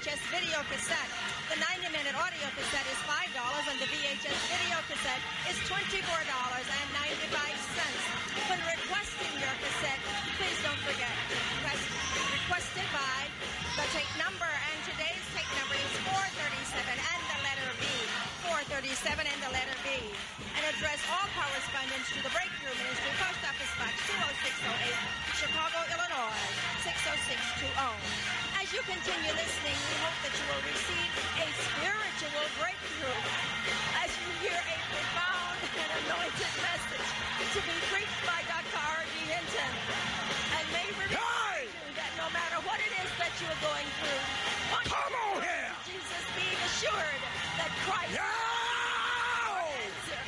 VHS video cassette. The 90-minute audio cassette is $5 and the VHS video cassette is $24.95. When requesting your cassette, please don't forget to request it by the tape number, and today's tape number is 437 and the letter B. 437 and the letter B. And address all correspondence to the Breakthrough Ministry, Post Office Box 20608, Chicago, Illinois 60620. As you continue listening, we hope that you will receive a spiritual breakthrough as you hear a profound and anointed message to be preached by Dr. R.D. Hinton. And may we remind you that no matter what it is that you are going through, come on here, Jesus, be assured that Christ is your answer.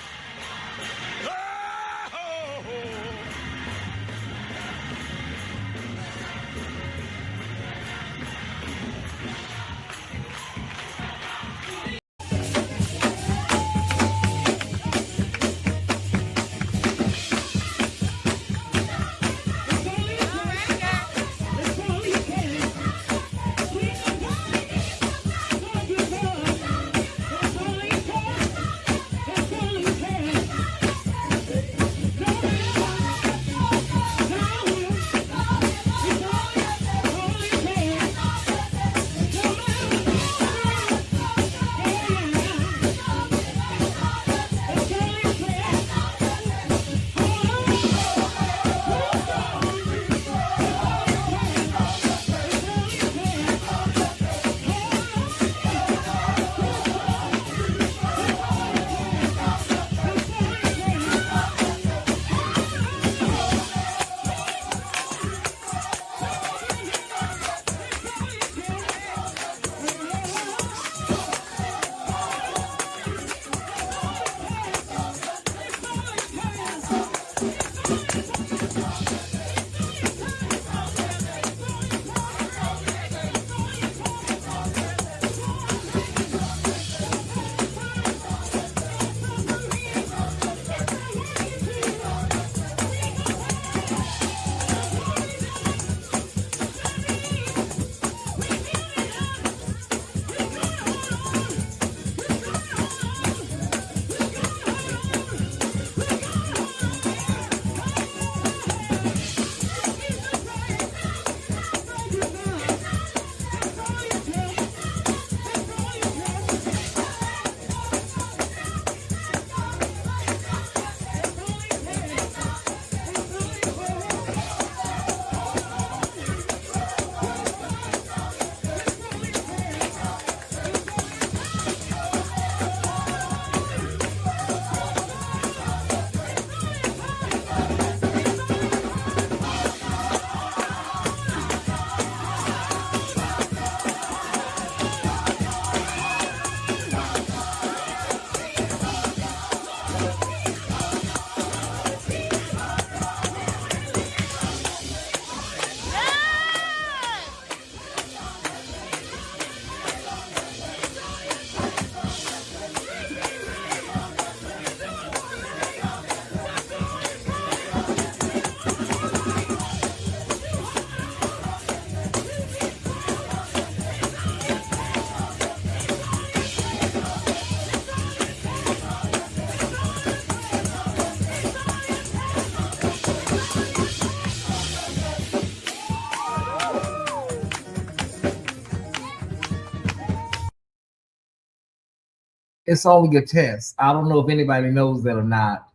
It's only a test. I don't know if anybody knows that or not,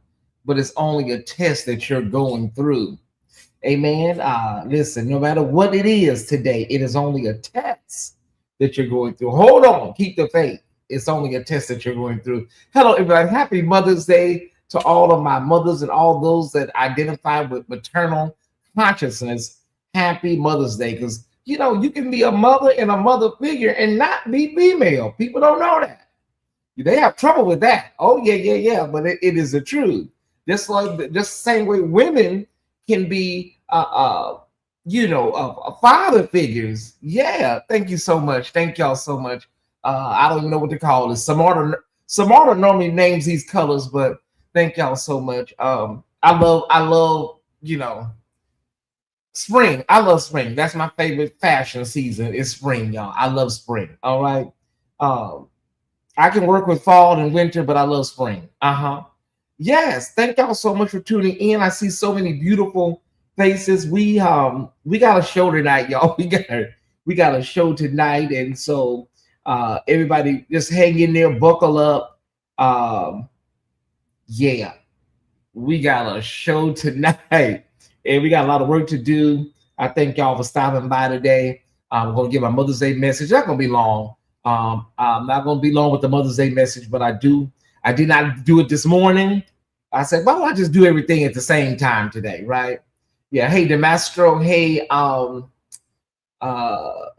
but it's only a test that you're going through. Amen. Listen, no matter what it is today, it is only a test that you're going through. Hold on, keep the faith. It's only a test that you're going through. Hello, everybody. Happy Mother's Day to all of my mothers and all those that identify with maternal consciousness. Happy Mother's Day, because you know you can be a mother and a mother figure and not be female. People don't know that. They have trouble with that. Oh, yeah. But it is the truth. Just the same way women can be, father figures. Yeah. Thank you so much. Thank y'all so much. I don't even know what to call it. Samarta normally names these colors, but thank y'all so much. I love, Spring. I love spring. That's my favorite fashion season. Is spring, y'all. I love spring. All right. Um, I can work with fall and winter, but I love spring. Uh-huh. Yes. Thank y'all so much for tuning in. I see so many beautiful faces. We got a show tonight, y'all. We got a show tonight, and so everybody just hang in there, buckle up. Yeah, we got a show tonight, and we got a lot of work to do. I thank y'all for stopping by today. I'm gonna give my Mother's Day message. Not gonna be long. I'm not gonna be long with the Mother's Day message, but I did not do it this morning. I said, why don't I just do everything at the same time today, right? Yeah. Hey, Demastro. Hey,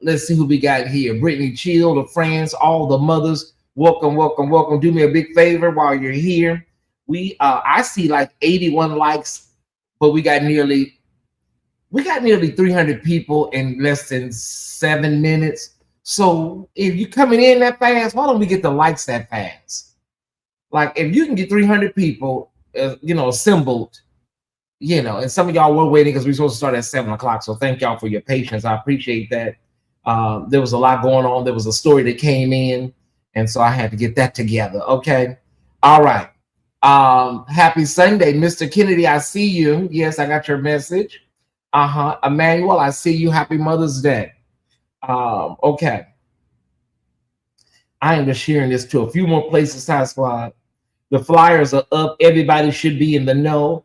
let's see who we got here. Brittany Chill, the friends, all the mothers. Welcome, welcome, welcome. Do me a big favor while you're here. I see like 81 likes, but we got nearly 300 people in less than 7 minutes. So if you're coming in that fast, why don't we get the likes that fast? Like if you can get 300 people, assembled, and some of y'all were waiting because we were supposed to start at 7 o'clock. So thank y'all for your patience. I appreciate that. There was a lot going on. There was a story that came in, and so I had to get that together. Okay. All right. Happy Sunday, Mr. Kennedy. I see you. Yes, I got your message. Emmanuel, I see you. Happy Mother's Day. Okay. I am just sharing this to a few more places, High Squad. The flyers are up. Everybody should be in the know.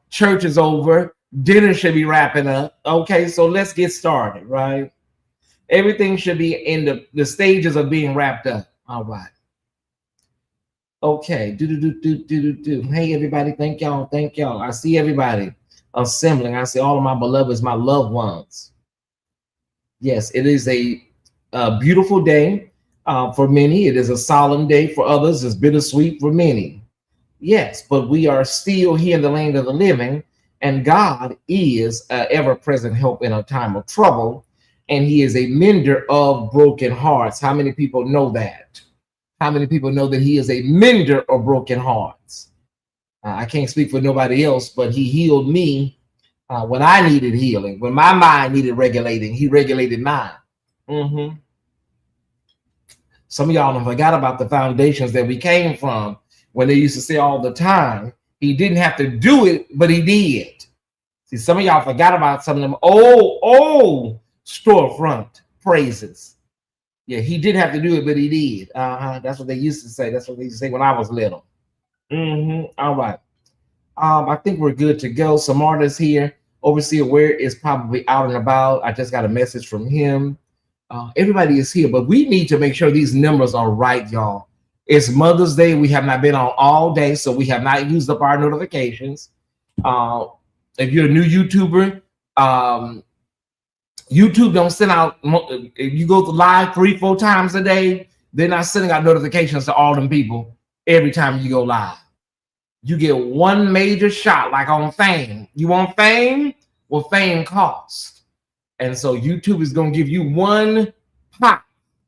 Church is over. Dinner should be wrapping up. Okay, so let's get started, right? Everything should be in the stages of being wrapped up. All right. Okay. Do. Hey, everybody. Thank y'all. Thank y'all. I see everybody assembling. I see all of my beloveds, my loved ones. Yes, it is a beautiful day for many. It is a solemn day for others. It's bittersweet for many. Yes, but we are still here in the land of the living, and God is an ever-present help in a time of trouble, and He is a mender of broken hearts. How many people know that? How many people know that He is a mender of broken hearts? I can't speak for nobody else, but He healed me when I needed healing. When my mind needed regulating, He regulated mine. Mm-hmm. Some of y'all have forgot about the foundations that we came from when they used to say all the time, He didn't have to do it, but He did. See, some of y'all forgot about some of them old storefront phrases. Yeah, He didn't have to do it, but He did. That's what they used to say. That's what they used to say when I was little. All right. I think we're good to go. Samarta's here. Overseer Ware is probably out and about. I just got a message from him. Everybody is here, but we need to make sure these numbers are right, y'all. It's Mother's Day. We have not been on all day, so we have not used up our notifications. If you're a new YouTuber, YouTube don't send out. If you go to live 3-4 times a day, they're not sending out notifications to all them people every time you go live. You get one major shot, like on fame. You want fame? Well, fame costs. And so YouTube is going to give you one pop,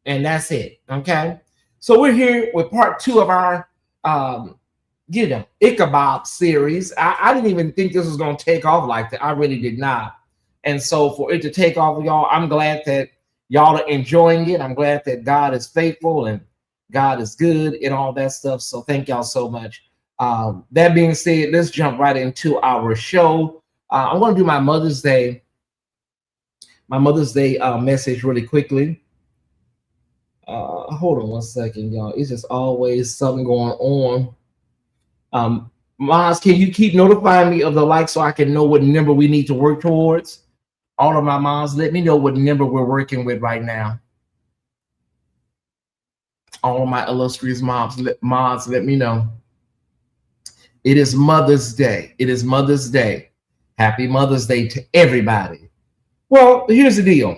and that's it. Okay. So we're here with part 2 of our, ICHABOD series. I didn't even think this was going to take off like that. I really did not. And so for it to take off, y'all, I'm glad that y'all are enjoying it. I'm glad that God is faithful and God is good and all that stuff. So thank y'all so much. That being said, let's jump right into our show. I'm going to do my Mother's Day message really quickly. Hold on one second, y'all. It's just always something going on. Moms, can you keep notifying me of the like so I can know what number we need to work towards? All of my moms, let me know what number we're working with right now. All of my illustrious moms, let me know. It is Mother's Day. It is Mother's Day. Happy Mother's Day to everybody. Well, here's the deal.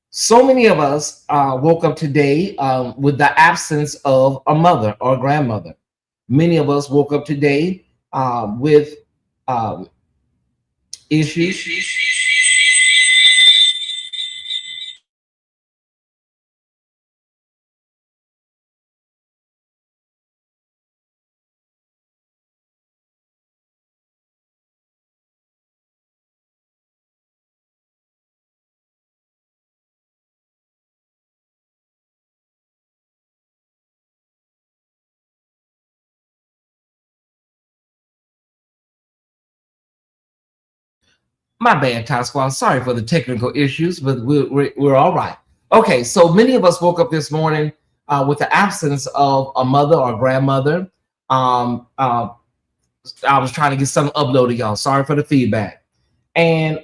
So many of us woke up today with the absence of a mother or a grandmother. Many of us woke up today with issues. My bad, Ty Squad. Sorry for the technical issues, but we're all right. Okay, so many of us woke up this morning with the absence of a mother or grandmother. I was trying to get something uploaded, y'all. Sorry for the feedback. And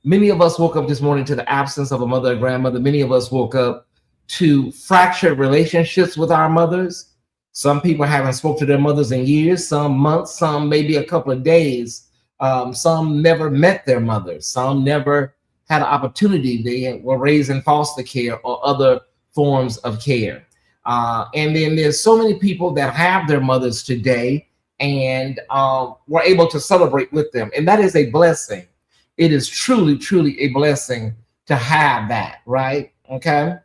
many of us woke up this morning to the absence of a mother or grandmother. Many of us woke up to fractured relationships with our mothers. Some people haven't spoken to their mothers in years, some months, some maybe a couple of days. Some never met their mothers. Some never had an opportunity. They were raised in foster care or other forms of care. And then there's so many people that have their mothers today and were able to celebrate with them. And that is a blessing. It is truly, truly a blessing to have that, right? Okay.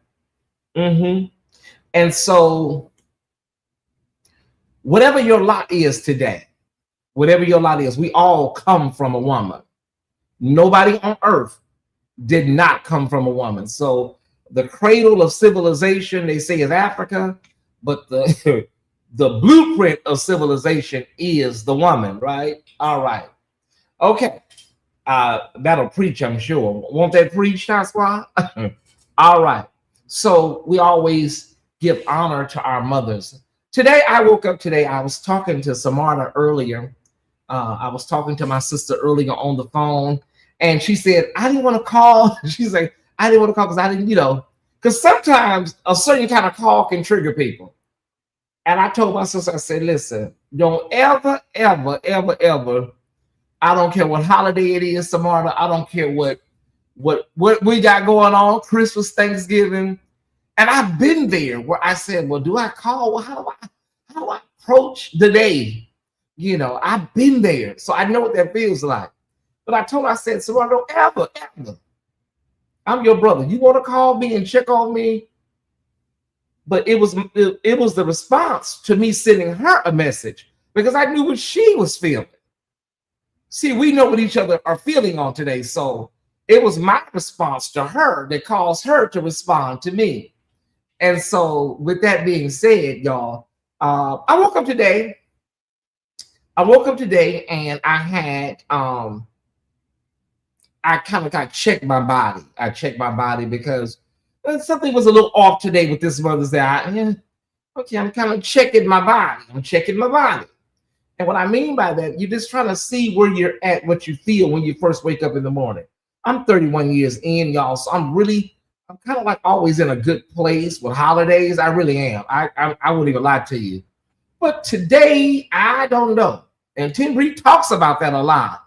And so whatever your lot is today, whatever your lot is, we all come from a woman. Nobody on earth did not come from a woman. So the cradle of civilization, they say, is Africa, but the the blueprint of civilization is the woman, right? All right. Okay. That'll preach, I'm sure. Won't that preach, Ty Squad? All right. So we always give honor to our mothers. Today, I woke up today. I was talking to Samarta earlier. I was talking to my sister earlier on the phone, and she said, I didn't want to call. She's like, I didn't want to call because I didn't, because sometimes a certain kind of call can trigger people. And I told my sister, I said, listen, don't ever, ever, ever, ever, I don't care what holiday it is, Samarta. I don't care what we got going on, Christmas, Thanksgiving. And I've been there where I said, well, do I call? Well, how do I approach the day? I've been there. So I know what that feels like. But I told her, I said, Samarta, don't ever, ever. I'm your brother. You want to call me and check on me? But it was the response to me sending her a message because I knew what she was feeling. See, we know what each other are feeling on today. So it was my response to her that caused her to respond to me. And so with that being said, y'all, I woke up today and I had, I kind of got checked my body. I checked my body because something was a little off today with this Mother's Day. Okay, I'm kind of checking my body. And what I mean by that, you're just trying to see where you're at, what you feel when you first wake up in the morning. I'm 31 years in, y'all, so I'm kind of like always in a good place with holidays. I really am. I wouldn't even lie to you. But today, I don't know. And Tim Reed talks about that a lot.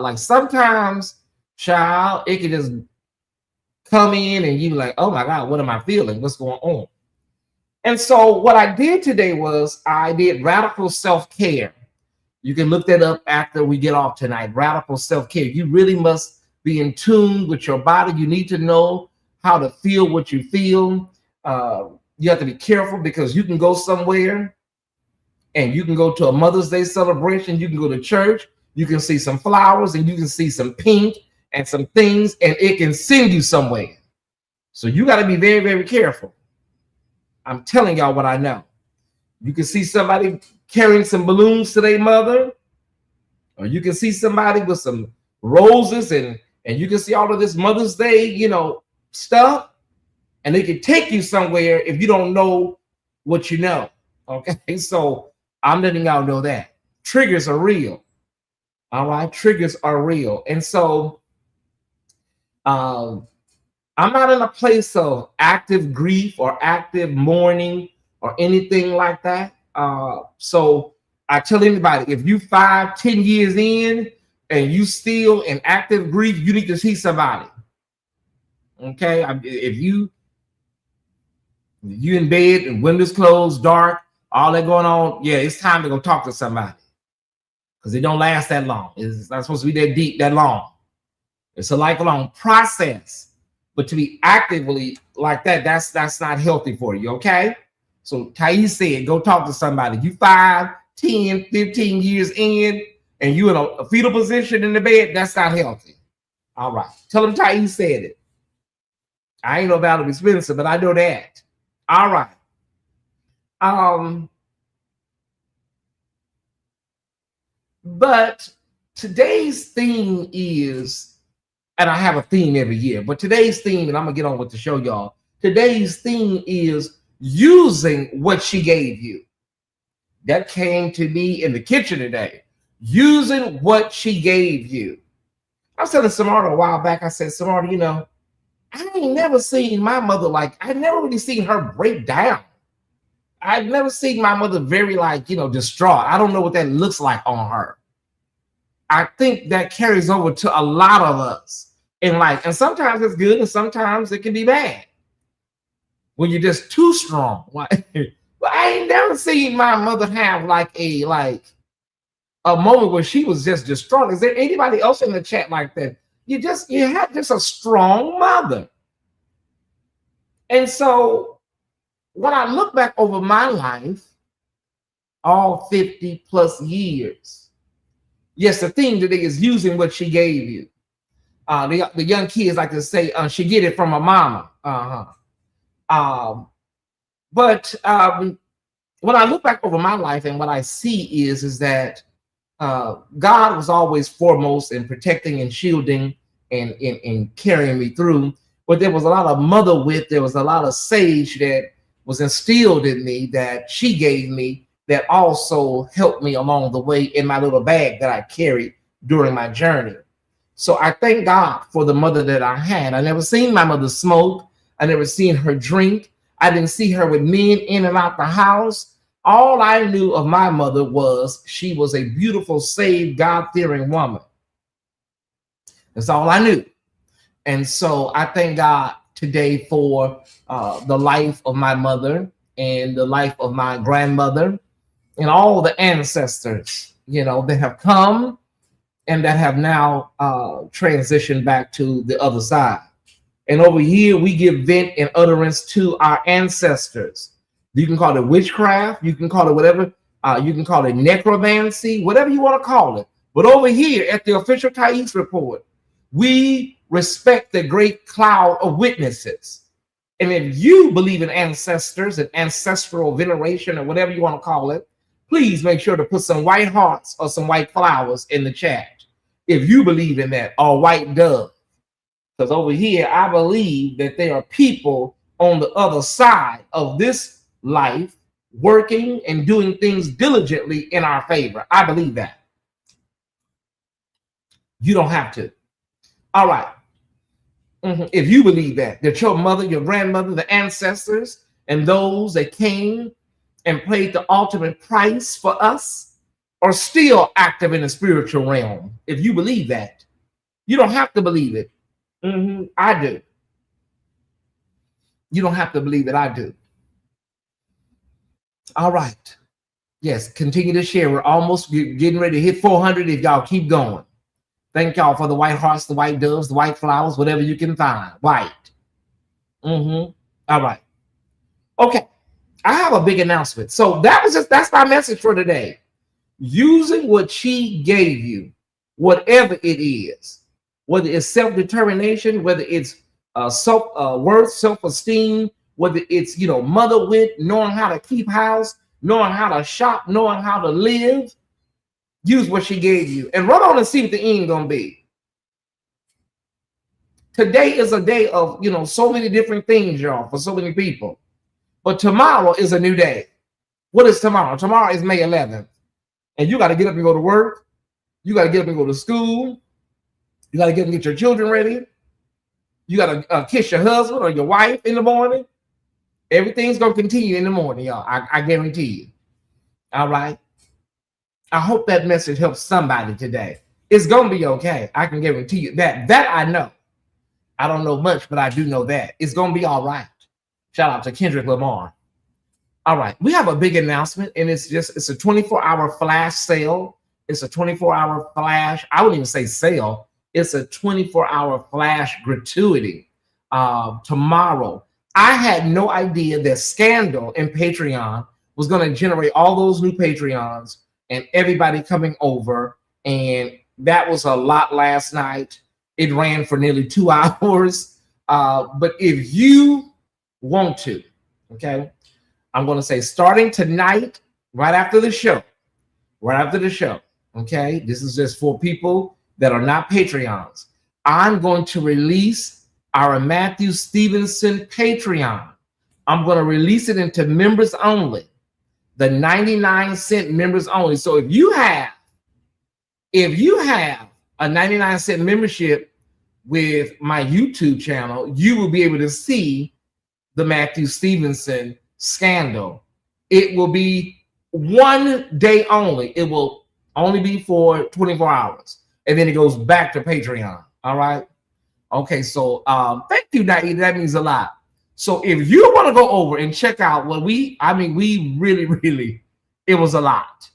Like sometimes, child, it can just come in and you like, oh my God, what am I feeling? What's going on? And so what I did today was I did radical self-care. You can look that up after we get off tonight. Radical self-care. You really must be in tune with your body. You need to know how to feel what you feel. You have to be careful because you can go somewhere and you can go to a Mother's Day celebration. You can go to church. You can see some flowers and you can see some pink and some things, and it can send you somewhere. So you got to be very, very careful. I'm telling y'all what I know. You can see somebody carrying some balloons to their mother, or you can see somebody with some roses and you can see all of this Mother's Day, stuff, and they can take you somewhere if you don't know what you know. Okay, so I'm letting y'all know that triggers are real. All right, triggers are real, and so I'm not in a place of active grief or active mourning or anything like that. So I tell anybody, if you 5-10 years in and you still in active grief, you need to see somebody. Okay, if you in bed and windows closed, dark, all that going on, yeah, it's time to go talk to somebody because it don't last that long. It's not supposed to be that deep, that long. It's a lifelong process. But to be actively like that, that's not healthy for you, okay? So Tyesse said, go talk to somebody. You 5, 10, 15 years in, and you in a fetal position in the bed, that's not healthy. All right. Tell them Tyesse said it. I ain't no Valerie Spencer, but I know that. All right. But today's theme is, and I have a theme every year, but today's theme, and I'm gonna get on with the show, y'all. Today's theme is using what she gave you. That came to me in the kitchen today. Using what she gave you. I was telling Samara a while back, I said, Samara, I ain't never seen my mother I never really seen her break down. I've never seen my mother very distraught. I don't know what that looks like on her. I think that carries over to a lot of us in life. And sometimes it's good and sometimes it can be bad. When you're just too strong. But I ain't never seen my mother have a moment where she was just distraught. Is there anybody else in the chat like that? You had just a strong mother. And so when I look back over my life, all 50 plus years, yes, the theme today is using what she gave you. The young kids like to say, she get it from her mama. But when I look back over my life and what I see is that God was always foremost in protecting and shielding and carrying me through. But there was a lot of mother wit, there was a lot of sage that was instilled in me that she gave me that also helped me along the way in my little bag that I carried during my journey. So I thank God for the mother that I had. I never seen my mother smoke. I never seen her drink. I didn't see her with men in and out the house. All I knew of my mother was she was a beautiful, saved, God-fearing woman. That's all I knew. And so I thank God today for the life of my mother and the life of my grandmother and all the ancestors, that have come and that have now transitioned back to the other side. And over here, we give vent and utterance to our ancestors. You can call it witchcraft. You can call it whatever. You can call it necromancy, whatever you want to call it. But over here at the official Tyesse Report, we respect the great cloud of witnesses. And if you believe in ancestors and ancestral veneration or whatever you want to call it, please make sure to put some white hearts or some white flowers in the chat. If you believe in that, or white dove. Because over here, I believe that there are people on the other side of this life working and doing things diligently in our favor. I believe that. You don't have to. All right. If you believe that your mother, your grandmother, the ancestors, and those that came and paid the ultimate price for us are still active in the spiritual realm. If you believe that, you don't have to believe it. I do. You don't have to believe it. I do. All right. Yes, continue to share. We're almost getting ready to hit 400 if y'all keep going. Thank y'all for the white hearts, the white doves, the white flowers, whatever you can find. White. All right. Okay. I have a big announcement. So that's my message for today. Using what she gave you, whatever it is, whether it's self-determination, whether it's self-worth, self-esteem, whether it's, mother wit, knowing how to keep house, knowing how to shop, knowing how to live, use what she gave you. And run on and see what the end gonna be. Today is a day of, so many different things, y'all, for so many people. But tomorrow is a new day. What is tomorrow? Tomorrow is May 11th. And you got to get up and go to work. You got to get up and go to school. You got to get up and get your children ready. You got to kiss your husband or your wife in the morning. Everything's going to continue in the morning, y'all. I guarantee you. All right. I hope that message helps somebody today. It's going to be okay. I can guarantee you that. That I know. I don't know much, but I do know that. It's going to be all right. Shout out to Kendrick Lamar. All right. We have a big announcement, and it's a 24-hour flash sale. It's a 24-hour flash. I wouldn't even say sale. It's a 24-hour flash gratuity tomorrow. I had no idea that Scandal and Patreon was going to generate all those new Patreons and everybody coming over. And that was a lot last night. It ran for nearly 2 hours. But if you want to, okay, I'm going to say starting tonight, right after the show, Okay, this is just for people that are not Patreons. I'm going to release our Matthew Stevenson Patreon. I'm going to release it into members only, the 99-cent members only. So if you have a 99-cent membership with my YouTube channel, you will be able to see the Matthew Stevenson scandal. It will be one day only. It will only be for 24 hours. And then it goes back to Patreon. All right. Okay. So thank you, Naida. That means a lot. So if you want to go over and check out what we really, it was a lot.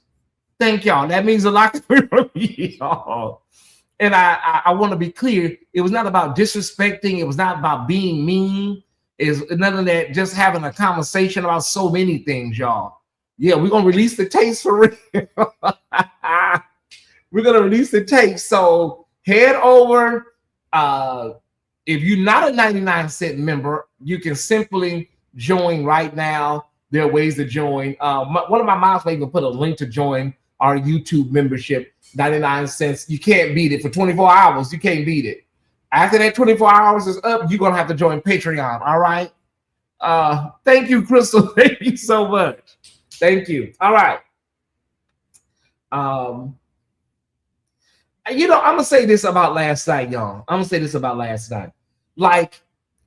Thank y'all. That means a lot to y'all. And I want to be clear. It was not about disrespecting. It was not about being mean. It's none of that. Just having a conversation about so many things, y'all. Yeah, we're gonna release the tapes for real. We're gonna release the tapes. So head over. If you're not a 99-cent member, you can simply join right now. There are ways to join. One of my moms may even put a link to join our YouTube membership. 99 cents. You can't beat it for 24 hours. You can't beat it. After that 24 hours is up, you're gonna have to join Patreon. All right. Thank you, Crystal. Thank you so much. Thank you. All right. You know, I'm gonna say this about last night, y'all. I'm gonna say this about last night. Like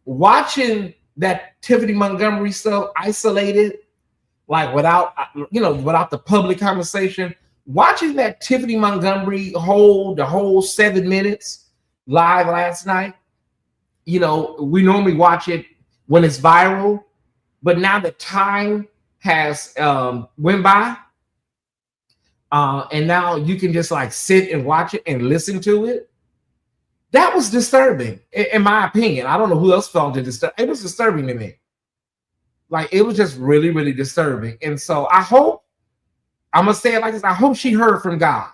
watching that Tiffany Montgomery stuff isolated, like without the public conversation. Watching that Tiffany Montgomery the whole 7 minutes live last night. You know, we normally watch it when it's viral, but now the time has went by. And now you can just like sit and watch it and listen to it. That was disturbing, in my opinion. I don't know who else felt it disturbing. It was disturbing to me. Like it was just really, really disturbing. And so I'm gonna say it like this. I hope she heard from God.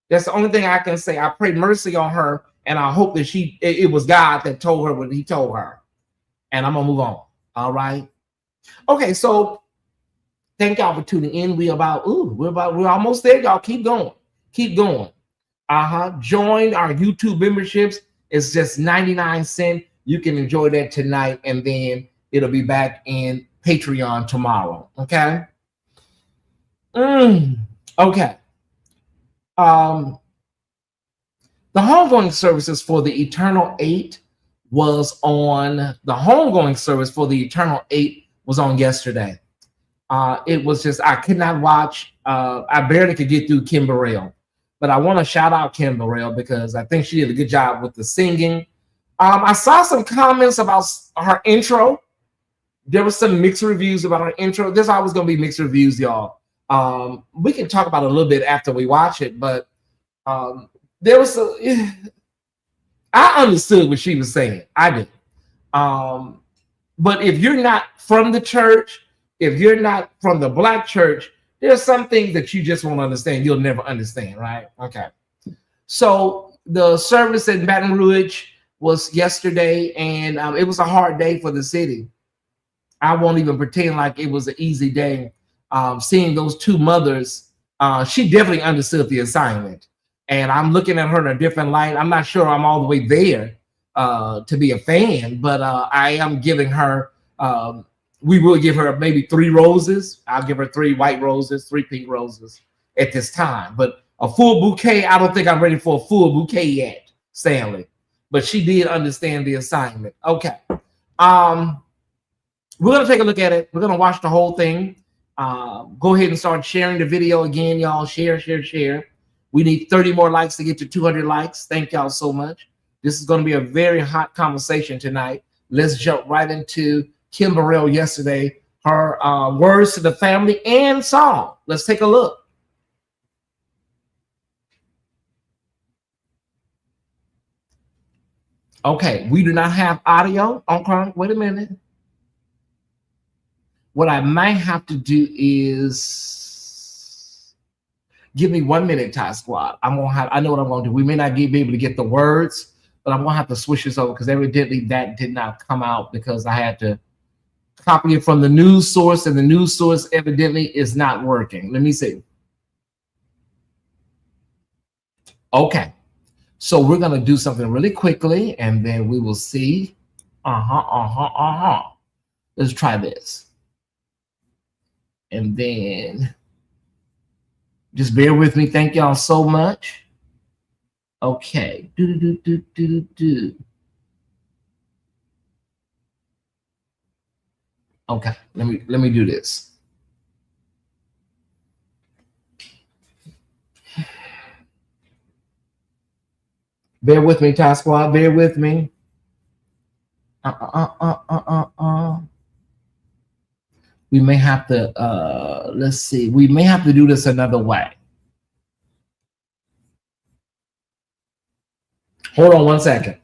That's the only thing I can say. I pray mercy on her, and I hope that it was God that told her what he told her. And I'm gonna move on. All right. Okay, so thank y'all for tuning in. We're almost there, y'all. Keep going. Keep going. Join our YouTube memberships. It's just 99 cents. You can enjoy that tonight, and then it'll be back in Patreon tomorrow. Okay. Okay. The homegoing services for the Eternal 8 was on yesterday. It was just, I could not watch. I barely could get through Kim Burrell, but I want to shout out Kim Burrell because I think she did a good job with the singing. I saw some comments about her intro. There were some mixed reviews about her intro. There's always going to be mixed reviews, y'all. We can talk about it a little bit after we watch it, but there was I understood what she was saying. I did. But if you're not from the church, if you're not from the Black church, there's some things that you just won't understand. You'll never understand, right? Okay. So the service in Baton Rouge was yesterday, and it was a hard day for the city. I won't even pretend like it was an easy day. Seeing those two mothers, she definitely understood the assignment. And I'm looking at her in a different light. I'm not sure I'm all the way there to be a fan, but I am giving her, we will give her maybe 3 roses. I'll give her 3 white roses, 3 pink roses at this time. But a full bouquet, I don't think I'm ready for a full bouquet yet, Stanley. But she did understand the assignment. Okay. We're going to take a look at it. We're going to watch the whole thing. Go ahead and start sharing the video again, y'all. Share. We need 30 more likes to get to 200 likes. Thank y'all so much. This is going to be a very hot conversation tonight. Let's jump right into Kim Burrell yesterday, her words to the family and song. Let's take a look. Okay, we do not have audio. Okay, wait a minute. What I might have to do is give me 1 minute, Ty Squad. I know what I'm going to do. We may not be able to get the words, but I'm going to have to switch this over because evidently that did not come out because I had to copy it from the news source, and the news source evidently is not working. Let me see. Okay. So we're gonna do something really quickly, and then we will see. Let's try this, and then just bear with me. Thank y'all so much. Okay. Okay. Let me do this. Bear with me, Ty Squad. Bear with me. We may have to. Let's see. We may have to do this another way. Hold on one second.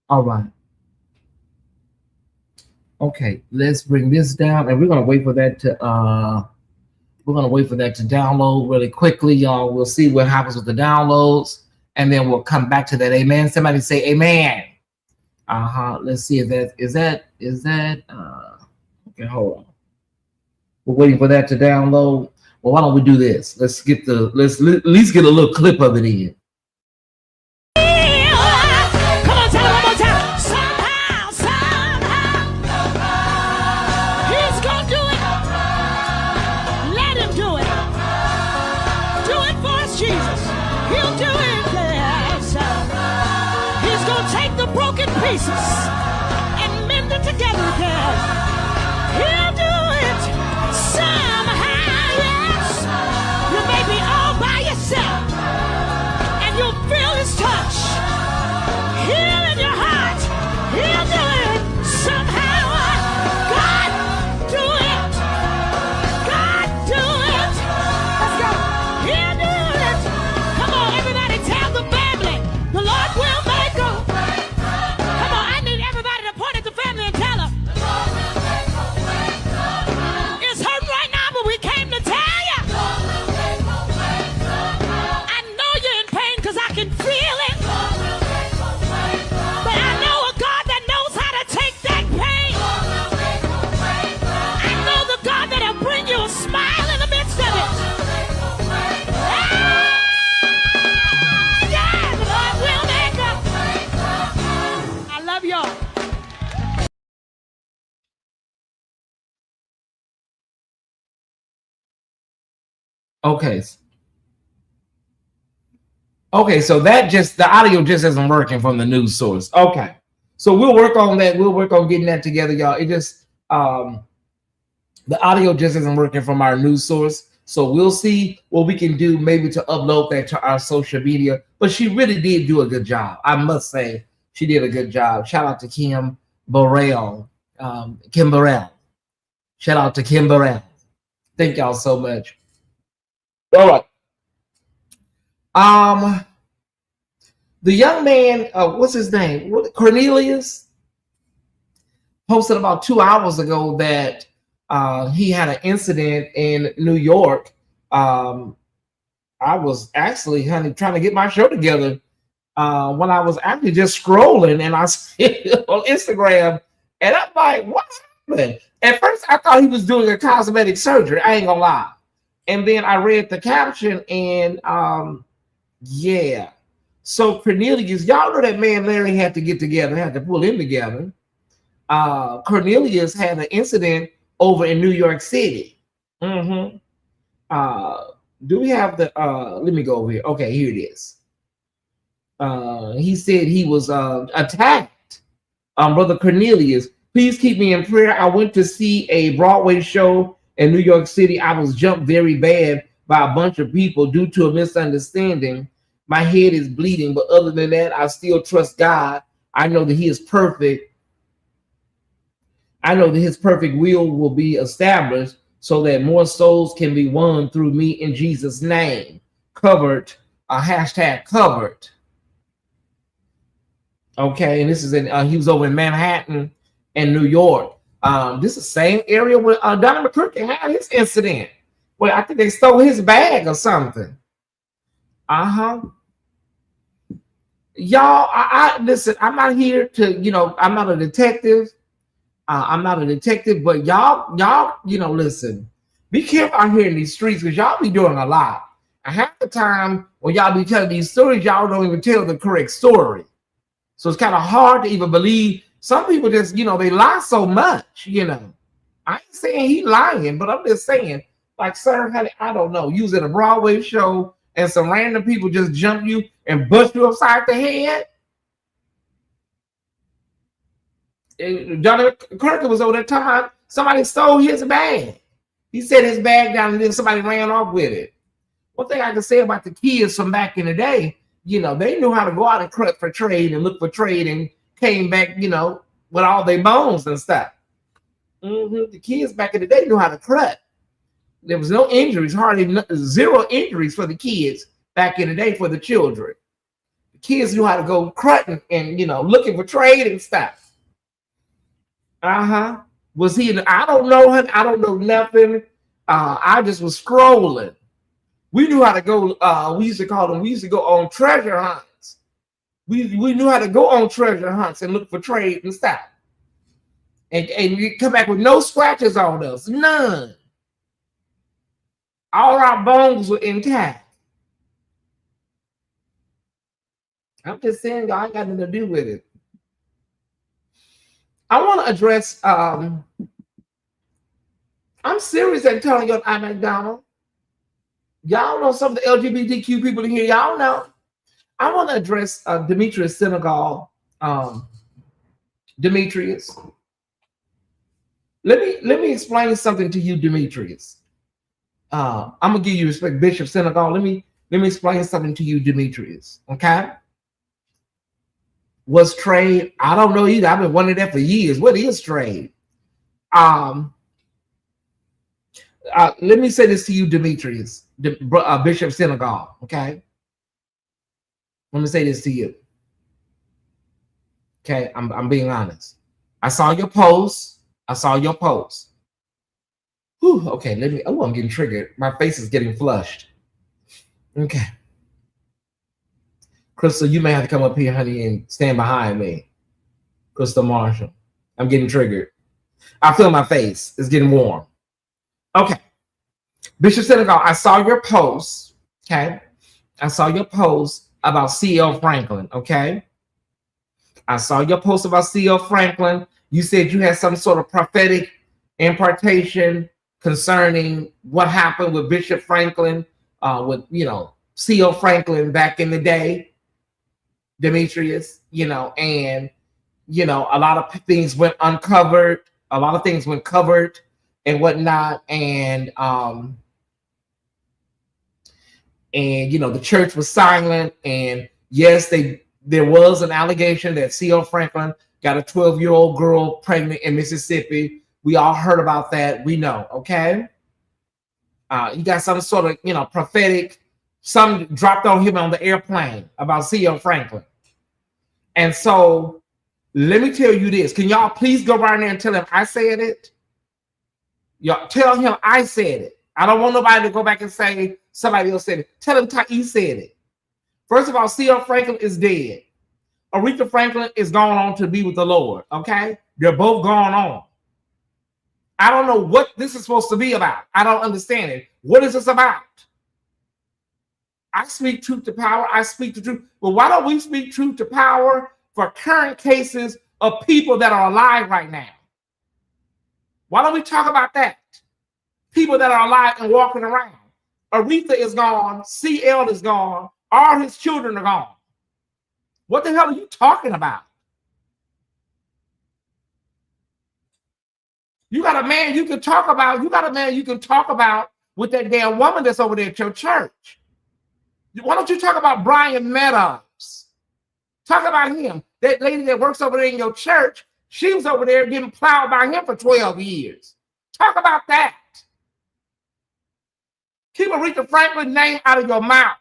All right. Okay, let's bring this down, and we're gonna wait for that to download really quickly, y'all. We'll see what happens with the downloads, and then we'll come back to that. Amen. Somebody say amen. Let's see if that is that. Okay, hold on. We're waiting for that to download. Well, why don't we do this? Let's at least get a little clip of it in. Pieces and mend it together again. He'll do it somehow, yes. You may be all by yourself and you'll feel his touch here in your heart. He'll do it somehow. God, do it. God, do it. Let's go. He'll do it. Come on, everybody, tell the family the Lord will make a. Okay, so the audio just isn't working from the news source. Okay, so we'll work on that. We'll work on getting that together, y'all. It just the audio just isn't working from our news source. So we'll see what we can do, maybe to upload that to our social media. But she really did do a good job. I must say, she did a good job. Shout out to Kim Burrell. Kim Burrell. Shout out to Kim Burrell. Thank y'all so much. All right. The young man, what's his name? Cornelius posted about 2 hours ago that he had an incident in New York. I was actually, honey, trying to get my show together when I was actually just scrolling and I see it on Instagram, and I'm like, what happened? At first, I thought he was doing a cosmetic surgery. I ain't gonna lie. And then I read the caption, and yeah. So Cornelius, y'all know that man Larry had to get together, had to pull him together. Cornelius had an incident over in New York City. Mm-hmm. Do we have the? Let me go over here. Okay, here it is. He said he was attacked. Brother Cornelius, please keep me in prayer. I went to see a Broadway show in New York City. I was jumped very bad by a bunch of people due to a misunderstanding. My head is bleeding, but other than that, I still trust God. I know that He is perfect. I know that His perfect will be established so that more souls can be won through me in Jesus' name. Covered, hashtag covered. Okay, and this is in he was over in Manhattan and New York. This is the same area where Donnie McClurkin had his incident. Well, I think they stole his bag or something. Y'all, I listen. I'm not here to, I'm not a detective. I'm not a detective, but y'all, listen. Be careful out here in these streets because y'all be doing a lot. And half the time when y'all be telling these stories, y'all don't even tell the correct story. So it's kind of hard to even believe. Some people just, they lie so much, I ain't saying he lying, but I'm just saying, like, sir, honey, I don't know. You was at a Broadway show and some random people just jump you and bust you upside the head. Johnny Kirk was over that time. Somebody stole his bag. He set his bag down and then somebody ran off with it. One thing I can say about the kids from back in the day, they knew how to go out and cut for trade and look for trade and came back, with all their bones and stuff. The kids back in the day knew how to cut. There was no injuries, zero injuries for the kids back in the day for the children. The kids knew how to go cutting and, looking for trade and stuff. Was he? I don't know him. I don't know nothing. I just was scrolling. We knew how to go. We used to call them. We used to go on treasure hunts. We knew how to go on treasure hunts and look for trade and stuff. And you come back with no scratches on us, none. All our bones were intact. I'm just saying, y'all ain't got nothing to do with it. I want to address. I'm serious at telling you I'm McDonald. Y'all know some of the LGBTQ people in here. Y'all know. I want to address Demetrius Senegal. Demetrius. Let me explain something to you, Demetrius. I'm gonna give you respect, Bishop Senegal. Let me explain something to you, Demetrius. Okay. What's trade? I don't know either. I've been wondering that for years. What is trade? Let me say this to you, Demetrius, Bishop Senegal. Okay. Let me say this to you. Okay, I'm being honest. I saw your post. Whew, okay, I'm getting triggered. My face is getting flushed. Okay. Crystal, you may have to come up here, honey, and stand behind me. Crystal Marshall. I'm getting triggered. I feel my face. It's getting warm. Okay. Bishop Senegal, I saw your post. Okay. I saw your post about C.L. Franklin. Okay. I saw your post about C.L. Franklin. You said you had some sort of prophetic impartation concerning what happened with Bishop Franklin, with C.L. Franklin back in the day, Demetrius, and a lot of things went uncovered, a lot of things went covered and whatnot, and the church was silent, and yes, there was an allegation that C.L. Franklin got a 12-year-old girl pregnant in Mississippi. We all heard about that. We know, okay? You got some sort of, prophetic, some dropped on him on the airplane about C.L. Franklin. And so, let me tell you this. Can y'all please go right there and tell him I said it? Y'all tell him I said it. I don't want nobody to go back and say somebody else said it. Tell him Tyesse said it. First of all, C.L. Franklin is dead. Aretha Franklin is gone on to be with the Lord, okay? They're both gone on. I don't know what this is supposed to be about. I don't understand it. What is this about? I speak truth to power. I speak the truth. Well, why don't we speak truth to power for current cases of people that are alive right now? Why don't we talk about that? People that are alive and walking around. Aretha is gone. CL is gone. All his children are gone. What the hell are you talking about? You got a man you can talk about. You got a man you can talk about with that damn woman that's over there at your church. Why don't you talk about Brian Meadows? Talk about him. That lady that works over there in your church, she was over there getting plowed by him for 12 years. Talk about that. Keep Aretha Franklin's name out of your mouth.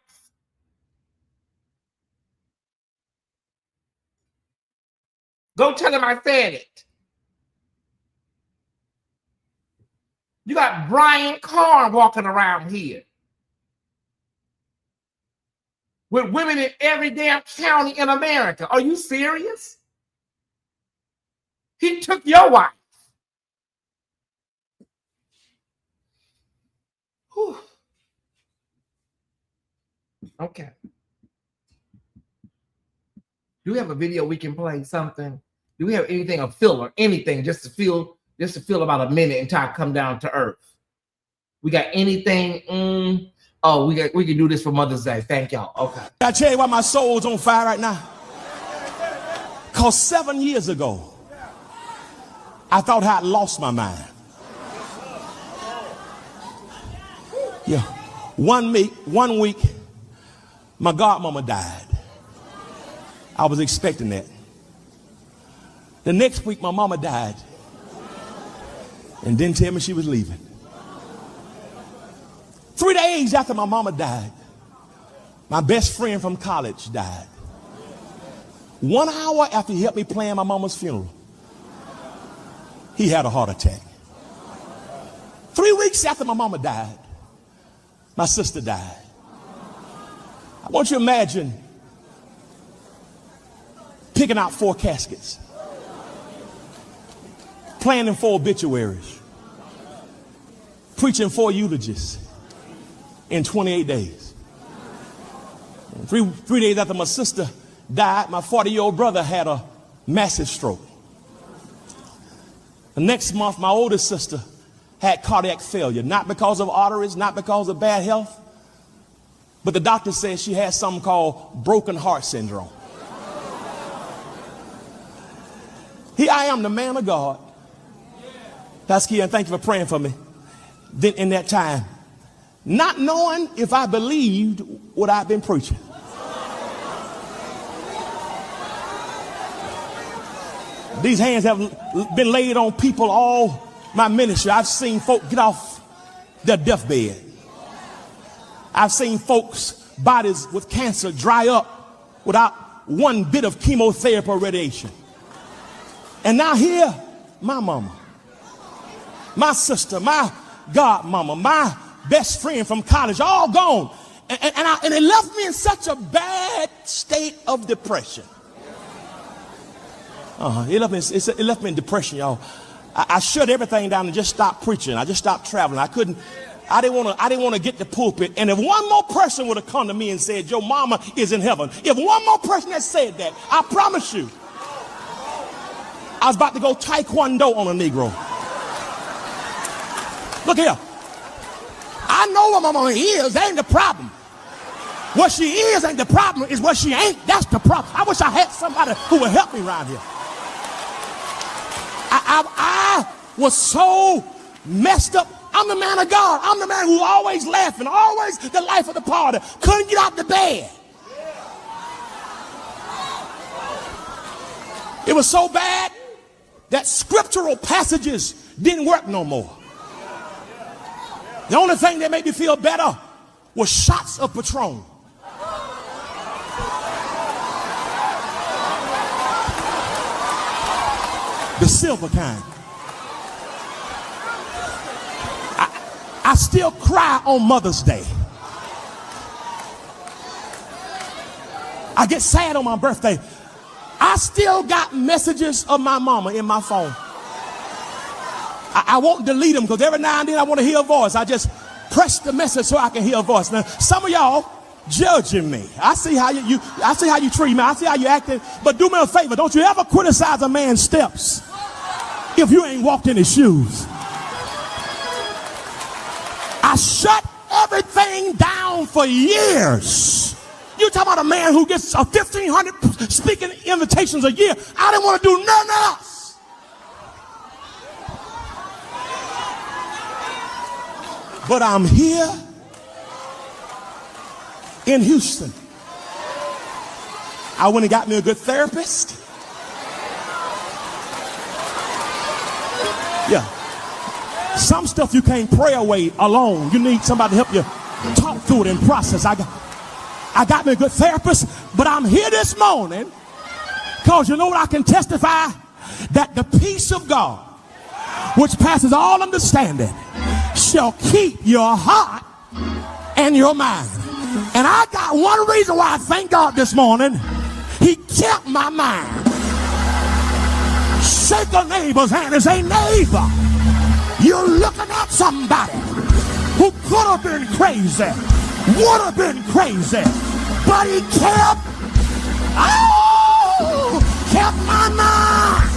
Go tell him I said it. You got Brian Carr walking around here with women in every damn county in America. Are you serious? He took your wife. Whew. Okay. Do we have a video we can play? Something? Do we have anything, a filler, anything, just to feel about a minute until I come down to earth? We got anything? Oh, we can do this for Mother's Day. Thank y'all. Okay. I tell you why my soul's on fire right now. Because 7 years ago, I thought I'd lost my mind. Yeah. 1 week, my godmama died. I was expecting that. The next week, my mama died and didn't tell me she was leaving. 3 days after my mama died, my best friend from college died. 1 hour after he helped me plan my mama's funeral, he had a heart attack. 3 weeks after my mama died, my sister died. I want you to imagine picking out 4 caskets, planning 4 obituaries, preaching 4 eulogies in 28 days. 3 days after my sister died, my 40-year-old brother had a massive stroke. The next month, my oldest sister had cardiac failure, not because of arteries, not because of bad health, but the doctor said she had something called broken heart syndrome. Here I am, the man of God. Pastor Keon, thank you for praying for me. Then in that time, not knowing if I believed what I've been preaching. These hands have been laid on people all my ministry. I've seen folk get off their deathbed. I've seen folks' bodies with cancer dry up without 1 bit of chemotherapy or radiation. And now here, my mama, my sister, my godmama, my best friend from college, all gone. And it left me in such a bad state of depression. It left me in depression, y'all. I shut everything down and just stopped preaching. I just stopped traveling. I didn't want to get the pulpit. And if one more person would have come to me and said, your mama is in heaven, if one more person had said that, I promise you, I was about to go taekwondo on a Negro. Look here. I know what my mama is. That ain't the problem. What she is ain't the problem. Is what she ain't. That's the problem. I wish I had somebody who would help me around here. I was so messed up. I'm the man of God. I'm the man who's always laughing, always the life of the party. Couldn't get out the bed. It was so bad that scriptural passages didn't work no more. The only thing that made me feel better was shots of Patron. The silver kind. I still cry on Mother's Day. I get sad on my birthday. I still got messages of my mama in my phone. I won't delete them because every now and then I want to hear a voice. I just press the message so I can hear a voice. Now, some of y'all judging me. I see how I see how you treat me. I see how you acting. But do me a favor. Don't you ever criticize a man's steps if you ain't walked in his shoes. I shut everything down for years. You talking about a man who gets 1,500 speaking invitations a year. I didn't want to do nothing else. But I'm here in Houston. I went and got me a good therapist. Yeah. Some stuff you can't pray away alone. You need somebody to help you talk through it and process. I got me a good therapist, but I'm here this morning because you know what I can testify? That the peace of God, which passes all understanding, shall keep your heart and your mind. And I got one reason why I thank God this morning. He kept my mind. Shake a neighbor's hand and say, neighbor, you're looking at somebody who could have been crazy, would have been crazy, but he kept my mind.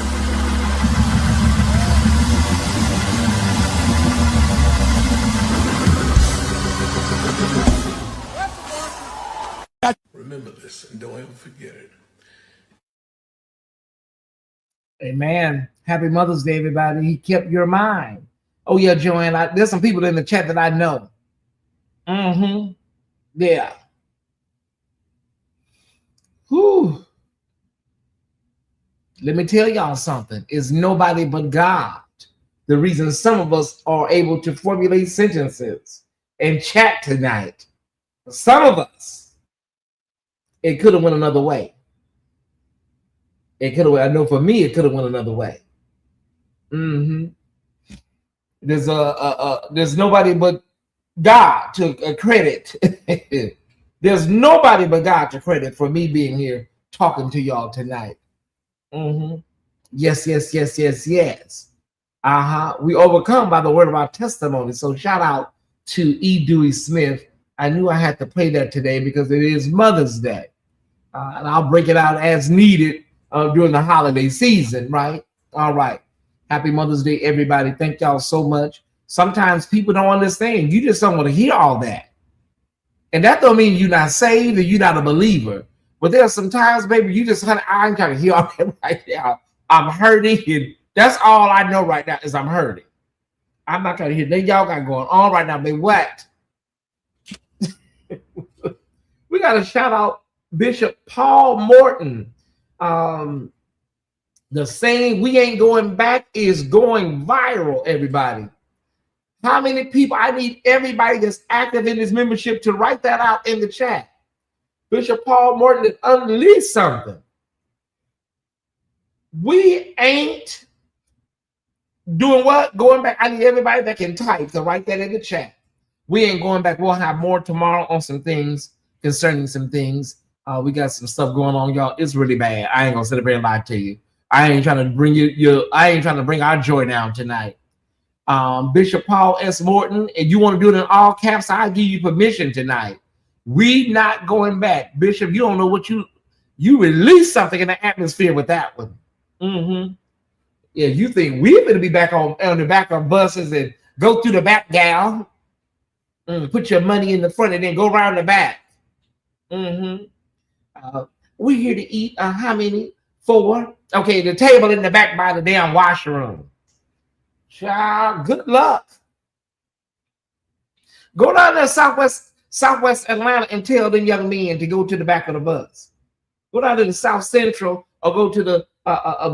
Remember this and don't ever forget it. Amen. Happy Mother's Day, everybody. He kept your mind. Oh, yeah, Joanne, there's some people in the chat that I know. Yeah. Whew. Let me tell y'all something. It's nobody but God. The reason some of us are able to formulate sentences and chat tonight. Some of us, it could have went another way. It could have. I know for me, it could have went another way. There's there's nobody but God to credit. There's nobody but God to credit for me being here talking to y'all tonight. Yes. We overcome by the word of our testimony. So shout out to E. Dewey Smith. I knew I had to play that today because it is Mother's Day. And I'll break it out as needed during the holiday season, right? All right. Happy Mother's Day, everybody. Thank y'all so much. Sometimes people don't understand. You just don't want to hear all that. And that don't mean you're not saved or you're not a believer. But there's some times, baby, you just, honey, I'm trying to hear all that right now. I'm hurting. And that's all I know right now is I'm hurting. I'm not trying to hear that y'all got going on right now, baby. What? We got to shout out Bishop Paul Morton. The saying, we ain't going back, is going viral, everybody. How many people? I need everybody that's active in this membership to write that out in the chat. Bishop Paul Morton has unleashed something. We ain't doing what? Going back. I need everybody that can type to write that in the chat. We ain't going back. We'll have more tomorrow on some things concerning some things. We got some stuff going on, y'all. It's really bad. I ain't gonna sit up here and lie to you. I ain't trying to bring I ain't trying to bring our joy down tonight. Bishop Paul S. Morton, and you want to do it in all caps, I'll give you permission tonight. We not going back. Bishop, you don't know what you released something in the atmosphere with that one. Yeah, you think we're going to be back on the back of buses and go through the back, gal. Put your money in the front and then go around the back. We're here to eat. How many? 4. Okay, the table in the back by the damn washroom. Child, good luck. Go down to Southwest Atlanta and tell them young men to go to the back of the bus. Go down to the South Central or go to the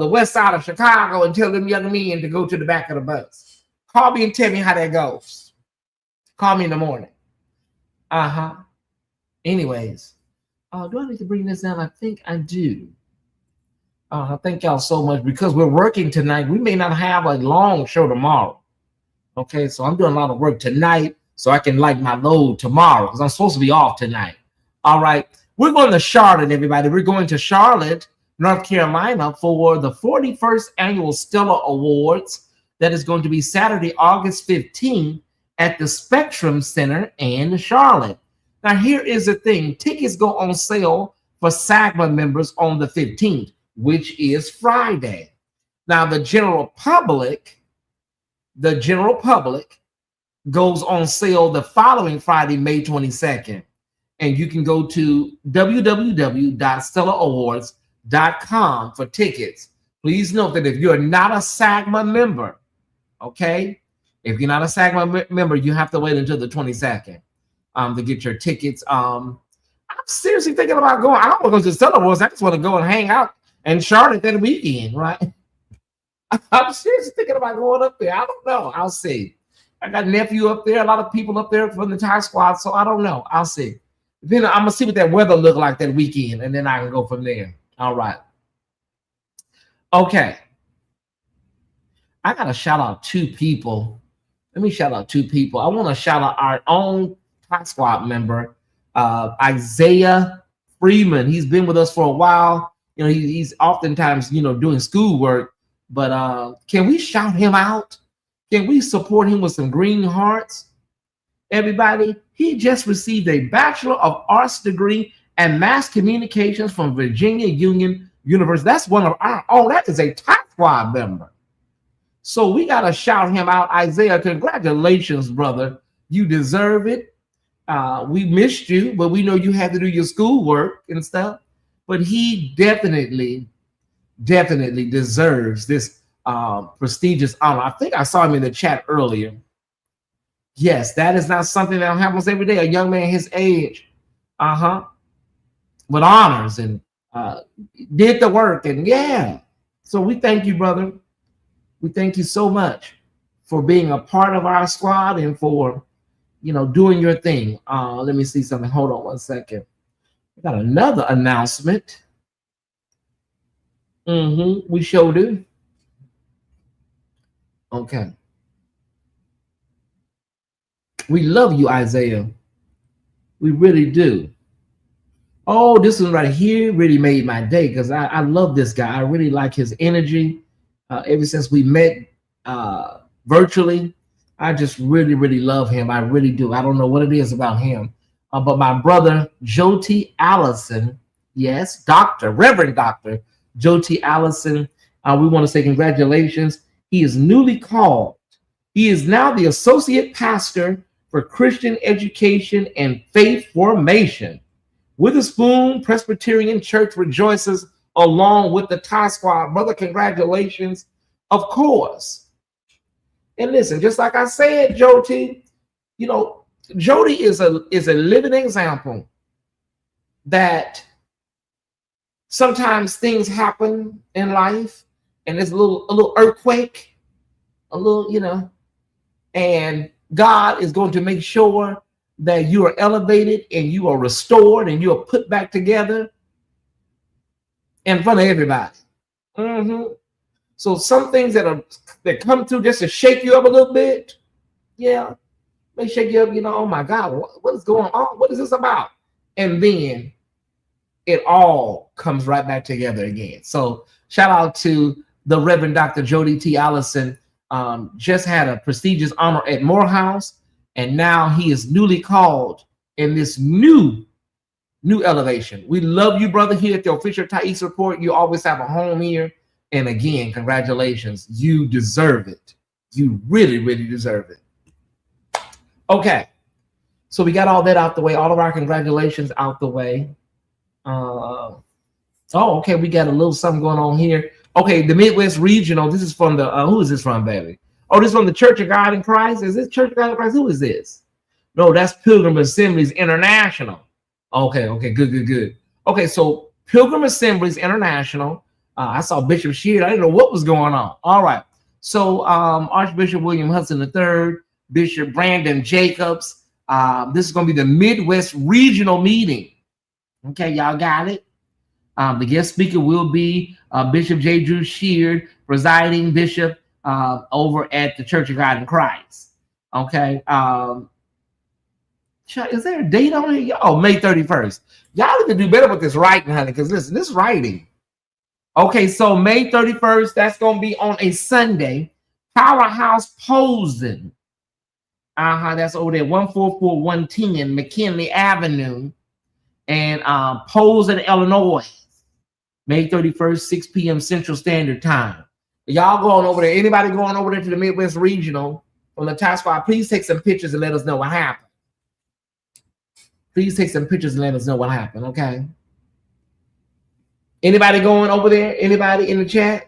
west side of Chicago and tell them young men to go to the back of the bus. Call me and tell me how that goes. Call me in the morning. Anyways, do I need to bring this down? I think I do. Thank y'all so much. Because we're working tonight, we may not have a long show tomorrow. Okay, so I'm doing a lot of work tonight so I can lighten my load tomorrow because I'm supposed to be off tonight. All right, We're going to Charlotte, everybody. We're going to Charlotte, North Carolina for the 41st Annual Stellar Awards. That is going to be Saturday, August 15th at the Spectrum Center in Charlotte. Now, here is the thing. Tickets go on sale for SAGMA members on the 15th, which is Friday. Now, the general public goes on sale the following Friday, May 22nd. And you can go to www.stellarawards.com for tickets. Please note that if you're not a SAGMA member, okay, if you're not a SAGMA member, you have to wait until the 22nd to get your tickets. I'm seriously thinking about going. I don't want to go to Stellar Awards. I just want to go and hang out in Charlotte that weekend, right? I'm seriously thinking about going up there. I don't know. I'll see. I got a nephew up there, a lot of people up there from the Thai squad, so I don't know. I'll see. Then I'm gonna see what that weather look like that weekend, and then I can go from there. All right. Okay. I gotta shout out two people. Let me shout out two people. I want to shout out our own Thai squad member, Isaiah Freeman. He's been with us for a while. You know, he's oftentimes, doing schoolwork, but can we shout him out? Can we support him with some green hearts? Everybody, he just received a Bachelor of Arts degree and Mass Communications from Virginia Union University. That's one of our own. That is a Thai squad member. So we got to shout him out. Isaiah, congratulations, brother. You deserve it. We missed you, but we know you had to do your schoolwork and stuff. But he definitely deserves this prestigious honor. I think I saw him in the chat earlier. Yes, that is not something that happens every day. A young man his age, with honors and did the work. And yeah, so we thank you, brother. We thank you so much for being a part of our squad and for, doing your thing. Let me see something. Hold on one second. I got another announcement. We sure do. Okay. We love you, Isaiah. We really do. Oh, this one right here really made my day because I love this guy. I really like his energy. Ever since we met virtually, I just really love him. I really do. I don't know what it is about him. But my brother, Joti Allison, yes, Reverend Dr. Joti Allison, we want to say congratulations. He is newly called. He is now the Associate Pastor for Christian Education and Faith Formation. Witherspoon Presbyterian Church rejoices along with the Thai squad. Brother, congratulations, of course. And listen, just like I said, Joti, Joti is a living example that sometimes things happen in life and there's a little earthquake, and God is going to make sure that you are elevated and you are restored and you are put back together in front of everybody. So some things that come through just to shake you up a little bit, yeah, they shake you up, oh my God, what is going on? What is this about? And then it all comes right back together again. So shout out to the Reverend Dr. Joti T. Allison. Just had a prestigious honor at Morehouse, and now he is newly called in this new elevation. We love you, brother, here at the official Tyesse Report. You always have a home here. And again, congratulations. You deserve it. You really deserve it. Okay. So we got all that out the way. All of our congratulations out the way. Okay. We got a little something going on here. Okay. The Midwest Regional. This is from the, who is this from, baby? Oh, this is from the Church of God in Christ. Is this Church of God in Christ? Who is this? No, that's Pilgrim Assemblies International. Okay. Good. Okay. So Pilgrim Assemblies International. I saw Bishop Sheard. I didn't know what was going on. All right. So Archbishop William Hudson III, Bishop Brandon Jacobs. This is going to be the Midwest Regional meeting. Okay, y'all got it. The guest speaker will be Bishop J. Drew Sheard, presiding bishop over at the Church of God in Christ. Okay. Is there a date on it? Oh, May 31st. Y'all need to do better with this writing, honey, because listen, this writing. Okay, so May 31st, that's going to be on a Sunday. Powerhouse Posing. That's over there, 144110 McKinley Avenue and Posing, Illinois. May 31st, 6 p.m. Central Standard Time. Y'all going over there. Anybody going over there to the Midwest Regional on the Tyesse Report, please take some pictures and let us know what happened. Please take some pictures and let us know what happened, okay? Anybody going over there? Anybody in the chat?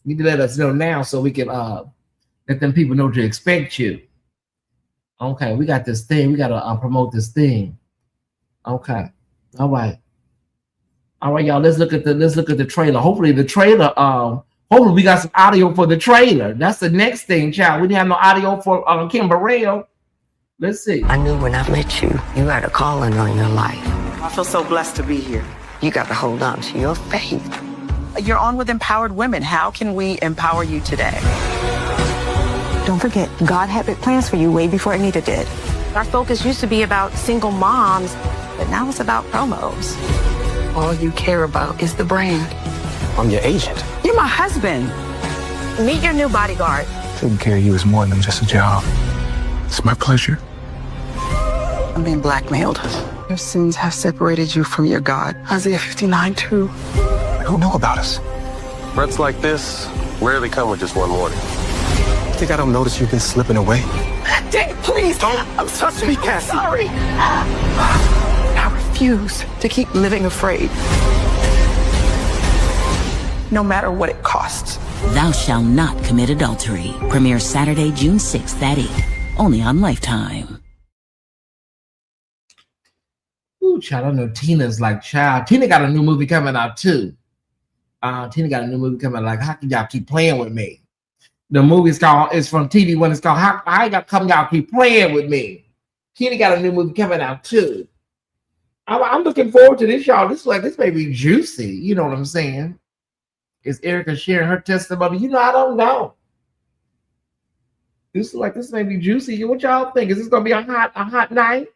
You need to let us know now so we can let them people know to expect you. Okay, we got this thing. We got to promote this thing. Okay. All right. All right, y'all. Let's look at the trailer. Hopefully the trailer hopefully we got some audio for the trailer. That's the next thing, child. We didn't have no audio for Kim Burrell. Let's see. I knew when I met you, you had a calling on your life. I feel so blessed to be here. You got to hold on to your faith. You're on with Empowered Women. How can we empower you today? Don't forget, God had big plans for you way before Anita did. Our focus used to be about single moms, but now it's about promos. All you care about is the brand. I'm your agent. You're my husband. Meet your new bodyguard. Taking care of you is more than just a job. It's my pleasure. I'm being blackmailed. Your sins have separated you from your God. Isaiah 59:2. They don't know about us. Threats like this rarely come with just one warning. Think I don't notice you've been slipping away? Dang, please don't. I'm touching me, Cassie. Sorry. I refuse to keep living afraid. No matter what it costs. Thou Shalt Not Commit Adultery. Premieres Saturday, June 6th at 8. Only on Lifetime. Ooh, child, I know Tina's like, child. Tina got a new movie coming out too. Tina got a new movie coming out. Like, how can y'all keep playing with me? The movie's called, it's from TV One. It's called How I Got Come Y'all Keep Playing With Me. Tina got a new movie coming out too. I'm looking forward to this, y'all. This may be juicy. You know what I'm saying? Is Erica sharing her testimony? You know, I don't know. This may be juicy. What y'all think? Is this gonna be a hot night?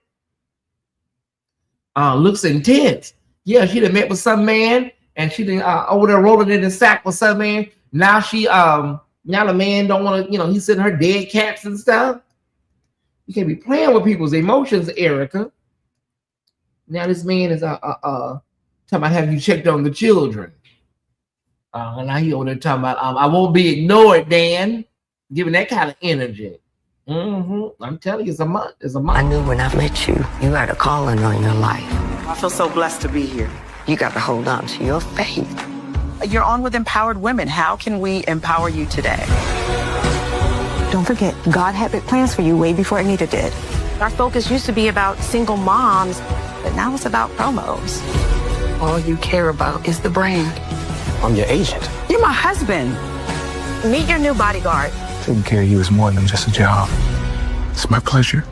Looks intense. Yeah, she done met with some man, and she done over there rolling in the sack with some man. Now she now the man don't want to, you know, he's sending her dead cats and stuff. You can't be playing with people's emotions, Erica. Now this man is talking about have you checked on the children. Now he over there talking about I won't be ignored, Dan. Giving that kind of energy. I'm telling you, it's a month. I knew when I met you, you had a calling on your life. I feel so blessed to be here. You got to hold on to your faith. You're on with Empowered Women. How can we empower you today? Don't forget, God had big plans for you way before Anita did. Our focus used to be about single moms, but now it's about promos. All you care about is the brand. I'm your agent. You're my husband. Meet your new bodyguard. Taking care of you is more than just a job. It's my pleasure.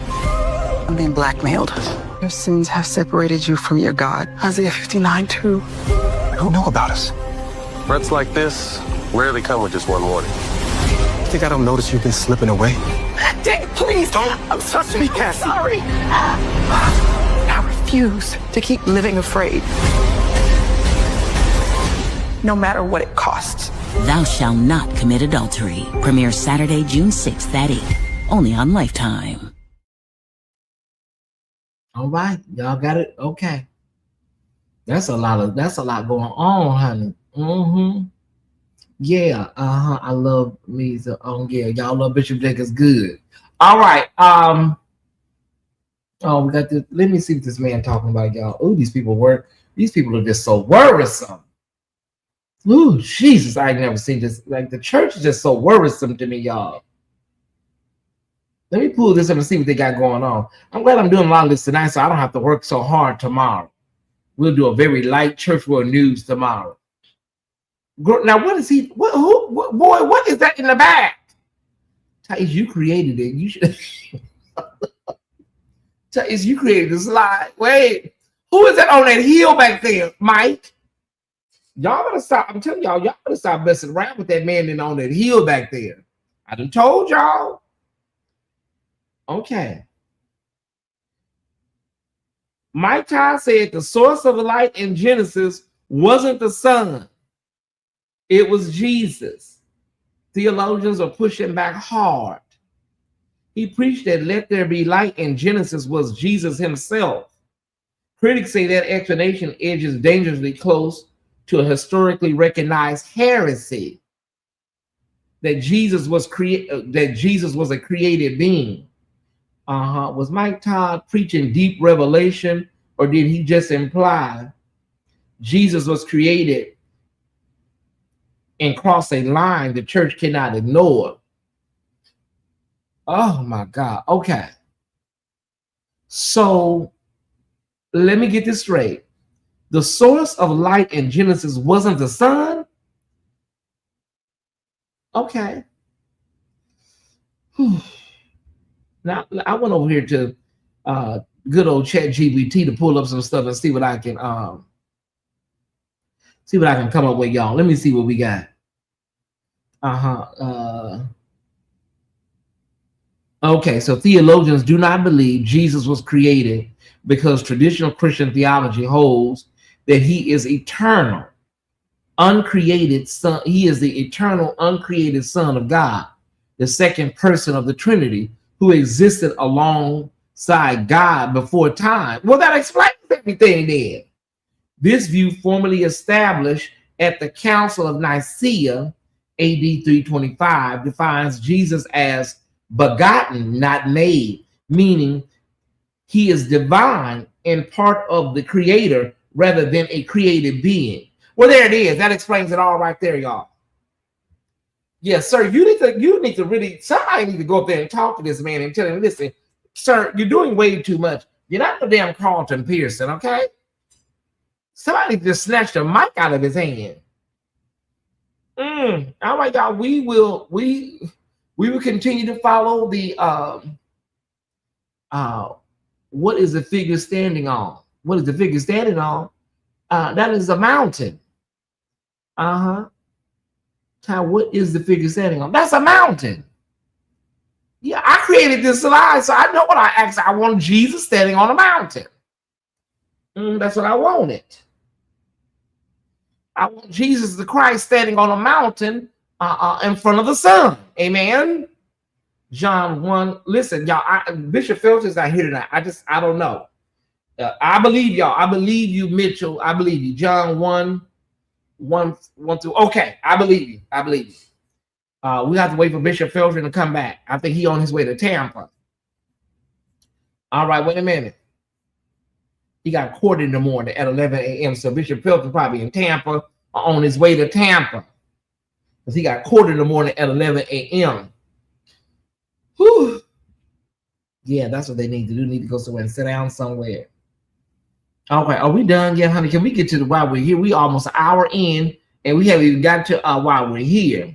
I'm being blackmailed. Your sins have separated you from your God. Isaiah 59:2. They don't know about us. Threats like this rarely come with just one warning. Think I don't notice you've been slipping away? Dang, please don't. I'm touching me, Cassie. Sorry. I refuse to keep living afraid. No matter what it costs. Thou Shalt Not Commit Adultery. Premieres Saturday, June 6th at 8. Only on Lifetime. All right, y'all got it. Okay, that's a lot going on, honey. Yeah, I love me. Yeah, y'all love Bishop Jacobs. Good. All right. Oh, we got this. Let me see what this man talking about, y'all. Oh, these people are just so worrisome. Ooh, Jesus, I ain't never seen this. Like, the church is just so worrisome to me, y'all. Let me pull this up and see what they got going on. I'm glad I'm doing a lot of this tonight, so I don't have to work so hard tomorrow. We'll do a very light church world news tomorrow. Now, what is he? Boy, what is that in the back? Tyesse, you created it. You should. Tyesse, you created the slide. Wait, who is that on that hill back there, Mike? Y'all better stop. I'm telling y'all better stop messing around with that man on that hill back there. I done told y'all. Okay. Mike Todd said the source of light in Genesis wasn't the sun. It was Jesus. Theologians are pushing back hard. He preached that let there be light in Genesis was Jesus himself. Critics say that explanation edges dangerously close to a historically recognized heresy that Jesus was a created being. Was Mike Todd preaching deep revelation, or did he just imply Jesus was created and cross a line the church cannot ignore? Oh my God. Okay. So let me get this straight. The source of light in Genesis wasn't the sun? Okay. Now I went over here to good old ChatGPT to pull up some stuff and see what I can come up with, y'all. Let me see what we got. Okay, so theologians do not believe Jesus was created because traditional Christian theology holds that he is eternal, uncreated son. He is the eternal, uncreated Son of God, the second person of the Trinity, who existed alongside God before time. Well, that explains everything then. This view, formally established at the Council of Nicaea, AD 325, defines Jesus as begotten, not made, meaning he is divine and part of the creator rather than a created being. Well, there it is. That explains it all right there, y'all. Yes, sir. You need to really, somebody need to go up there and talk to this man and tell him, listen, sir, you're doing way too much. You're not the damn Carlton Pearson, okay? Somebody just snatched the mic out of his hand. All right, y'all. We will continue to follow the what is the figure standing on? What is the figure standing on? That is a mountain. What is the figure standing on? That's a mountain. Yeah, I created this slide, so I know what I asked. I want Jesus standing on a mountain. That's what I wanted. I want Jesus the Christ standing on a mountain in front of the sun. Amen. John 1. Listen, y'all, Bishop Phelps is not here tonight. I don't know. I believe y'all. I believe you, Mitchell. I believe you. John 1 through. Okay, I believe you. I believe you. We have to wait for Bishop Phelps to come back. I think he's on his way to Tampa. All right, wait a minute. He got court in the morning at 11 a.m. So Bishop Phelps is probably in Tampa, on his way to Tampa, because he got court in the morning at 11 a.m. Whew. Yeah, that's what they need to do. Need to go somewhere and sit down somewhere. All right, are we done yet, honey? Can we get to the why we're here? We almost an hour in, and we haven't even got to why we're here.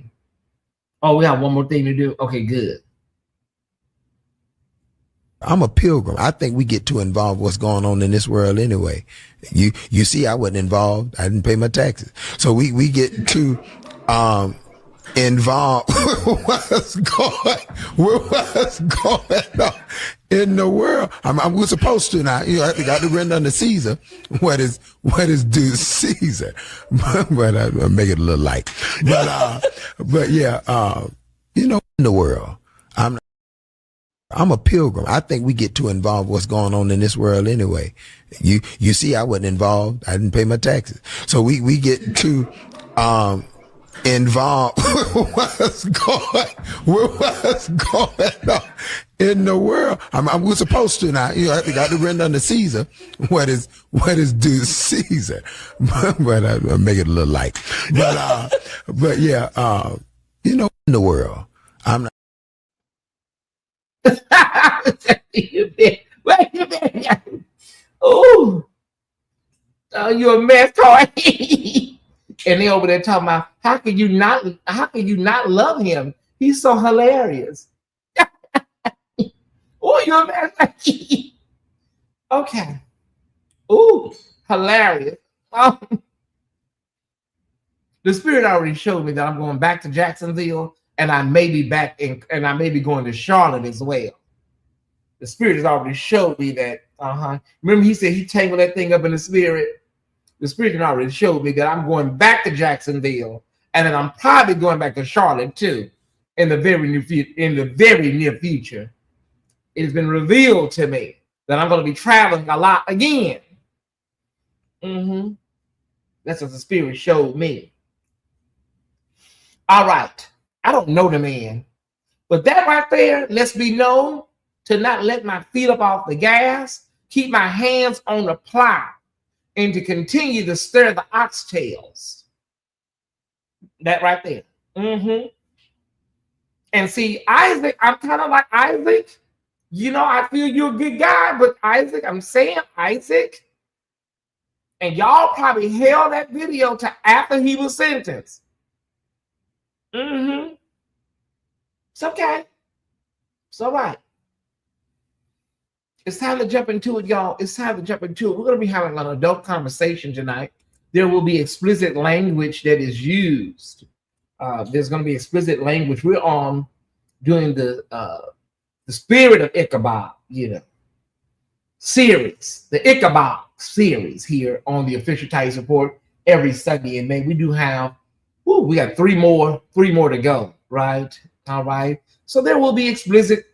Oh, we have one more thing to do. Okay, good. I'm a pilgrim. I think we get too involved with what's going on in this world anyway. You see, I wasn't involved. I didn't pay my taxes. So we get too involved with what's going on in the world. We're supposed to now. You know, I got to render unto Caesar what is due Caesar. But I make it a little light. But yeah, in the world. I'm a pilgrim. I think we get too involved with what's going on in this world anyway. You see, I wasn't involved. I didn't pay my taxes. So we get too involved with what's going on in the world. We're supposed to now. You know, I got to render unto Caesar what is due Caesar. But I make it a little light. But yeah, in the world. I'm not. Wait a minute. Oh, you're a mess, toy. And they over there talking about how can you not love him? He's so hilarious. Oh, you're a mess. Okay. Oh, hilarious. The Spirit already showed me that I'm going back to Jacksonville, and I may be back and I may be going to Charlotte as well. The Spirit has already showed me that Remember, he said he tangled that thing up in the spirit. The spirit already showed me that I'm going back to Jacksonville, and then I'm probably going back to Charlotte too, in the very near future. It has been revealed to me that I'm going to be traveling a lot again. That's what the spirit showed me. All right, I don't know the man, but that right there lets me know to not let my feet up off the gas, keep my hands on the plow, and to continue to stir the oxtails. That right there. And see, Isaac, I'm kind of like Isaac. You know, I feel you're a good guy, but Isaac, I'm saying Isaac. And y'all probably held that video to after he was sentenced. It's okay. It's all right. It's time to jump into it, y'all. It's time to jump into it. We're going to be having an adult conversation tonight. There will be explicit language that is used. There's going to be explicit language. We're on doing the spirit of ICHABOD, series, the ICHABOD series here on the official Tyesse Report every Sunday in May. We do have, we got three more to go, right? All right. So there will be explicit,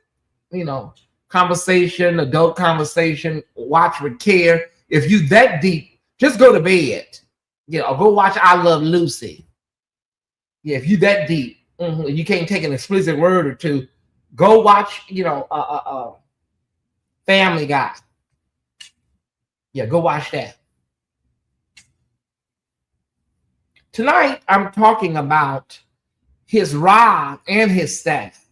conversation, adult conversation. Watch with care. If you that deep, just go to bed. Or go watch I Love Lucy. Yeah, if you that deep, you can't take an explicit word or two, go watch, Family Guy. Yeah, go watch that. Tonight, I'm talking about his rod and his staff.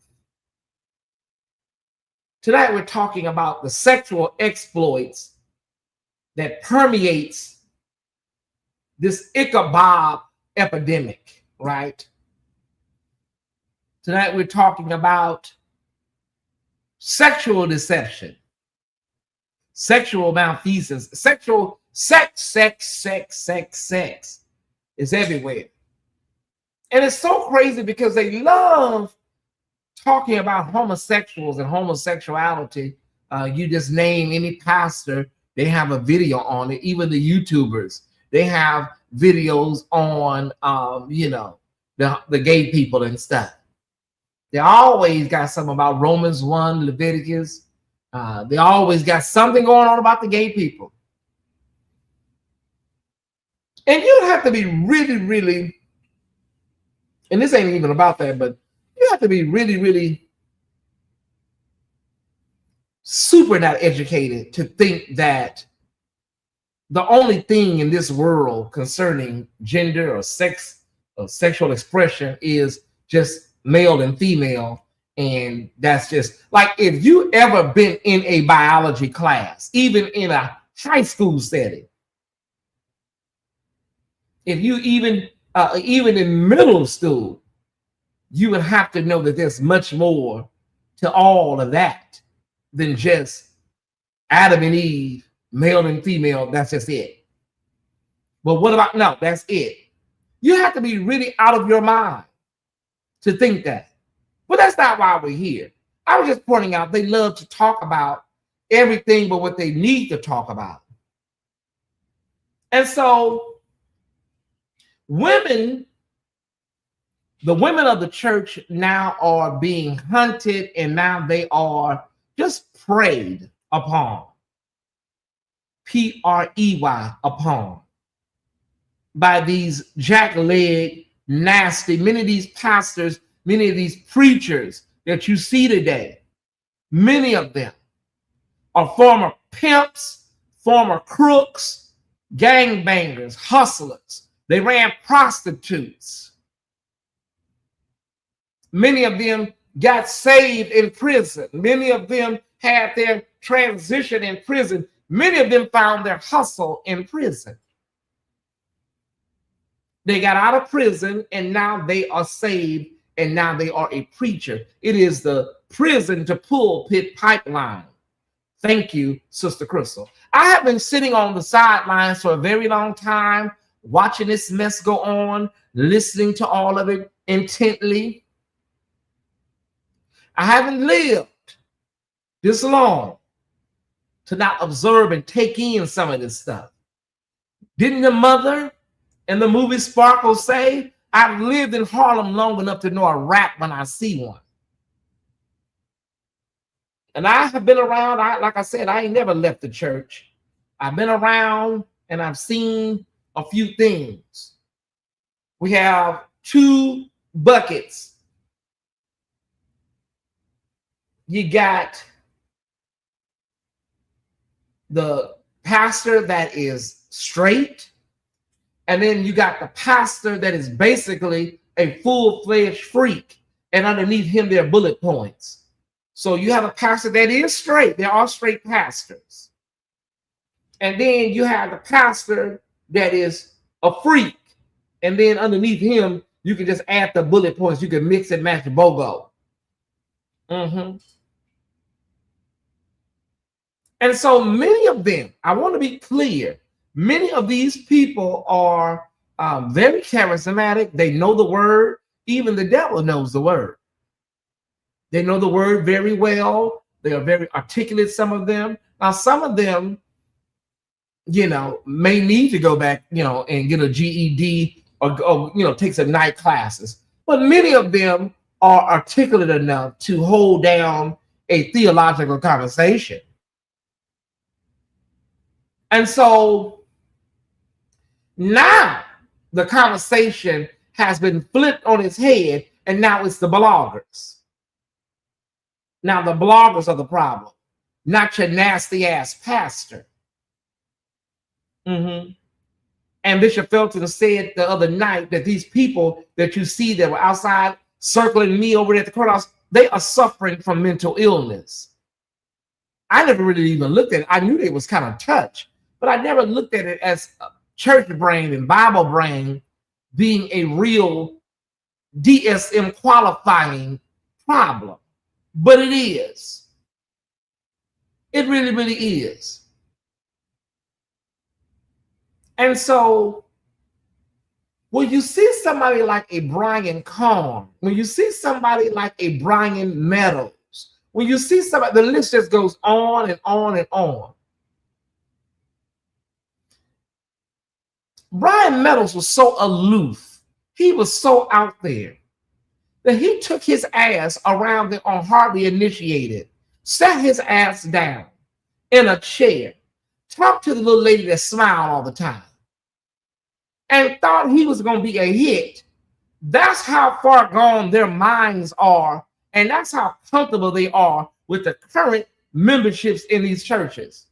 Tonight, we're talking about the sexual exploits that permeates this ICHABOD epidemic, right? Tonight, we're talking about sexual deception, sexual malfeasance, sexual sex is everywhere. And it's so crazy because they love talking about homosexuals and homosexuality. You just name any pastor, they have a video on it. Even the YouTubers, they have videos on, the gay people and stuff. They always got something about Romans 1, Leviticus. They always got something going on about the gay people. And you have to be really, really, and this ain't even about that, but you have to be really, really super not educated to think that the only thing in this world concerning gender or sex or sexual expression is just male and female. And that's just like, if you ever been in a biology class, even in a high school setting, if you even in middle school, you would have to know that there's much more to all of that than just Adam and Eve, male and female. That's just it. But what about, no, that's it. You have to be really out of your mind to think that. But that's not why we're here. I was just pointing out they love to talk about everything but what they need to talk about. And so the women of the church now are being hunted, and now they are just preyed upon. P-R-E-Y, upon. By these jackleg, nasty, many of these pastors, many of these preachers that you see today, many of them are former pimps, former crooks, gangbangers, hustlers. They ran prostitutes. Many of them got saved in prison. Many of them had their transition in prison. Many of them found their hustle in prison. They got out of prison and now they are saved and now they are a preacher. It is the prison to pulpit pipeline. Thank you, Sister Crystal. I have been sitting on the sidelines for a very long time, watching this mess go on, listening to all of it intently. I haven't lived this long to not observe and take in some of this stuff. Didn't the mother in the movie Sparkle say, I've lived in Harlem long enough to know a rat when I see one? And I have been around, like I said, I ain't never left the church. I've been around and I've seen a few things. We have 2 buckets. You got the pastor that is straight, and then you got the pastor that is basically a full-fledged freak, and underneath him there are bullet points. So you have a pastor that is straight. There are straight pastors. And then you have the pastor that is a freak. And then underneath him, you can just add the bullet points. You can mix and match the BOGO. And so many of them, I want to be clear, many of these people are very charismatic. They know the word. Even the devil knows the word. They know the word very well. They are very articulate, some of them. Now, some of them, you know, may need to go back, you know, and get a GED or you know, take some night classes. But many of them are articulate enough to hold down a theological conversation. And so now the conversation has been flipped on its head, and now it's the bloggers. Now the bloggers are the problem, not your nasty ass pastor. And Bishop Felton said the other night that these people that you see that were outside circling me over there at the courthouse, they are suffering from mental illness. I never really even looked at it. I knew they was kind of touched, but I never looked at it as church brain and Bible brain being a real DSM qualifying problem. But it is. It really, really is. And so when you see somebody like a Brian Carn, when you see somebody like a Brian Meadows, when you see somebody, the list just goes on and on and on. Brian Meadows was so aloof. He was so out there that he took his ass around there on Hardly Initiated, sat his ass down in a chair, talked to the little lady that smiled all the time, and thought he was going to be a hit. That's how far gone their minds are, and that's how comfortable they are with the current memberships in these churches.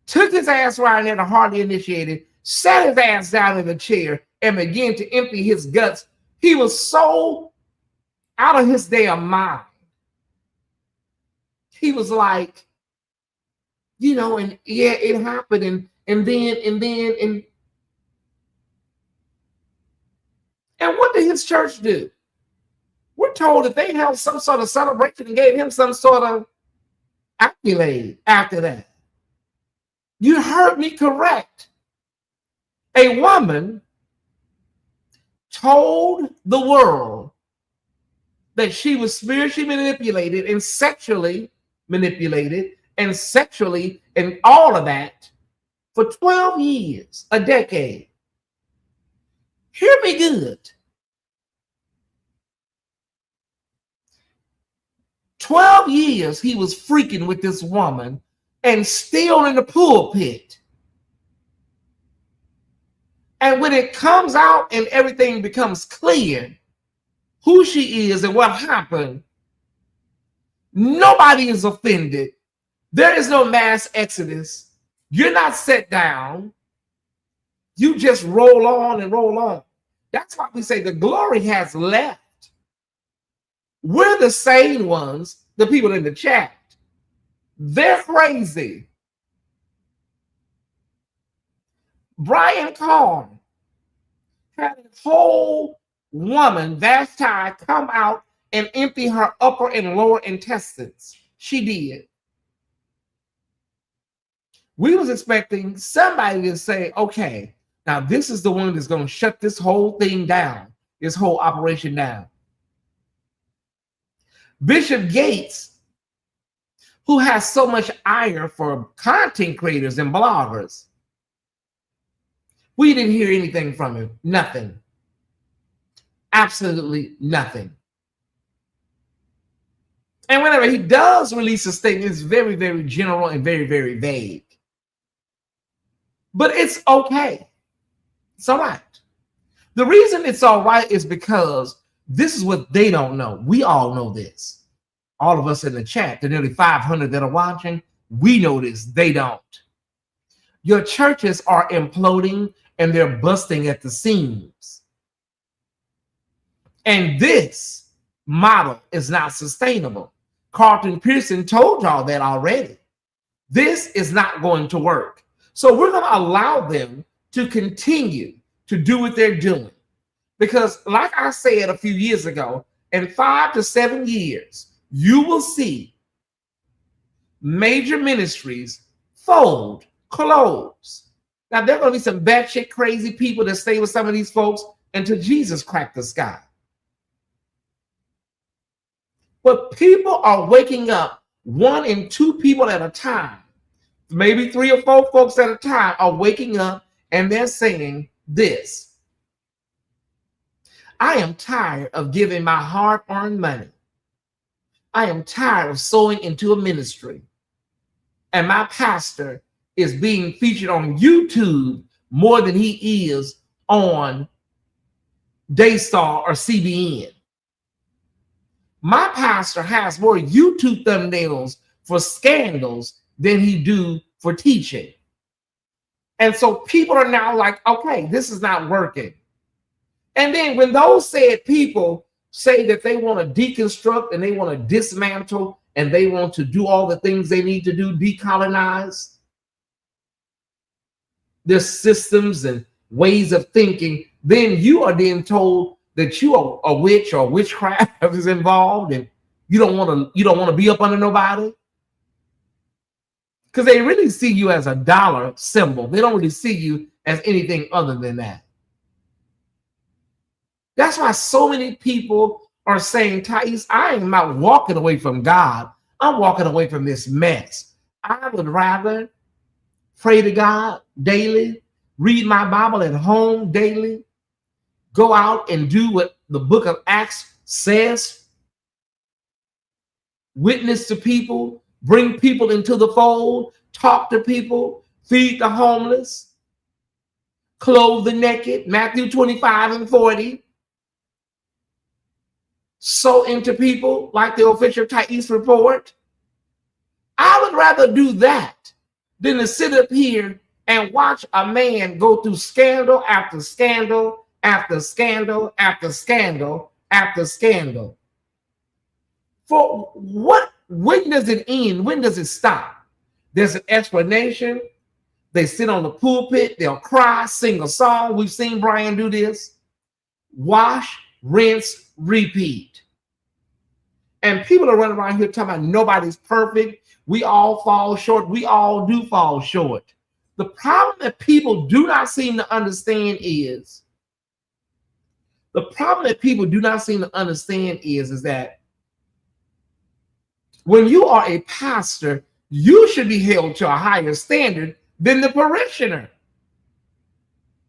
Took his ass around there to Hardly Initiated, sat his ass down in the chair, and began to empty his guts. He was so out of his damn mind. He was like, you know, and yeah, it happened, and what did his church do? We're told that they held some sort of celebration and gave him some sort of accolade after that. You heard me correct. A woman told the world that she was spiritually manipulated and sexually manipulated and sexually and all of that for 12 years, a decade. Hear me good. 12 years he was freaking with this woman and still in the pulpit. And when it comes out and everything becomes clear, who she is and what happened, nobody is offended. There is no mass exodus. You're not set down. You just roll on and roll on. That's why we say the glory has left. We're the sane ones, the people in the chat. They're crazy. Brian Carn had a whole woman, Vashti, come out and empty her upper and lower intestines. She did. We was expecting somebody to say, okay, now this is the one that's going to shut this whole thing down, this whole operation down. Bishop Gates, who has so much ire for content creators and bloggers. We didn't hear anything from him. Nothing. Absolutely nothing. And whenever he does release a statement, it's very, very general and very, very vague. But it's okay. It's all right. The reason it's all right is because this is what they don't know. We all know this. All of us in the chat, the nearly 500 that are watching, we know this. They don't. Your churches are imploding and they're busting at the seams. And this model is not sustainable. Carlton Pearson told y'all that already. This is not going to work. So we're going to allow them to continue to do what they're doing. Because like I said a few years ago, in 5 to 7 years, you will see major ministries fold, close. Now, there are going to be some batshit crazy people that stay with some of these folks until Jesus cracked the sky. But people are waking up, 1 and 2 people at a time. Maybe 3 or 4 folks at a time are waking up and they're saying this. I am tired of giving my hard-earned money. I am tired of sowing into a ministry. And my pastor is being featured on YouTube more than he is on Daystar or CBN. My pastor has more YouTube thumbnails for scandals than he do for teaching. And so people are now like, okay, this is not working. And then when those said people say that they want to deconstruct and they want to dismantle and they want to do all the things they need to do, decolonize their systems and ways of thinking, then you are then told that you are a witch or witchcraft is involved and you don't want to be up under nobody. Because they really see you as a dollar symbol. They don't really see you as anything other than that. That's why so many people are saying, Tyesse, I am not walking away from God. I'm walking away from this mess. I would rather pray to God daily, read my Bible at home daily, go out and do what the book of Acts says, witness to people, bring people into the fold, talk to people, feed the homeless, clothe the naked, Matthew 25 and 40, sow into people like the official Tyesse Report. I would rather do that than to sit up here and watch a man go through scandal after scandal after scandal after scandal after scandal. For what? When does it end? When does it stop? There's an explanation. They sit on the pulpit, they'll cry, sing a song. We've seen Brian do this. Wash, rinse, repeat. And people are running around here talking about nobody's perfect. We all fall short. We all do fall short. The problem that people do not seem to understand is that when you are a pastor, you should be held to a higher standard than the parishioner.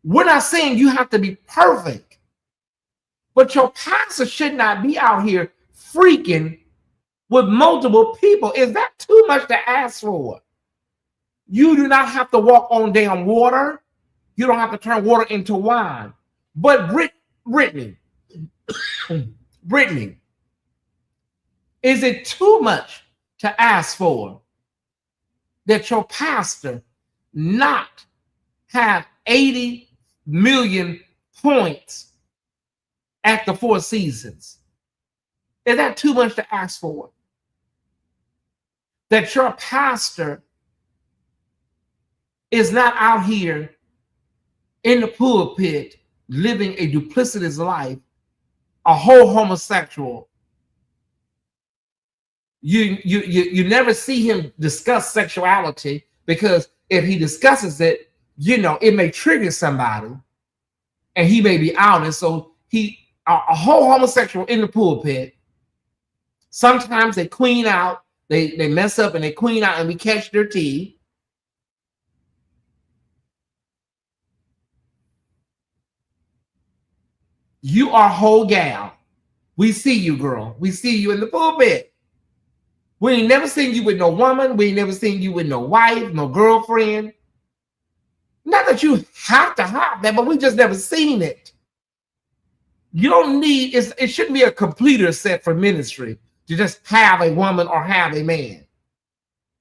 We're not saying you have to be perfect, but your pastor should not be out here freaking with multiple people. Is that too much to ask for? You do not have to walk on damn water. You don't have to turn water into wine. But Brittany, is it too much to ask for that your pastor not have 80 million points at the Four Seasons? Is that too much to ask for? That your pastor is not out here in the pulpit living a duplicitous life, a whole homosexual. You never see him discuss sexuality, because if he discusses it, it may trigger somebody and he may be out. And so a whole homosexual in the pulpit, sometimes they clean out, They mess up and they queen out and we catch their teeth. You are whole gal. We see you, girl. We see you in the pulpit. We ain't never seen you with no woman. We ain't never seen you with no wife, no girlfriend. Not that you have to have that, but we just never seen it. You don't need, it shouldn't be a completer set for ministry to just have a woman or have a man.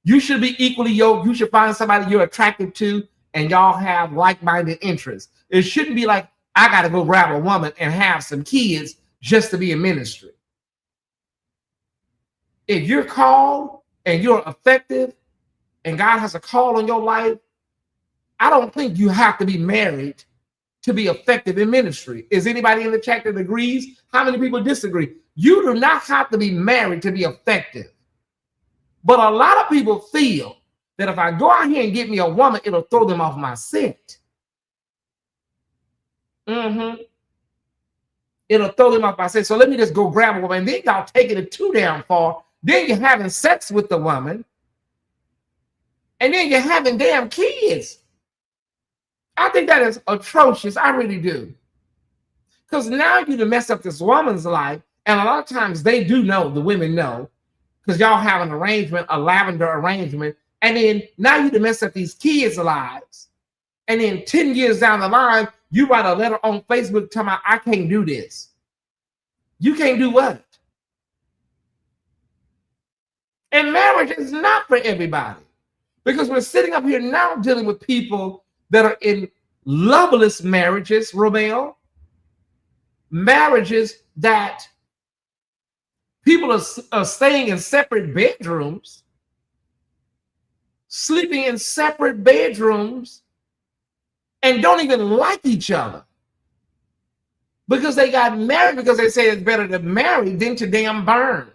You should be equally yoked. You should find somebody you're attracted to and y'all have like-minded interests. It shouldn't be like, I got to go grab a woman and have some kids just to be in ministry. If you're called and you're effective and God has a call on your life, I don't think you have to be married to be effective in ministry. Is anybody in the chat that agrees? How many people disagree? You do not have to be married to be effective. But a lot of people feel that if I go out here and get me a woman, it'll throw them off my scent. It'll throw them off my scent. So let me just go grab a woman. And then y'all taking it too damn far. Then you're having sex with the woman. And then you're having damn kids. I think that is atrocious. I really do. Because now you done mess up this woman's life. And a lot of times they do know, the women know, because y'all have an arrangement, a lavender arrangement. And then now you done mess up these kids' lives. And then 10 years down the line, you write a letter on Facebook telling me, I can't do this. You can't do what? And marriage is not for everybody. Because we're sitting up here now dealing with people that are in loveless marriages, Romeo. Marriages that people are staying in separate bedrooms, sleeping in separate bedrooms, and don't even like each other. Because they got married because they say it's better to marry than to damn burn.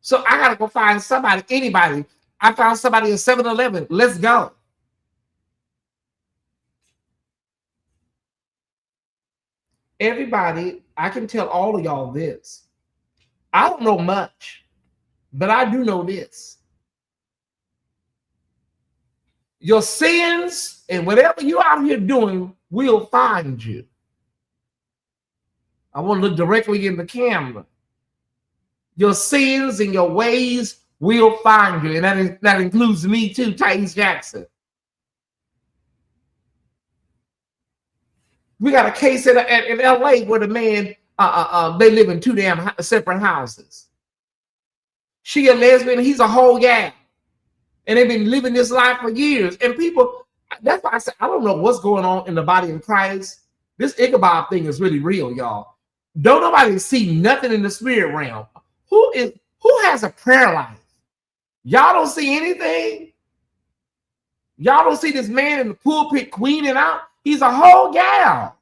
So I got to go find somebody, anybody. I found somebody at 7-Eleven. Let's go. Everybody, I can tell all of y'all this. I don't know much, but I do know this. Your sins and whatever you're out here doing will find you. I want to look directly in the camera. Your sins and your ways will find you. And that includes me too, Tyesse Jackson. We got a case in LA where the man, they live in two damn separate houses. She a lesbian, he's a whole gal. And they've been living this life for years. And people, that's why I say, I don't know what's going on in the body of Christ. This ICHABOD thing is really real, y'all. Don't nobody see nothing in the spirit realm. Who has a prayer life? Y'all don't see anything? Y'all don't see this man in the pulpit queening out? He's a whole gal.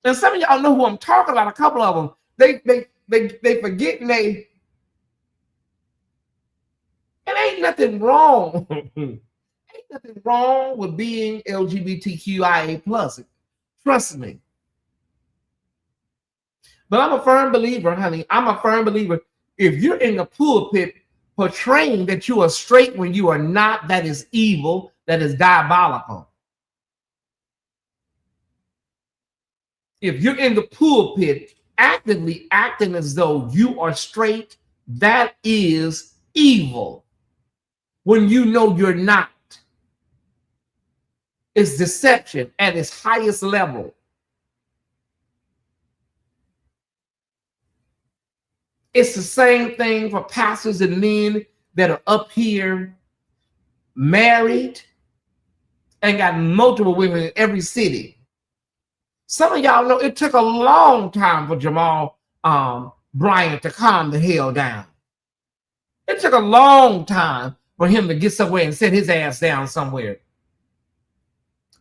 And some of y'all know who I'm talking about. A couple of them. They forget and they. And ain't nothing wrong. Ain't nothing wrong with being LGBTQIA plus. Trust me. But I'm a firm believer, honey. I'm a firm believer. If you're in the pulpit portraying that you are straight when you are not, that is evil. That is diabolical. If you're in the pulpit actively acting as though you are straight, that is evil. When you know you're not. It's deception at its highest level. It's the same thing for pastors and men that are up here married and got multiple women in every city. Some of y'all know it took a long time for Jamal Bryant to calm the hell down. It took a long time for him to get somewhere and set his ass down somewhere.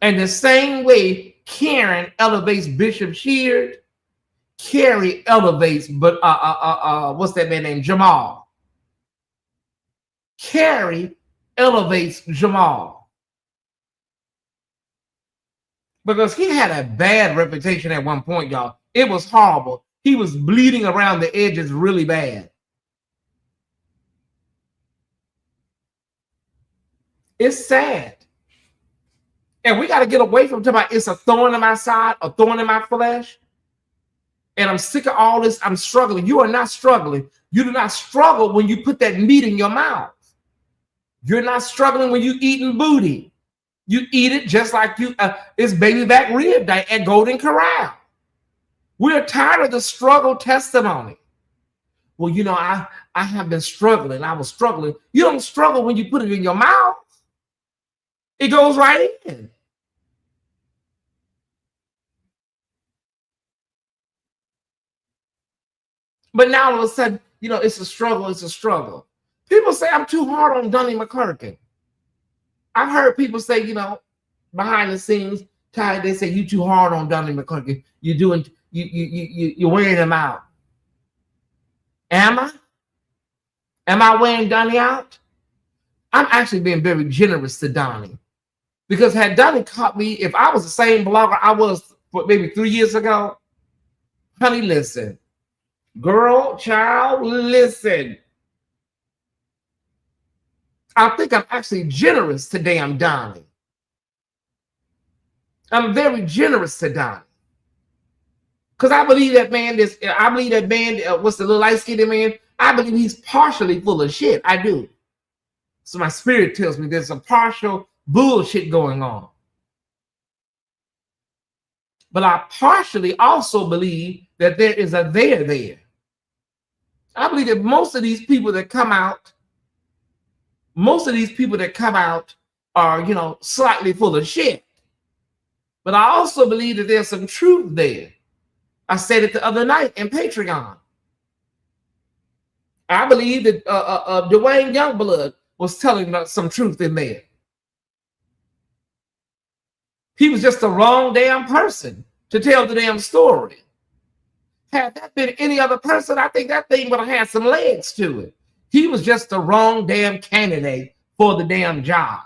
And the same way Karen elevates Bishop Sheard, Carrie elevates, but what's that man named Jamal? Carrie elevates Jamal. Because he had a bad reputation at one point, y'all. It was horrible. He was bleeding around the edges really bad. It's sad. And we got to get away from talking about it's a thorn in my side, a thorn in my flesh. And I'm sick of all this. I'm struggling. You are not struggling. You do not struggle when you put that meat in your mouth. You're not struggling when you eating booty. You eat it just like it's baby back rib day at Golden Corral. We're tired of the struggle testimony. Well, you know, I have been struggling. I was struggling. You don't struggle when you put it in your mouth. It goes right in. But now all of a sudden, you know, it's a struggle. It's a struggle. People say I'm too hard on Donnie McClurkin. I've heard people say, you know, behind the scenes, Ty, they say you too hard on Donnie McClurkin. You're wearing him out. Am I? Am I wearing Donnie out? I'm actually being very generous to Donnie. Because had Donnie caught me, if I was the same blogger I was maybe 3 years ago, honey, listen. Girl, child, listen. I think I'm actually generous to damn Donnie. I'm very generous to Donnie. Because I believe that man, what's the little light-skinned man? I believe he's partially full of shit. I do. So my spirit tells me there's some partial bullshit going on. But I partially also believe that there is a there. I believe that most of these people that come out are, you know, slightly full of shit. But I also believe that there's some truth there. I said it the other night in Patreon. I believe that Dwayne Youngblood was telling us some truth in there. He was just the wrong damn person to tell the damn story. Had that been any other person, I think that thing would have had some legs to it. He was just the wrong damn candidate for the damn job.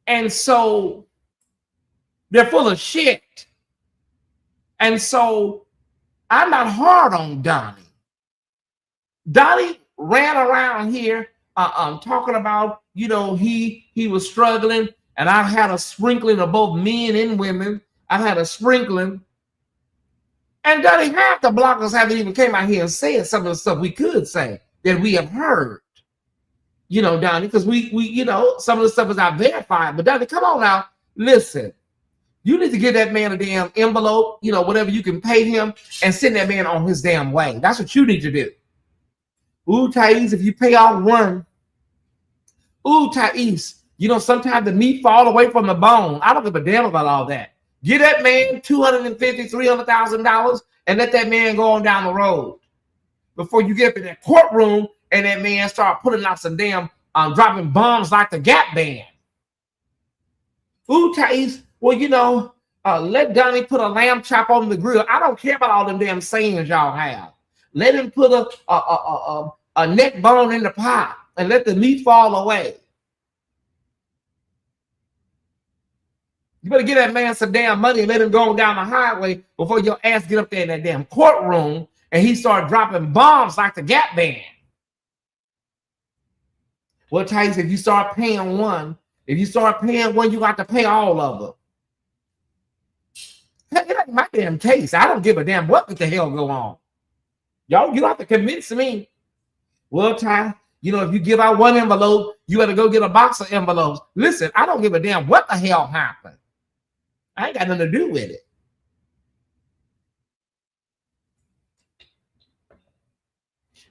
And so they're full of shit. And so I'm not hard on Donnie. Donnie ran around here talking about, you know, he was struggling, and I've had a sprinkling of both men and women. I've had a sprinkling. And Donnie, half the bloggers haven't even came out here and said some of the stuff we could say that we have heard. You know, Donnie, because we you know, some of the stuff is not verified. But Donnie, come on now, listen. You need to give that man a damn envelope, you know, whatever you can pay him, and send that man on his damn way. That's what you need to do. Ooh, Tyesse, if you pay off one, ooh, Tyesse, you know, sometimes the meat fall away from the bone. I don't give a damn about all that. Give that man $250,000, $300,000 and let that man go on down the road before you get up in that courtroom and that man start putting out some damn dropping bombs like the Gap Band. Ooh, Tyesse, well, you know, let Donnie put a lamb chop on the grill. I don't care about all them damn sayings y'all have. Let him put a neck bone in the pot and let the meat fall away. You better give that man some damn money and let him go on down the highway before your ass get up there in that damn courtroom and he start dropping bombs like the Gap Band. Well, Tyesse, if you start paying one, you got to pay all of them. It ain't my damn case. I don't give a damn what the hell go on. Y'all, you don't have to convince me. Well, Ty, you know, if you give out one envelope, you better go get a box of envelopes. Listen, I don't give a damn what the hell happened. I ain't got nothing to do with it.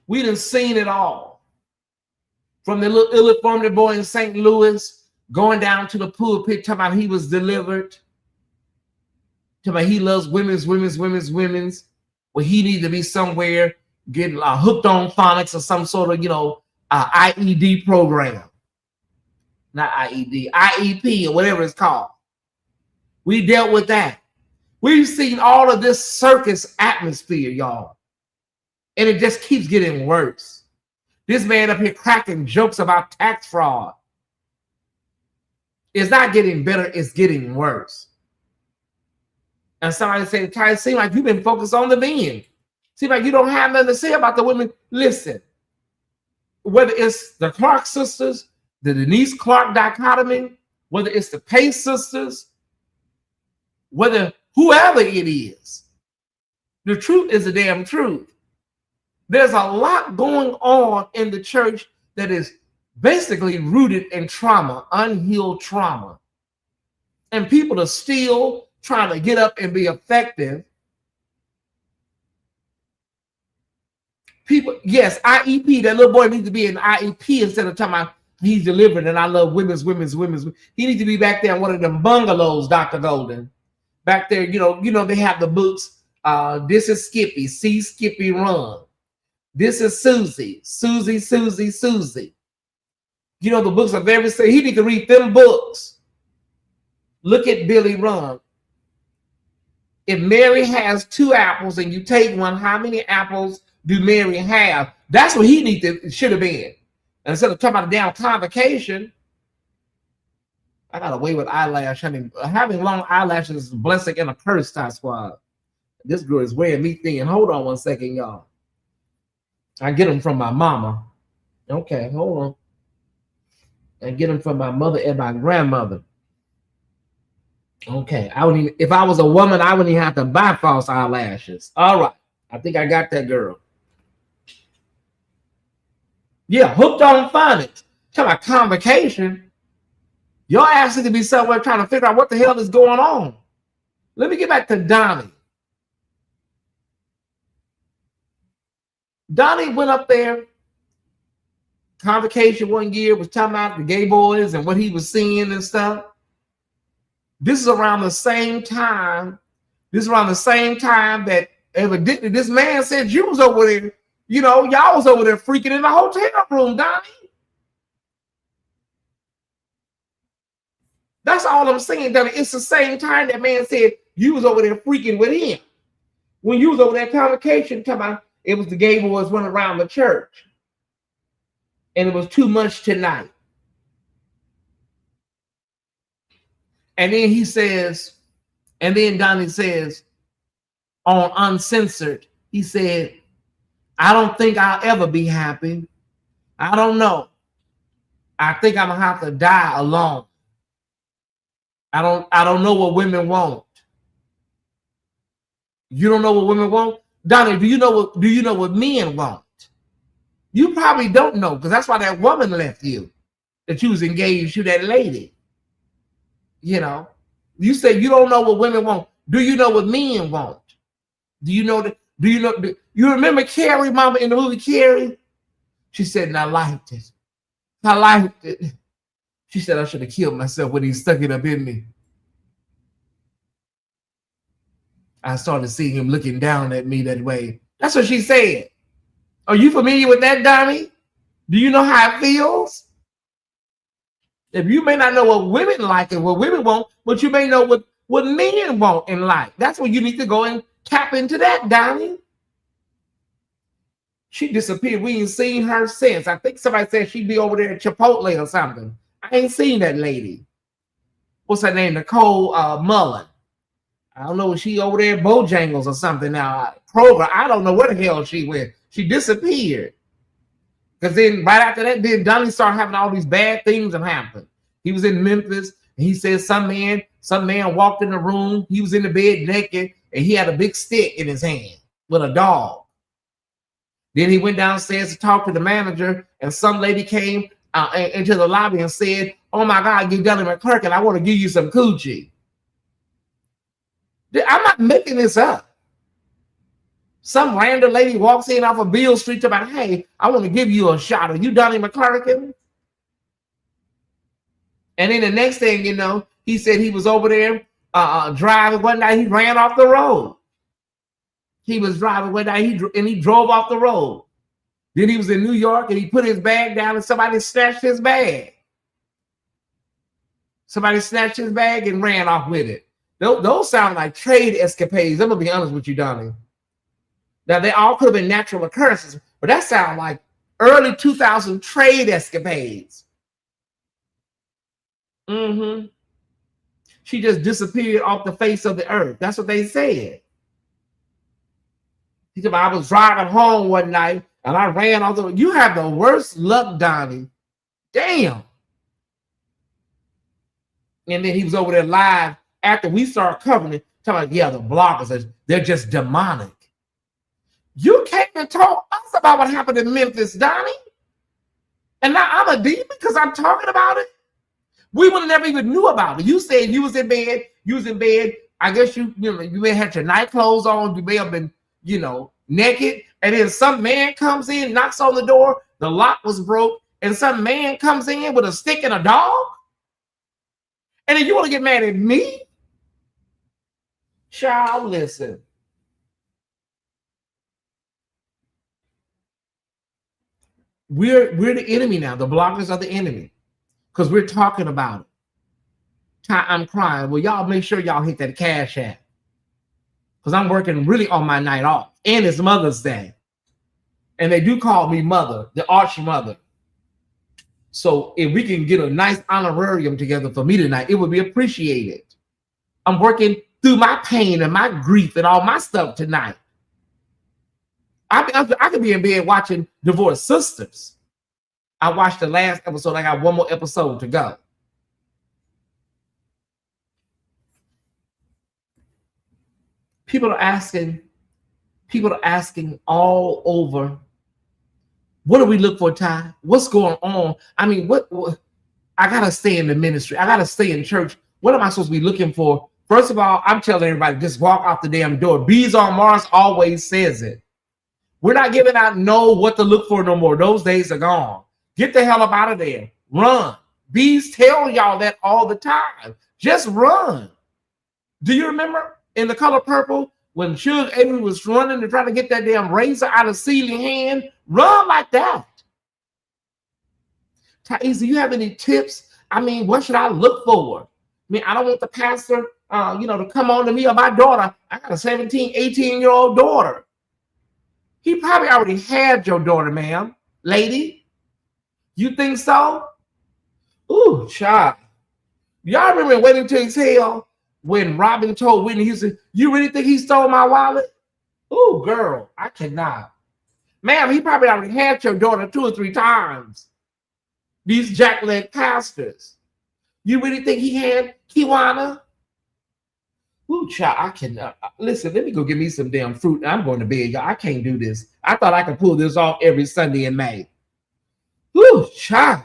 We done seen it all. From the little ill-informed boy in St. Louis going down to the pulpit talking about he was delivered. Talking about he loves women's. Well, he needs to be somewhere getting hooked on phonics or some sort of, you know, IED program. Not IED, IEP or whatever it's called. We dealt with that. We've seen all of this circus atmosphere, y'all. And it just keeps getting worse. This man up here cracking jokes about tax fraud. It's not getting better, it's getting worse. And somebody said, Ty, it seems like you've been focused on the men. Seems like you don't have nothing to say about the women. Listen, whether it's the Clark sisters, the Denise Clark dichotomy, whether it's the Pace sisters, whether whoever it is, the truth is the damn truth. There's a lot going on in the church that is basically rooted in trauma, unhealed trauma. And people are still trying to get up and be effective. People, yes, IEP, that little boy needs to be in IEP instead of talking about he's delivered and I love women's. He needs to be back there in one of them bungalows, Dr. Golden. Back there, you know, they have the books. This is Skippy, see Skippy run. This is Susie. You know, the books are very sad. He needs to read them books. Look at Billy run. If Mary has 2 apples and you take one, how many apples do Mary have? That's what he should have been. And instead of talking about a damn convocation, I got away with eyelash. Having long eyelashes is a blessing and a curse, Ty Squad. This girl is wearing me thin. Hold on one second, y'all. I get them from my mama. Okay, hold on. I get them from my mother and my grandmother. Okay, if I was a woman, I wouldn't even have to buy false eyelashes. All right, I think I got that girl. Yeah, hooked on phonics. Talk about convocation. Your ass need to be somewhere trying to figure out what the hell is going on. Let me get back to Donnie. Donnie went up there, convocation one year, was talking about the gay boys and what he was seeing and stuff. This is around the same time. That evidently this man said you was over there. You know, y'all was over there freaking in the hotel room, Donnie. That's all I'm saying, Donnie. It's the same time that man said you was over there freaking with him. When you was over there convocation, talking about it was the gay boys running around the church. And it was too much tonight. And then Donnie says, on Uncensored, he said, I don't think I'll ever be happy. I don't know. I think I'm gonna have to die alone. I don't know what women want. You don't know what women want? Donnie, do you know what men want? You probably don't know, because that's why that woman left you. That you was engaged to that lady. You know, you say you don't know what women want. Do you know what men want? You remember Carrie, mama, in the movie Carrie? She said, and I liked it. She said, I should have killed myself when he stuck it up in me. I started seeing him looking down at me that way. That's what she said. Are you familiar with that, Donnie? Do you know how it feels? If you may not know what women like and what women want, but you may know what men want in life. That's when you need to go and tap into that, Donnie. She disappeared. We ain't seen her since. I think somebody said she'd be over there at Chipotle or something. I ain't seen that lady. What's her name? Nicole Mullen. I don't know. She over there at Bojangles or something now. Kroger. I don't know where the hell she went. She disappeared. Because then right after that, then Donnie started having all these bad things that happened. He was in Memphis, and he said some man walked in the room. He was in the bed naked, and he had a big stick in his hand with a dog. Then he went downstairs to talk to the manager, and some lady came into the lobby and said, oh my God, you're Donnie McClurkin. I want to give you some coochie. I'm not making this up. Some random lady walks in off of Beale Street about, hey, I want to give you a shot. Are you Donnie McClurkin? And then the next thing you know, he said he was over there driving one night. He ran off the road. He was driving one night and he drove off the road. Then he was in New York and he put his bag down and somebody snatched his bag. Somebody snatched his bag and ran off with it. Those sound like trade escapades. I'm going to be honest with you, Donnie. Now, they all could have been natural occurrences, but that sounds like early 2000 trade escapades. Mm-hmm. She just disappeared off the face of the earth. That's what they said. He said, I was driving home one night and I ran off the. You have the worst luck, Donnie. Damn. And then he was over there live after we started covering it, talking about, yeah, the bloggers, they're just demonic. You came and told us about what happened in Memphis, Donnie. And now I'm a demon because I'm talking about it. We would have never even knew about it. You said you was in bed. You was in bed. I guess you may have had your night clothes on. You may have been, naked. And then some man comes in, knocks on the door. The lock was broke. And some man comes in with a stick and a dog. And then you want to get mad at me? Child, listen. We're the enemy now. The bloggers are the enemy. Because we're talking about it. I'm crying. Well, y'all make sure y'all hit that Cash App. Because I'm working really on my night off. And it's Mother's Day. And they do call me Mother, the arch mother. So if we can get a nice honorarium together for me tonight, it would be appreciated. I'm working through my pain and my grief and all my stuff tonight. I could be in bed watching Divorced Sisters. I watched the last episode. I got one more episode to go. People are asking all over, what do we look for, Ty? What's going on? I mean, what I gotta stay in the ministry. I gotta stay in church. What am I supposed to be looking for? First of all, I'm telling everybody, just walk out the damn door. Bees on Mars always says it. We're not giving out what to look for no more. Those days are gone. Get the hell up out of there. Run. Bees tell y'all that all the time. Just run. Do you remember in The Color Purple when Suge Avery was running to try to get that damn razor out of Celia's hand? Run like that. Tyesse, do you have any tips? I mean, what should I look for? I mean, I don't want the pastor, to come on to me or my daughter. I got a 17, 18-year-old daughter. He probably already had your daughter, ma'am, lady. You think so? Ooh, child. Y'all remember Waiting to Exhale when Robin told Whitney Houston, you really think he stole my wallet? Ooh, girl, I cannot. Ma'am, he probably already had your daughter 2 or 3 times. These jackleg pastors. You really think he had Kiwana? Ooh, child, I cannot. Listen, let me go get me some damn fruit. I'm going to bed, y'all. I can't do this. I thought I could pull this off every Sunday in May. Ooh, child.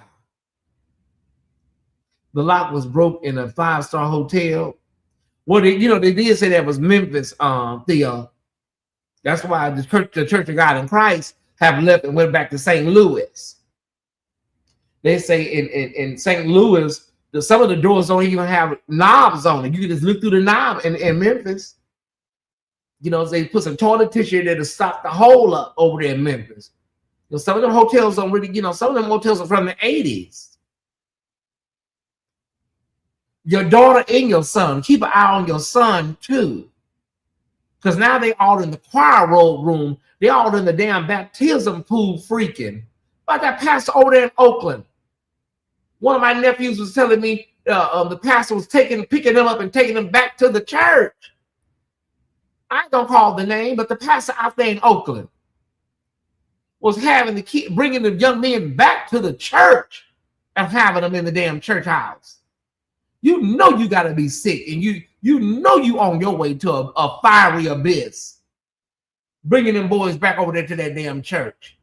The lock was broke in a 5-star hotel. Well, they did say that was Memphis, Theo. That's why the Church of God in Christ have left and went back to St. Louis. They say in St. Louis, some of the doors don't even have knobs on it. You can just look through the knob in Memphis. They put some toilet tissue there to stop the hole up over there in Memphis. Some of them hotels don't really, some of them hotels are from the 80s. Your daughter and your son, keep an eye on your son too. Because now they all in the choir room. They all in the damn baptism pool freaking. Like that pastor over there in Oakland. One of my nephews was telling me the pastor was picking them up and taking them back to the church. I ain't gonna call the name, but the pastor out there in Oakland was having the kid, bringing the young men back to the church and having them in the damn church house. You know you got to be sick, and you know you on your way to a fiery abyss. Bringing them boys back over there to that damn church.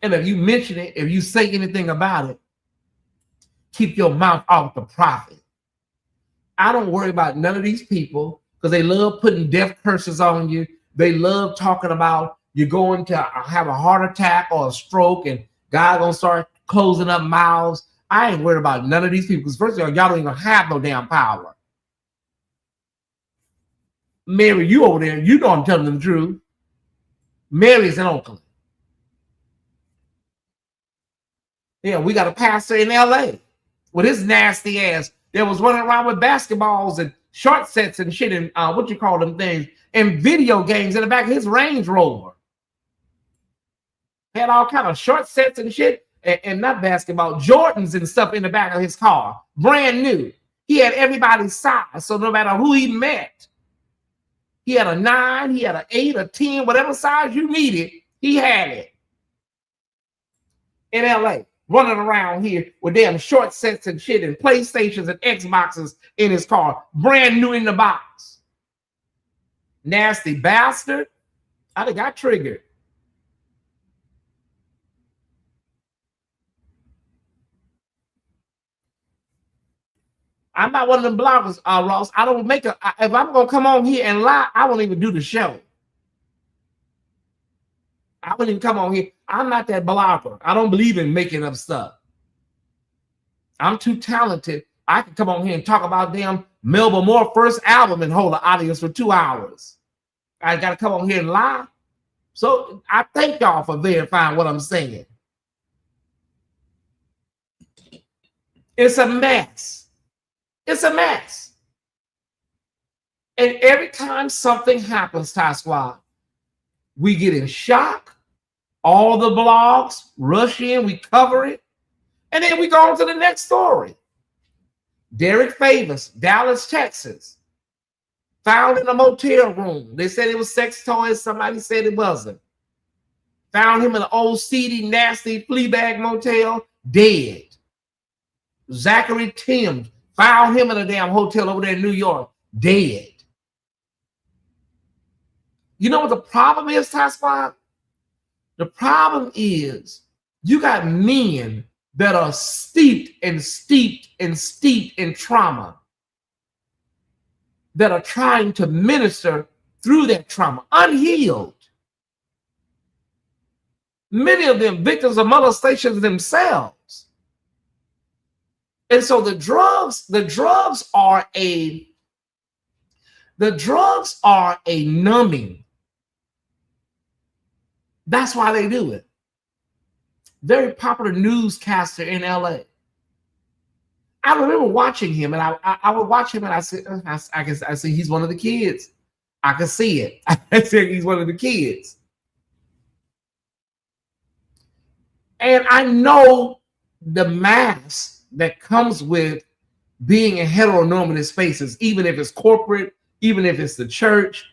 And if you mention it, if you say anything about it, keep your mouth off the prophet. I don't worry about none of these people because they love putting death curses on you. They love talking about you're going to have a heart attack or a stroke and God gonna start closing up mouths. I ain't worried about none of these people because first of all, y'all don't even have no damn power. Mary, you over there, you know I'm telling the truth. Mary's in Oakland. Yeah, we got a pastor in LA with his nasty ass that was running around with basketballs and short sets and shit and what you call them things and video games in the back of his Range Rover. Had all kind of short sets and shit and not basketball, Jordans and stuff in the back of his car, brand new. He had everybody's size, so no matter who he met, he had a 9, he had an 8, a 10, whatever size you needed, he had it. In LA, running around here with damn short sets and shit and PlayStations and Xboxes in his car, brand new in the box. Nasty bastard. I think I triggered. I'm not one of them bloggers, Ross. I don't make if I'm gonna come on here and lie, I won't even do the show. I wouldn't even come on here. I'm not that blogger. I don't believe in making up stuff. I'm too talented. I can come on here and talk about damn Melba Moore first album and hold the audience for 2 hours. I gotta come on here and lie. So I thank y'all for verifying what I'm saying. It's a mess. It's a mess. And every time something happens, Ty Squad, we get in shock. All the blogs rush in, we cover it, and then we go on to the next story. Derek Favors, Dallas, Texas, found in a motel room. They said it was sex toys. Somebody said it wasn't. Found him in an old, seedy, nasty flea bag motel, dead. Zachary Timms, found him in a damn hotel over there in New York, dead. You know what the problem is, Ty Squad? The problem is you got men that are steeped in trauma that are trying to minister through that trauma, unhealed. Many of them victims of molestation themselves. And so the drugs are a numbing. That's why they do it. Very popular newscaster in LA. I remember watching him, and I would watch him, and I said, I see he's one of the kids. I can see it. I said he's one of the kids. And I know the mass that comes with being in heteronormative spaces, even if it's corporate, even if it's the church.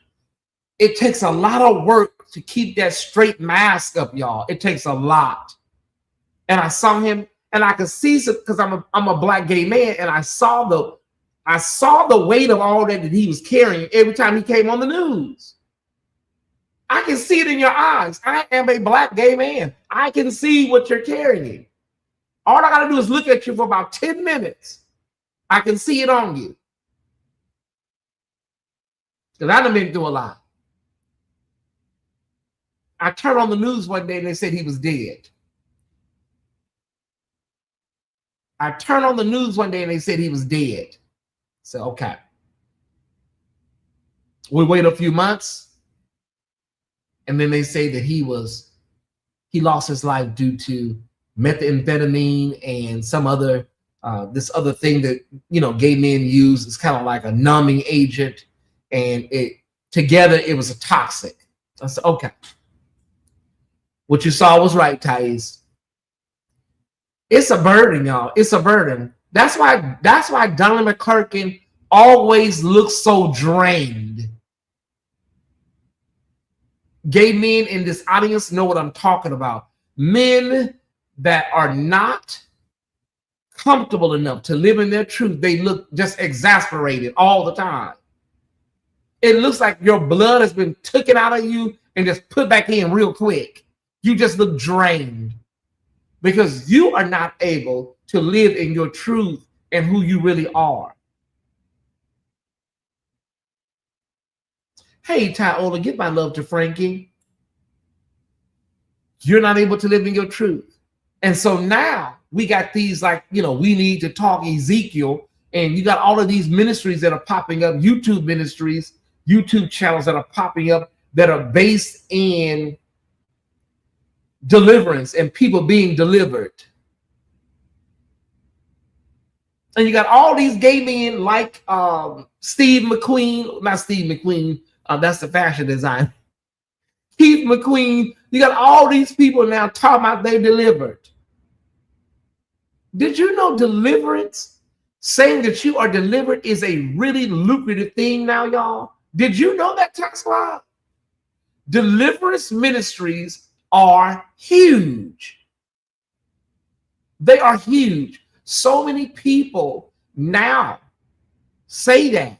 It takes a lot of work to keep that straight mask up, y'all. It takes a lot. And I saw him, and I could see some, because I'm a black gay man, and I saw the weight of all that he was carrying every time he came on the news. I can see it in your eyes. I am a black gay man. I can see what you're carrying. All I got to do is look at you for about 10 minutes. I can see it on you. Because I done been through a lot. I turned on the news one day and they said he was dead. I turned on the news one day and they said he was dead. So, okay. We wait a few months. And then they say that he lost his life due to methamphetamine and some other, this other thing that, gay men use. It's kind of like a numbing agent. And together it was a toxic. I said, okay. What you saw was right, Tyesse. It's a burden, y'all. It's a burden. That's why Donald McClurkin always looks so drained. Gay men in this audience know what I'm talking about. Men that are not comfortable enough to live in their truth, they look just exasperated all the time. It looks like your blood has been taken out of you and just put back in real quick. You just look drained because you are not able to live in your truth and who you really are. Hey, Tyola, give my love to Frankie. You're not able to live in your truth. And so now we got these we need to talk Ezekiel, and you got all of these ministries that are popping up, YouTube ministries, YouTube channels that are popping up that are based in deliverance and people being delivered. And you got all these gay men like Steve McQueen, not Steve McQueen, that's the fashion designer. Keith McQueen, you got all these people now talking about they're delivered. Did you know deliverance, saying that you are delivered, is a really lucrative thing now, y'all? Did you know that, Tax Squad? Deliverance ministries are huge. They are huge. So many people now say that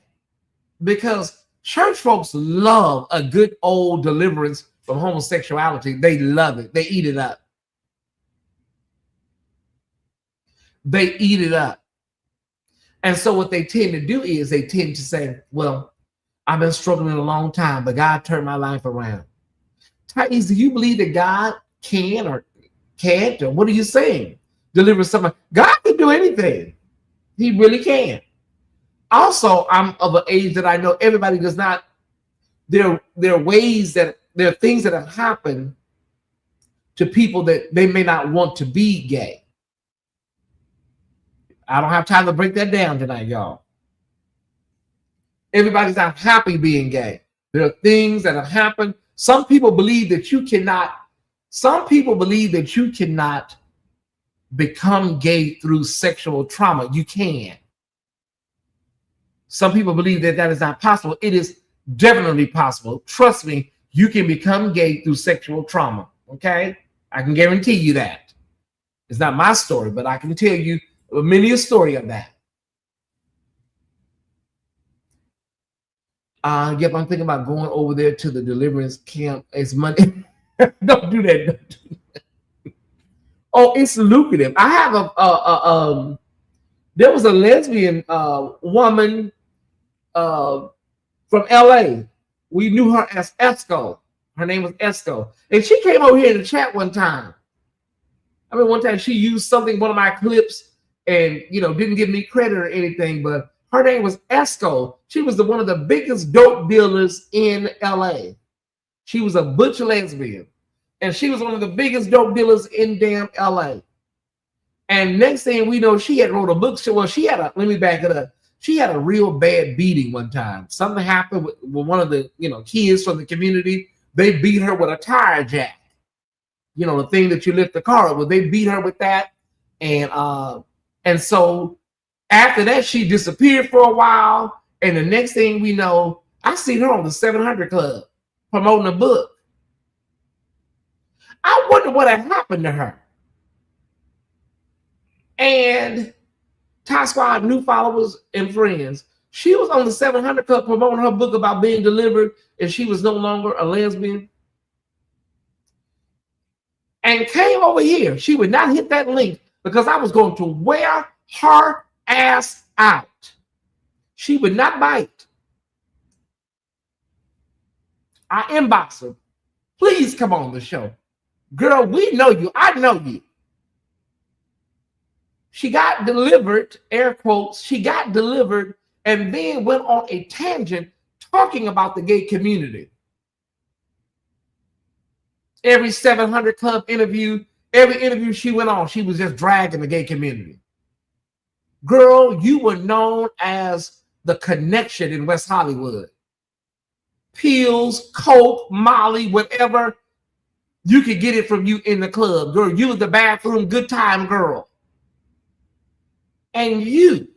because church folks love a good old deliverance from homosexuality. They love it. They eat it up. They eat it up. And so what they tend to do is they tend to say, well, I've been struggling a long time, but God turned my life around. Tyesse, do you believe that God can or can't, or what are you saying? Deliver somebody. God can do anything. He really can. Also, I'm of an age that I know everybody does not. There are ways that there are things that have happened to people that they may not want to be gay. I don't have time to break that down tonight, y'all. Everybody's not happy being gay. There are things that have happened. Some people believe that you cannot. Some people believe that you cannot become gay through sexual trauma. You can. Some people believe that that is not possible. It is definitely possible. Trust me, you can become gay through sexual trauma. Okay? I can guarantee you that. It's not my story, but I can tell you many a story of that. Yep, I'm thinking about going over there to the deliverance camp. It's Monday. Don't do that. Don't do that. Oh, it's lucrative. I have there was a lesbian woman from LA. We knew her as Esco. Her name was Esco. And she came over here in the chat one time. I mean, one time she used something, one of my clips, and didn't give me credit or anything, but her name was Esco. She was one of the biggest dope dealers in LA. She was a butch lesbian. And she was one of the biggest dope dealers in damn LA. And next thing we know, she had wrote a book. Well, let me back it up. She had a real bad beating one time. Something happened with one of the kids from the community. They beat her with a tire jack. The thing that you lift the car up with. They beat her with that. And so after that, she disappeared for a while. And the next thing we know, I seen her on the 700 Club promoting a book. I wonder what had happened to her. And Tyesse Squad, new followers and friends. She was on the 700 Club promoting her book about being delivered, and she was no longer a lesbian. And came over here. She would not hit that link because I was going to wear her ass out. She would not bite. I inboxed her. Please come on the show. Girl, we know you. I know you. She got delivered, air quotes, she got delivered and then went on a tangent talking about the gay community. Every 700 Club interview, every interview she went on, she was just dragging the gay community. Girl, you were known as the connection in West Hollywood. Pills, coke, Molly, whatever, you could get it from you in the club. Girl, you was the bathroom good time girl. And you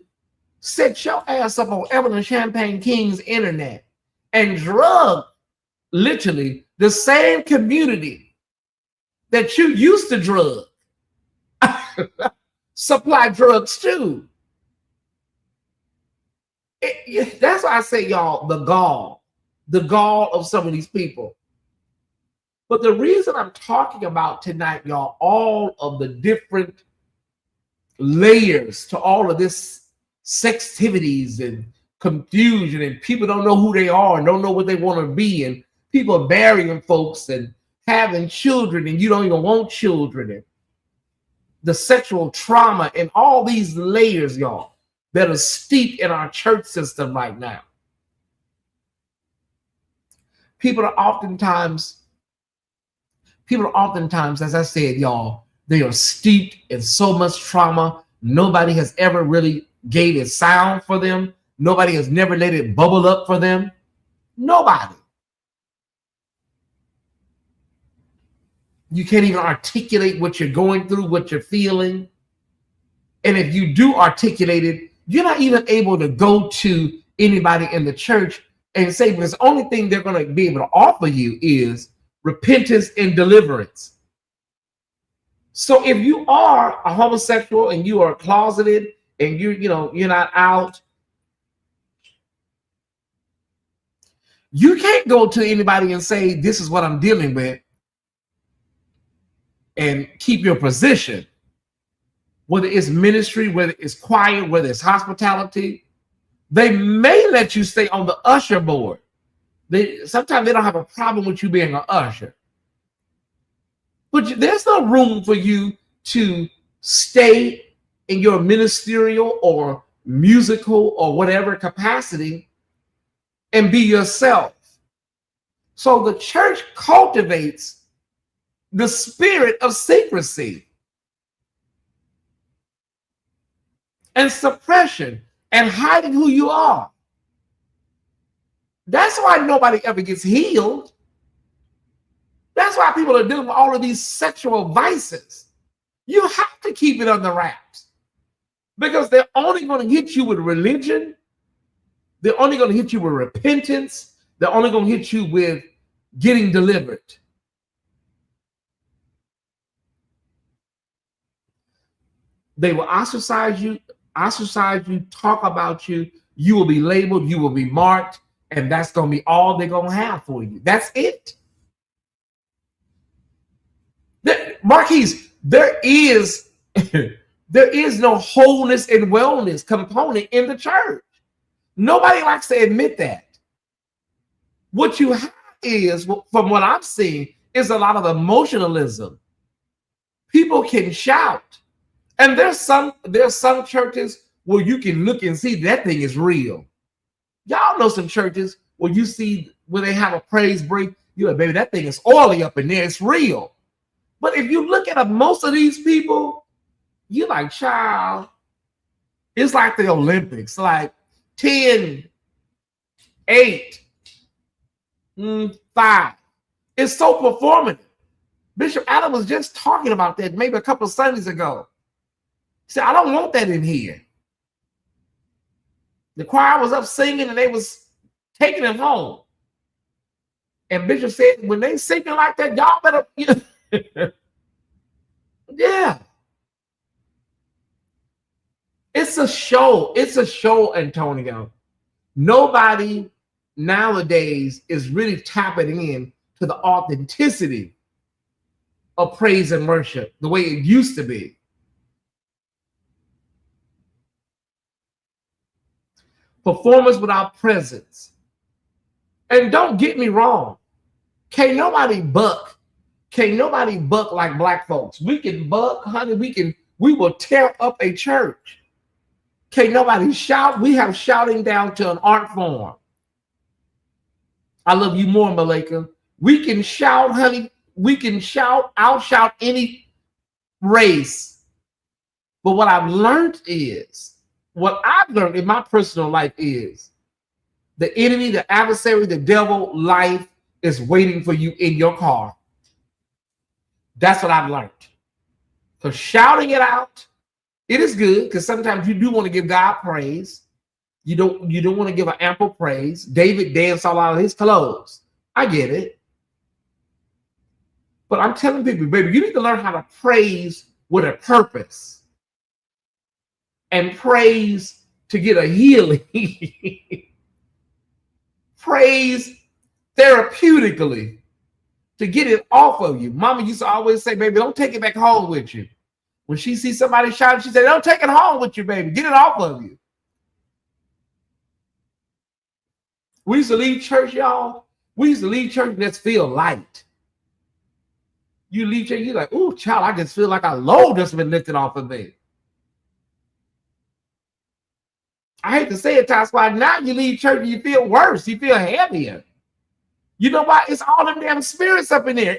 set your ass up on Evelyn Champagne King's internet and drug literally the same community that you used to drug. Supply drugs too. That's why I say, y'all, the gall of some of these people. But the reason I'm talking about tonight, y'all, all of the different layers to all of this sextivities and confusion, and people don't know who they are and don't know what they want to be, and people are burying folks and having children and you don't even want children, and the sexual trauma and all these layers, y'all, that are steeped in our church system right now. People are oftentimes, as I said, y'all, they are steeped in so much trauma. Nobody has ever really gave it sound for them. Nobody has never let it bubble up for them. Nobody. You can't even articulate what you're going through, what you're feeling. And if you do articulate it, you're not even able to go to anybody in the church and say, because the only thing they're going to be able to offer you is repentance and deliverance. So if you are a homosexual and you are closeted and you're not out, you can't go to anybody and say, this is what I'm dealing with, and keep your position. Whether it's ministry, whether it's choir, whether it's hospitality, they may let you stay on the usher board. Sometimes they don't have a problem with you being an usher. But there's no room for you to stay in your ministerial or musical or whatever capacity and be yourself. So the church cultivates the spirit of secrecy and suppression and hiding who you are. That's why nobody ever gets healed. That's why people are dealing with all of these sexual vices. You have to keep it under wraps because they're only going to hit you with religion. They're only going to hit you with repentance. They're only going to hit you with getting delivered. They will ostracize you, talk about you. You will be labeled, you will be marked, and that's going to be all they're going to have for you. That's it. Marquise, there is no wholeness and wellness component in the church. Nobody likes to admit that. What you have is, from what I'm seeing, is a lot of emotionalism. People can shout, and there's some churches where you can look and see that thing is real. Y'all know some churches where you see where they have a praise break. You're like, baby, that thing is oily up in there. It's real. But if you look at most of these people, you're like, child, it's like the Olympics, like 10, 8, 5. It's so performative. Bishop Adam was just talking about that maybe a couple of Sundays ago. He said, I don't want that in here. The choir was up singing and they was taking him home. And Bishop said, when they singing like that, y'all better... Yeah. It's a show. It's a show, Antonio. Nobody nowadays is really tapping in to the authenticity of praise and worship the way it used to be. Performance without presence. And don't get me wrong. Can't nobody buck like black folks. We can buck, honey. We will tear up a church. Can't nobody shout. We have shouting down to an art form. I love you more, Malika. We can shout, honey. We can outshout any race. But what I've learned in my personal life is the enemy, the adversary, the devil, life is waiting for you in your car. That's what I've learned. So shouting it out, it is good because sometimes you do want to give God praise. You don't want to give an ample praise. David danced all out of his clothes. I get it. But I'm telling people, baby, you need to learn how to praise with a purpose. And praise to get a healing. Praise therapeutically. To get it off of you. Mama used to always say, baby, don't take it back home with you. When she sees somebody shouting, she said, don't take it home with you, baby. Get it off of you. We used to leave church, y'all. We used to leave church and just feel light. You leave church, you're like, ooh, child, I just feel like a load just been lifted off of me. I hate to say it, Tyesse, why now you leave church and you feel worse. You feel heavier. You know why? It's all them damn spirits up in there.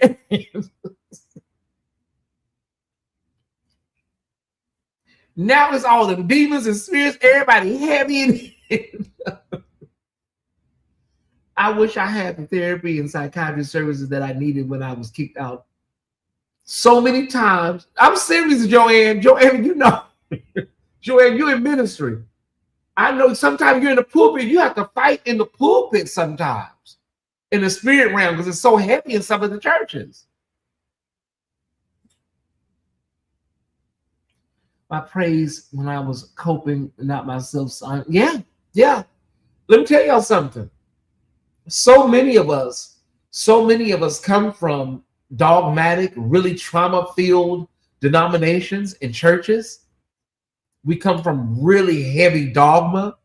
Now it's all them demons and spirits, everybody heavy in I wish I had the therapy and psychiatry services that I needed when I was kicked out. So many times. I'm serious, Joanne. Joanne, you know. Joanne, you're in ministry. I know sometimes you're in the pulpit, you have to fight in the pulpit sometimes in the spirit realm because it's so heavy in some of the churches. My praise when I was coping, not myself. Yeah. Let me tell y'all something. So many of us come from dogmatic, really trauma-filled denominations and churches. We come from really heavy dogma,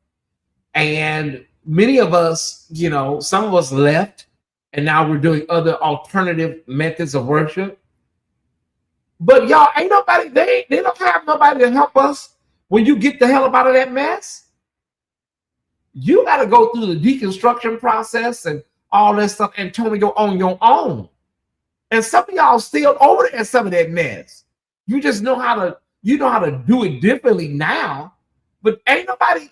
and many of us, some of us left, and now we're doing other alternative methods of worship. But y'all, ain't nobody, they don't have nobody to help us when you get the hell up out of that mess. You got to go through the deconstruction process and all that stuff, Antonio, on your own. And some of y'all still over there in some of that mess. You just know how to do it differently now. But ain't nobody,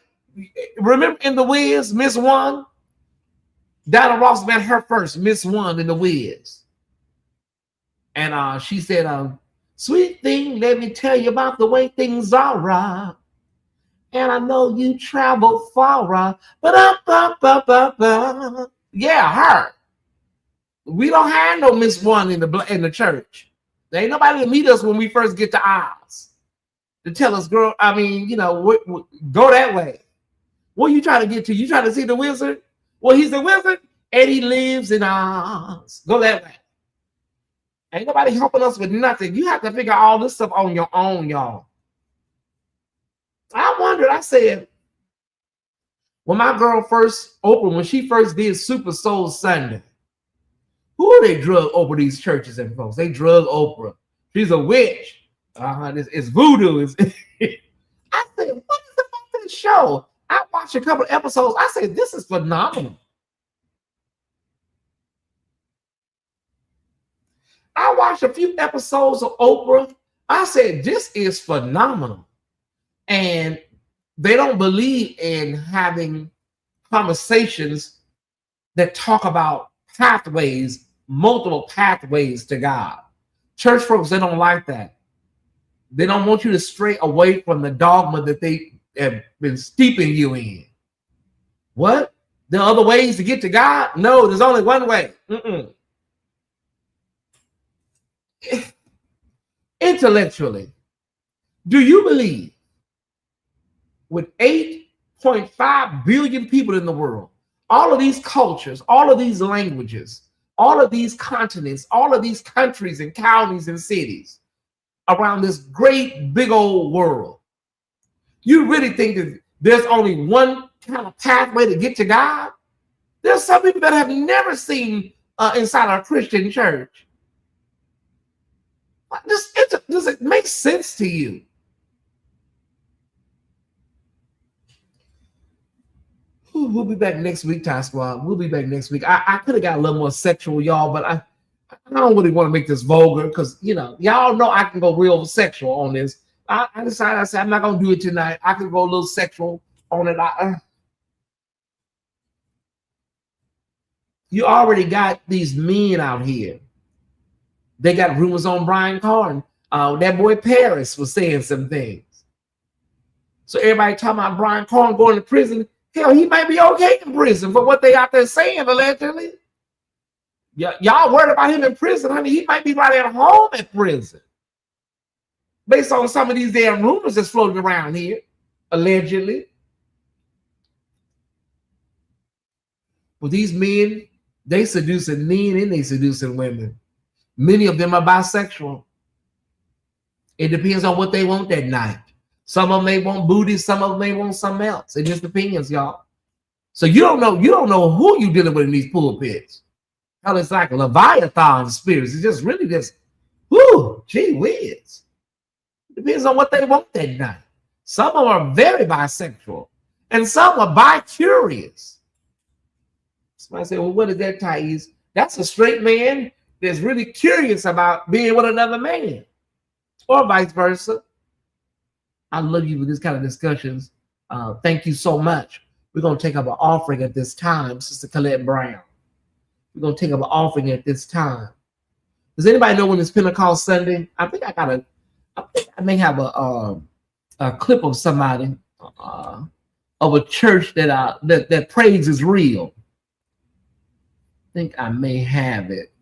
remember in The Wiz, Miss One? Diana Ross met her first, Miss One in The Wiz. And she said, sweet thing, let me tell you about the way things are, right? And I know you travel far, right? Yeah, her. We don't have no Miss One in the church. There ain't nobody to meet us when we first get to ours to tell us, girl, go that way. What are you trying to get to? You trying to see the wizard? Well, he's a wizard and he lives in Oz. Go that way. Ain't nobody helping us with nothing. You have to figure all this stuff on your own, y'all. I wondered, I said, when my girl first opened, when she first did Super Soul Sunday, who they drug over these churches and folks? They drug Oprah. She's a witch. It's voodoo. I said, what is about this show? I watched a couple of episodes. I said, this is phenomenal. I watched a few episodes of Oprah. I said, this is phenomenal. And they don't believe in having conversations that talk about pathways, multiple pathways to God. Church folks, they don't like that. They don't want you to stray away from the dogma that they have been steeping you in. What? There are other ways to get to God? No, there's only one way. Intellectually, do you believe with 8.5 billion people in the world, all of these cultures, all of these languages, all of these continents, all of these countries and counties and cities around this great big old world, you really think that there's only one kind of pathway to get to God? There's some people that have never seen inside our Christian church. Does it make sense to you? We'll be back next week, Ty Squad. We'll be back next week. I could have got a little more sexual, y'all, but I don't really want to make this vulgar because, y'all know I can go real sexual on this. I decided, I said, I'm not going to do it tonight. I could go a little sexual on it. You already got these men out here. They got rumors on Brian Carn. That boy Paris was saying some things. So everybody talking about Brian Carn going to prison. Hell, he might be okay in prison for what they out there saying, allegedly. Y'all worried about him in prison, honey. He might be right at home in prison. Based on some of these damn rumors that's floating around here, allegedly. Well, these men, they seducing men and they seducing women. Many of them are bisexual. It depends on what they want that night. Some of them may want booty, some of them may want something else. It just depends, y'all. So you don't know who you're dealing with in these pulpits. Hell, it's like Leviathan spirits. It's just really just, whoo, gee whiz. It depends on what they want that night. Some of them are very bisexual, and some are bi-curious. Somebody say, well, what is that, Tyesse? That's a straight man that's really curious about being with another man, or vice versa. I love you with this kind of discussions. Thank you so much. We're going to take up an offering at this time, Sister Colette Brown. We're going to take up an offering at this time. Does anybody know when it's Pentecost Sunday? I think I may have a clip of somebody of a church that praise is real. I think I may have it.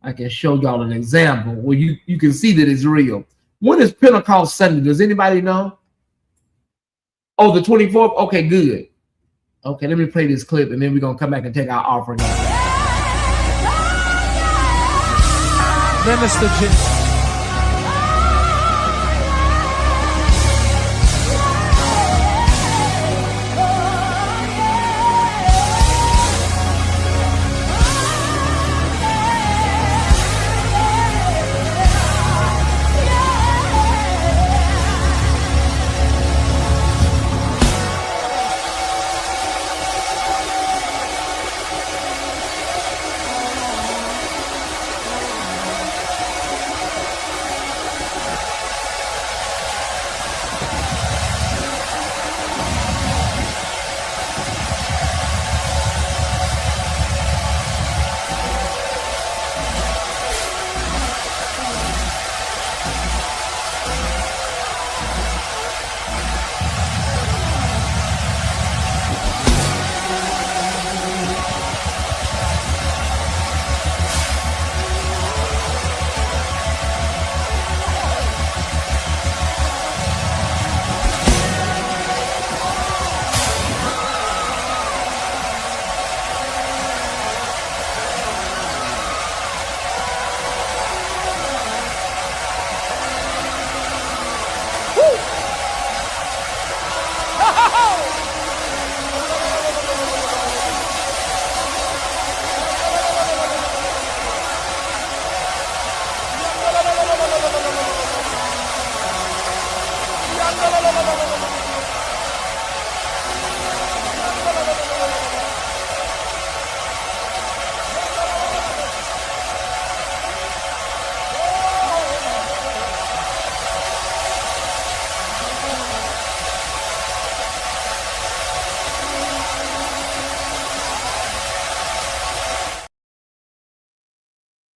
I can show y'all an example where you can see that it's real. When is Pentecost Sunday? Does anybody know? Oh, the 24th? Okay, good. Okay, let me play this clip and then we're going to come back and take our offering. Minister Jim.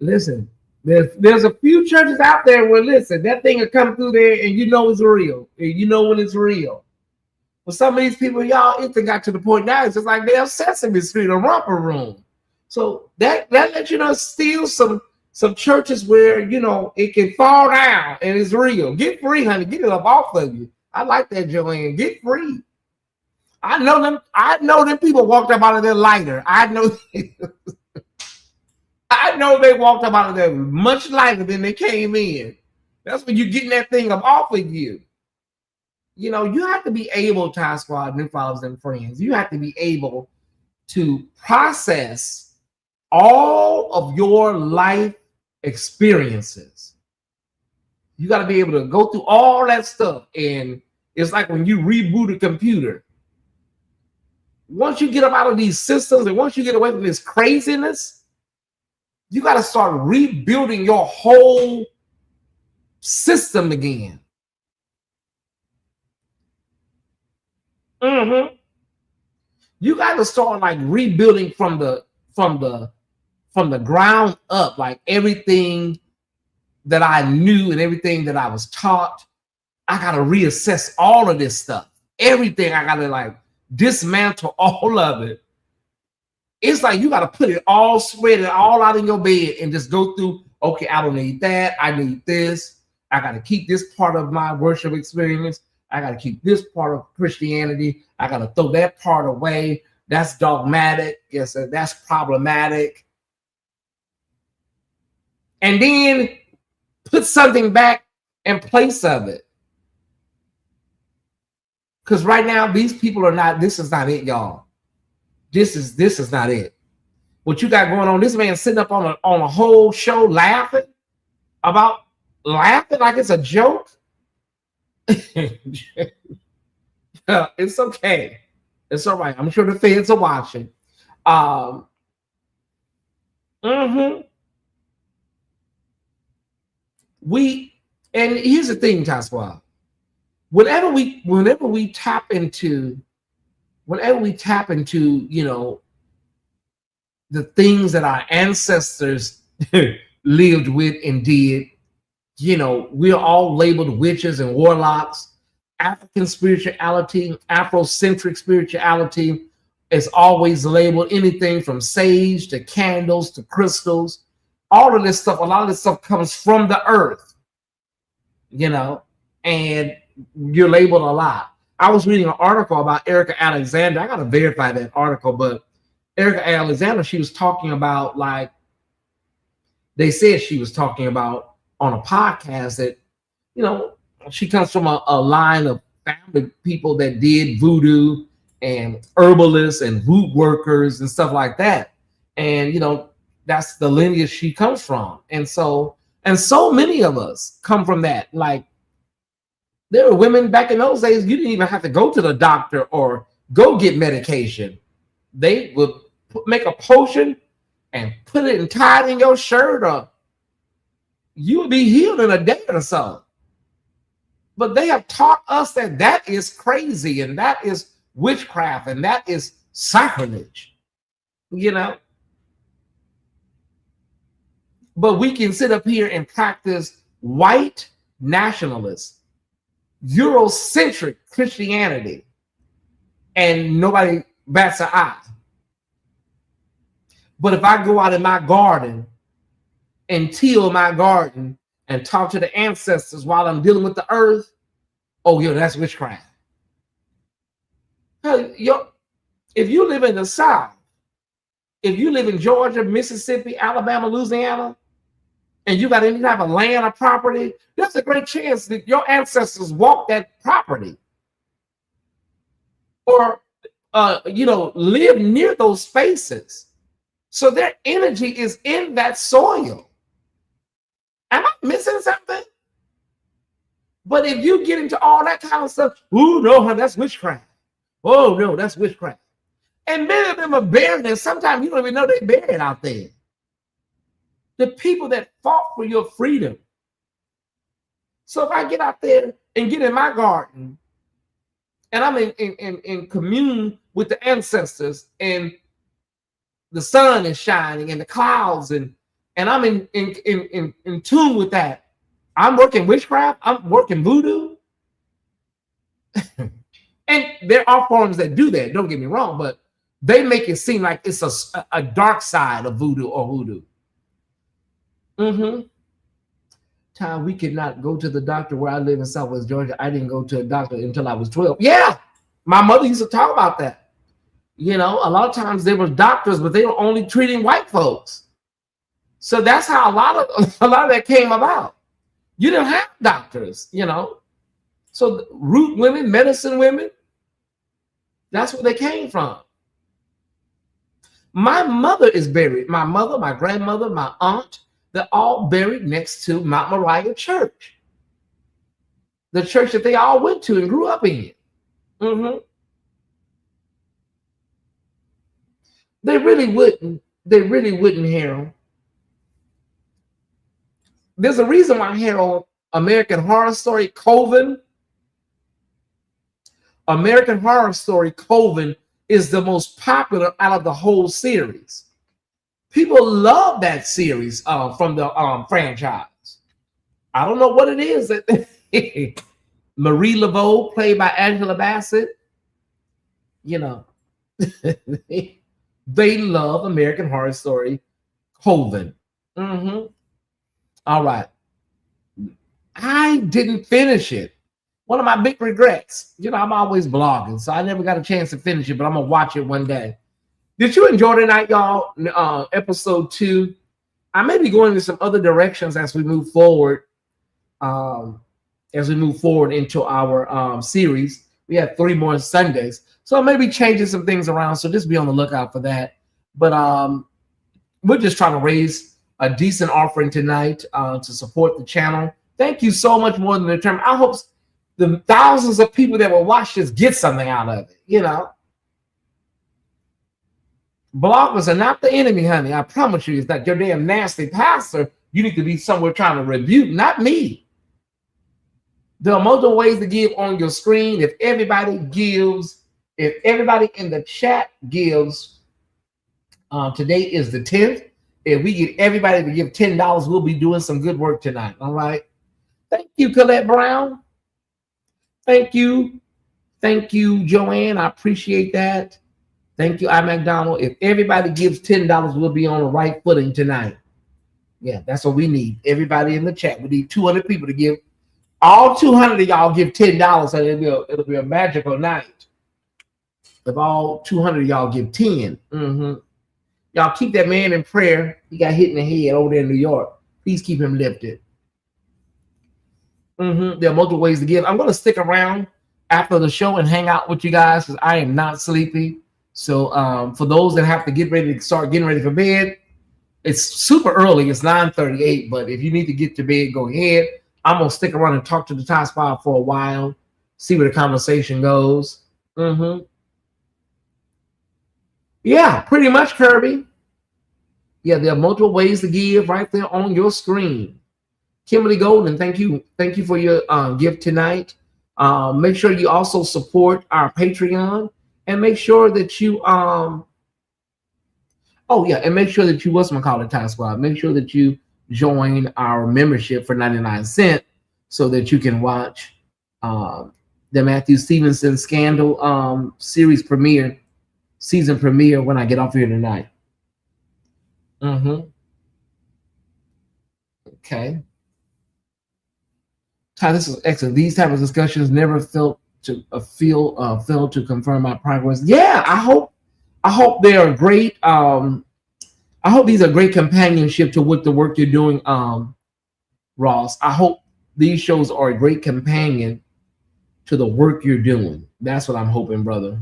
Listen, there's a few churches out there where, listen, that thing will come through there and you know it's real. And you know when it's real. But some of these people, y'all, it got to the point now, it's just like they're Sesame Street or Romper Room. So that lets you know still some churches where, you know, it can fall down and it's real. Get free, honey. Get it up off of you. I like that, Joanne. Get free. I know them people walked up out of their lighter. I know they walked up out of there much lighter than they came in. That's when you're getting that thing up off of you. You know, you have to be able, Tyesse Squad, new followers and friends, you have to be able to process all of your life experiences. You got to be able to go through all that stuff. And it's like when you reboot a computer. Once you get up out of these systems and once you get away from this craziness, you got to start rebuilding your whole system again. You got to start like rebuilding from the ground up, like everything that I knew and everything that I was taught. I got to reassess all of this stuff. Everything I got to like dismantle all of it. It's like you got to put it all, spread it all out in your bed and just go through, okay, I don't need that. I need this. I got to keep this part of my worship experience. I got to keep this part of Christianity. I got to throw that part away. That's dogmatic. Yes, that's problematic. And then put something back in place of it. Because right now, these people are not, this is not it, y'all. This is not it. What you got going on, this man sitting up on a whole show laughing like it's a joke. It's okay. It's all right. I'm sure the feds are watching. And here's the thing, Tyesse Squad. Whenever we tap into, you know, the things that our ancestors lived with and did, you know, we're all labeled witches and warlocks. African spirituality, Afrocentric spirituality is always labeled anything from sage to candles to crystals. All of this stuff, a lot of this stuff comes from the earth, you know, and you're labeled a lot. I was reading an article about Erica Alexander. I got to verify that article, but Erica Alexander, she was talking about, like, they said she was talking about on a podcast that, you know, she comes from a line of family people that did voodoo and herbalists and root workers and stuff like that. And, you know, that's the lineage she comes from. And so many of us come from that. Like, there were women back in those days, you didn't even have to go to the doctor or go get medication. They would make a potion and put it and tie it in your shirt, or you would be healed in a day or so. But they have taught us that that is crazy, and that is witchcraft, and that is sacrilege, you know. But we can sit up here and practice white nationalist, Eurocentric Christianity, and nobody bats an eye. But if I go out in my garden and till my garden and talk to the ancestors while I'm dealing with the earth, oh, yo, that's witchcraft. Yo, if you live in the South, if you live in Georgia, Mississippi, Alabama, Louisiana, and you got any type of land or property, there's a great chance that your ancestors walked that property, or you know, live near those spaces. So their energy is in that soil. Am I missing something? But if you get into all that kind of stuff, oh no, that's witchcraft. Oh no, that's witchcraft. And many of them are buried, and sometimes you don't even know they're buried out there. The people that fought for your freedom. So if I get out there and get in my garden, and I'm in commune with the ancestors, and the sun is shining and the clouds, and I'm in tune with that, I'm working witchcraft, I'm working voodoo. And there are forms that do that, don't get me wrong, but they make it seem like it's a dark side of voodoo or hoodoo. Ty, we could not go to the doctor where I live in Southwest Georgia. I didn't go to a doctor until I was 12. Yeah, my mother used to talk about that. You know, a lot of times there were doctors, but they were only treating white folks. So that's how a lot of that came about. You didn't have doctors, you know. So root women, medicine women, that's where they came from. My mother is buried. My mother, my grandmother, my aunt, they're all buried next to Mount Moriah Church. The church that they all went to and grew up in. They really wouldn't, Harold. There's a reason why, Harold, American Horror Story Coven is the most popular out of the whole series. People love that series from the franchise. I don't know what it is that Marie Laveau, played by Angela Bassett, you know, they love American Horror Story Coven. All right. I didn't finish it. One of my big regrets. You know, I'm always blogging, so I never got a chance to finish it, but I'm going to watch it one day. Did you enjoy tonight, y'all? Episode 2. I may be going in some other directions as we move forward. Into our series. We have 3 more Sundays. So I may be changing some things around. So just be on the lookout for that. But we're just trying to raise a decent offering tonight to support the channel. Thank you so much more than the term. I hope the thousands of people that will watch this get something out of it, you know. Bloggers are not the enemy, honey. I promise you. It's not your damn nasty pastor. You need to be somewhere trying to rebuke, not me. There are multiple ways to give on your screen. If everybody gives, if everybody in the chat gives, today is the 10th. If we get everybody to give $10, we'll be doing some good work tonight. All right. Thank you, Colette Brown. Thank you. Thank you, Joanne. I appreciate that. Thank you, I McDonald. If everybody gives $10, we'll be on the right footing tonight. Yeah, that's what we need. Everybody in the chat. We need 200 people to give. All 200 of y'all give $10, and it'll be a magical night. If all 200 of y'all give 10. Y'all keep that man in prayer. He got hit in the head over there in New York. Please keep him lifted. There are multiple ways to give. I'm going to stick around after the show and hang out with you guys because I am not sleepy. So for those that have to get ready to start getting ready for bed, it's super early. It's 9:38. But if you need to get to bed, go ahead. I'm going to stick around and talk to the Tyesse Report for a while, see where the conversation goes. Yeah, pretty much, Kirby. Yeah, there are multiple ways to give right there on your screen. Kimberly Golden, thank you. Thank you for your gift tonight. Make sure you also support our Patreon and make sure that you and make sure that you Tyesse Squad. Make sure that you join our membership for 99 cents so that you can watch the Matthew Stevenson Scandal season premiere when I get off here tonight. Okay. Ty, this is excellent. These type of discussions never fail to confirm my progress. Yeah, I hope they are great. I hope these are great companionship to what the work you're doing, Ross. I hope these shows are a great companion to the work you're doing. That's what I'm hoping, brother.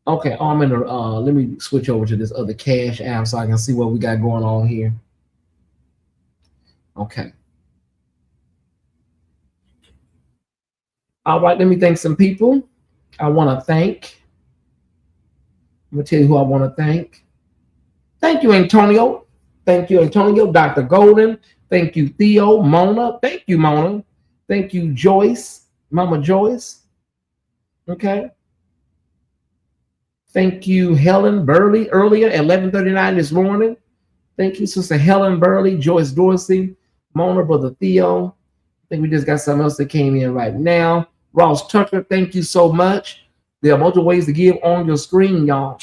Okay, I'm gonna let me switch over to this other Cash app so I can see what we got going on here. Okay. All right, let me thank some people. I'm gonna tell you who I want to thank. Thank you, Antonio. Thank you, Antonio. Dr. Golden. Thank you, Theo. Mona. Thank you, Mona. Thank you, Joyce. Mama Joyce. Okay. Thank you, Helen Burley, earlier at 11:39 this morning. Thank you, Sister Helen Burley, Joyce Dorsey, Mona, Brother Theo. I think we just got something else that came in right now. Ross Tucker, thank you so much. There are multiple ways to give on your screen, y'all.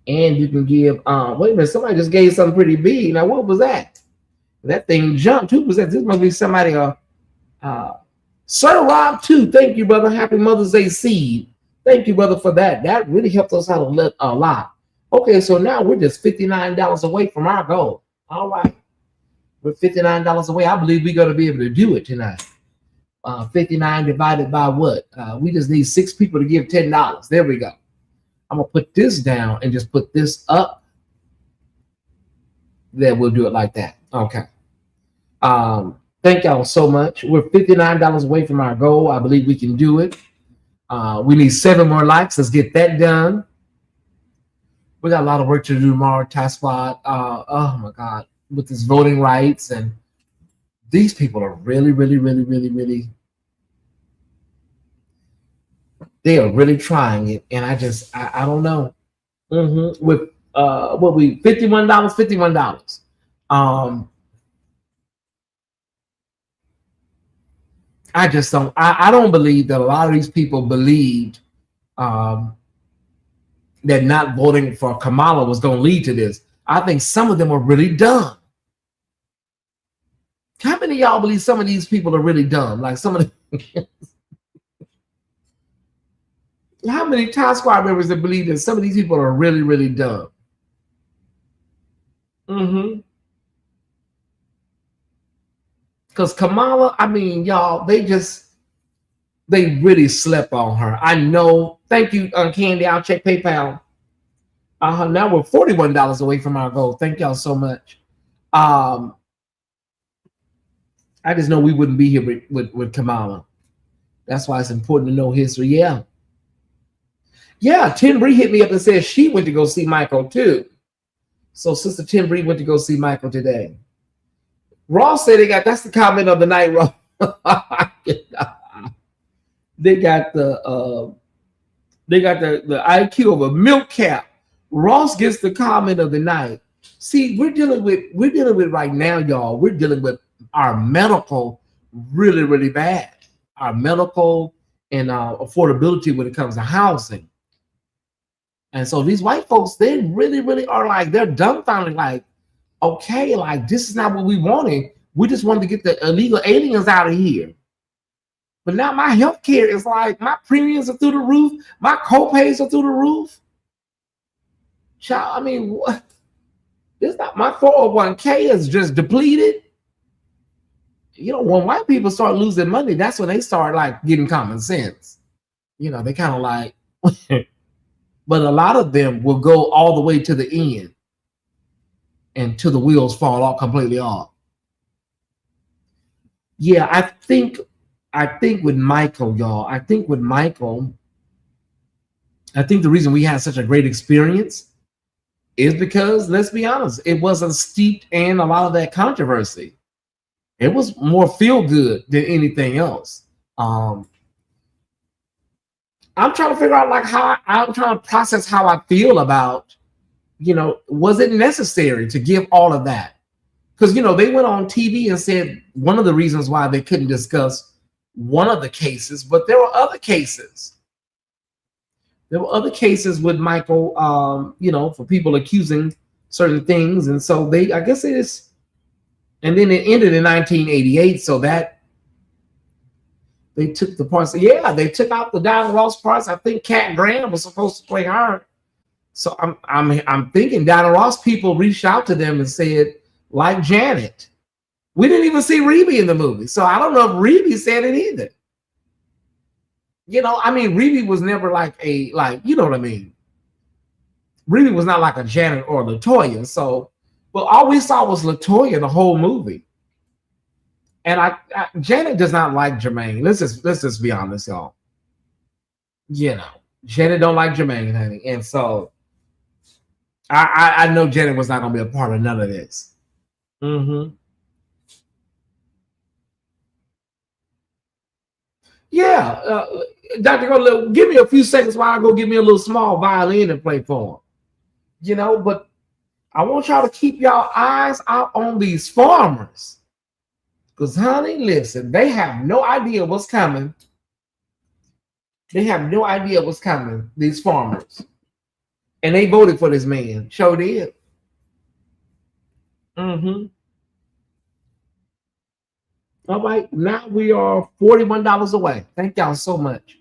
And you can give, wait a minute, somebody just gave something pretty big. Now, what was that? That thing jumped. Who was that? This must be somebody, Sir Rob, too. Thank you, brother. Happy Mother's Day seed. Thank you, brother, for that. That really helped us out a lot. Okay, so now we're just $59 away from our goal. All right. We're $59 away. I believe we're going to be able to do it tonight. 59 divided by what? We just need 6 people to give $10. There we go. I'm going to put this down and just put this up. Then we'll do it like that. Okay. Thank y'all so much. We're $59 away from our goal. I believe we can do it. We need 7 more likes. Let's get that done. We got a lot of work to do tomorrow, Tyesse Report. Oh my God, with this voting rights, and these people are really, they are really trying it, and I don't know. With what we $51. I just don't. I don't believe that a lot of these people believed that not voting for Kamala was going to lead to this. I think some of them are really dumb. How many of y'all believe some of these people are really dumb? Like some of the how many Tyesse Squad members that believe that some of these people are really, really dumb? Because Kamala, I mean, y'all, they really slept on her. I know. Thank you, Candy. I'll check PayPal. Now we're $41 away from our goal. Thank y'all so much. I just know we wouldn't be here with Kamala. That's why it's important to know history. Yeah. Tim Bree hit me up and said she went to go see Michael too. So Sister Tim Bree went to go see Michael today. Ross said that's the comment of the night, Ross. They got the IQ of a milk cap. Ross gets the comment of the night. See, we're dealing with right now, y'all. We're dealing with our medical really, really bad. Our medical and affordability when it comes to housing. And so these white folks, they really, really are like, they're dumbfounded, like, okay, like this is not what we wanted. We just wanted to get the illegal aliens out of here. But now my health care is like, my premiums are through the roof. My co-pays are through the roof. Child, I mean, what? It's not, my 401k is just depleted. You know, when white people start losing money, that's when they start like getting common sense. You know, they kind of like, but a lot of them will go all the way to the end until the wheels fall off completely off. Yeah, I think with Michael, y'all, I think the reason we had such a great experience is because, let's be honest, it wasn't steeped in a lot of that controversy. It was more feel good than anything else. I'm trying to figure out like I'm trying to process how I feel about, you know, was it necessary to give all of that? Because, you know, they went on TV and said one of the reasons why they couldn't discuss one of the cases, but there were other cases. There were other cases with Michael, you know, for people accusing certain things. And so I guess it is, and then it ended in 1988. So that they took the parts. Yeah, they took out the Diana Ross parts. I think Cat Graham was supposed to play her. So I'm thinking Diana Ross people reached out to them and said, like Janet, we didn't even see Rebe in the movie. So I don't know if Rebe said it either. You know, I mean, Rebe was never like you know what I mean? Rebe was not like a Janet or LaToya. So, but all we saw was LaToya the whole movie. And Janet does not like Jermaine. Let's just be honest, y'all. You know, Janet don't like Jermaine, honey. And so I know Janet was not gonna be a part of none of this. Yeah, Dr. Go, give me a few seconds while I go get me a little small violin and play for him. You know, but I want y'all to keep y'all eyes out on these farmers. Because, honey, listen, they have no idea what's coming. They have no idea what's coming, these farmers. And they voted for this man. Sure did. All right, now we are $41 away. Thank y'all so much.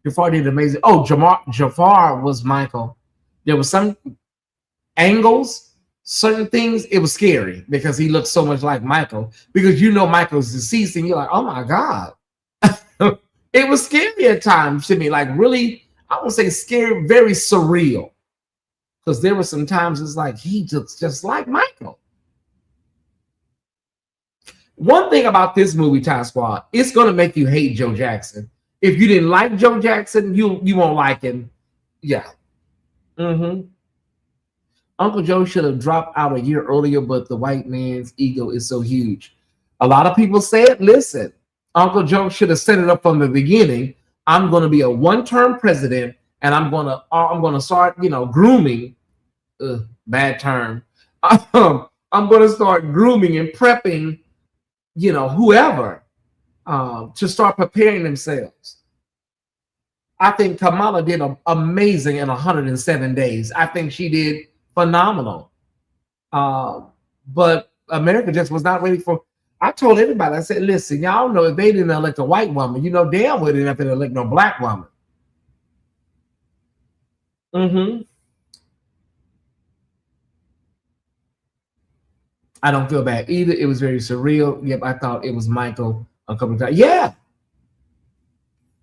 Jafar did amazing. Oh, Jafar was Michael. There was some angles, certain things. It was scary because he looked so much like Michael. Because you know Michael's deceased, and you're like, oh my God. It was scary at times to me, like really, I would say scary, very surreal. Because there were some times it's like he looks just like Michael. One thing about this movie, Tyesse Squad, it's going to make you hate Joe Jackson. If you didn't like Joe Jackson, you won't like him. Yeah. Uncle Joe should have dropped out a year earlier, but the white man's ego is so huge. A lot of people said, listen, Uncle Joe should have set it up from the beginning. I'm going to be a one-term president, and I'm going to start, you know, grooming. Bad term. I'm going to start grooming and prepping, you know, whoever to start preparing themselves. I think Kamala did amazing in 107 days. I think she did phenomenal. But America just was not ready for. I told everybody, I said, listen, y'all know if they didn't elect a white woman, you know damn well they didn't have to elect no black woman. I don't feel bad either. It was very surreal. Yep, I thought it was Michael a couple of times. Yeah.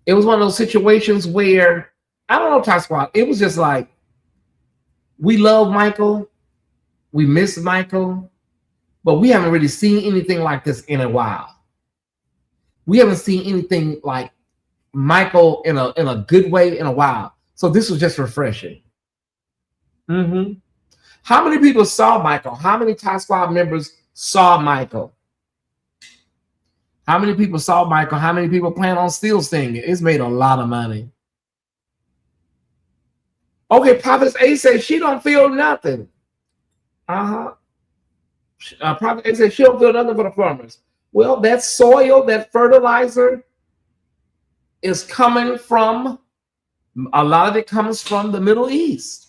It was one of those situations where, I don't know, Tyesse Squad, it was just like, we love Michael. We miss Michael. But we haven't really seen anything like this in a while. We haven't seen anything like Michael in a good way in a while. So this was just refreshing. How many people saw Michael? How many Tyesse Squad members saw Michael? How many people saw Michael? How many people plan on still seeing it? It's made a lot of money. Okay, Prophet A says she don't feel nothing. Prophet A says she don't feel nothing for the farmers. Well, that soil, that fertilizer is coming from, a lot of it comes from the Middle East,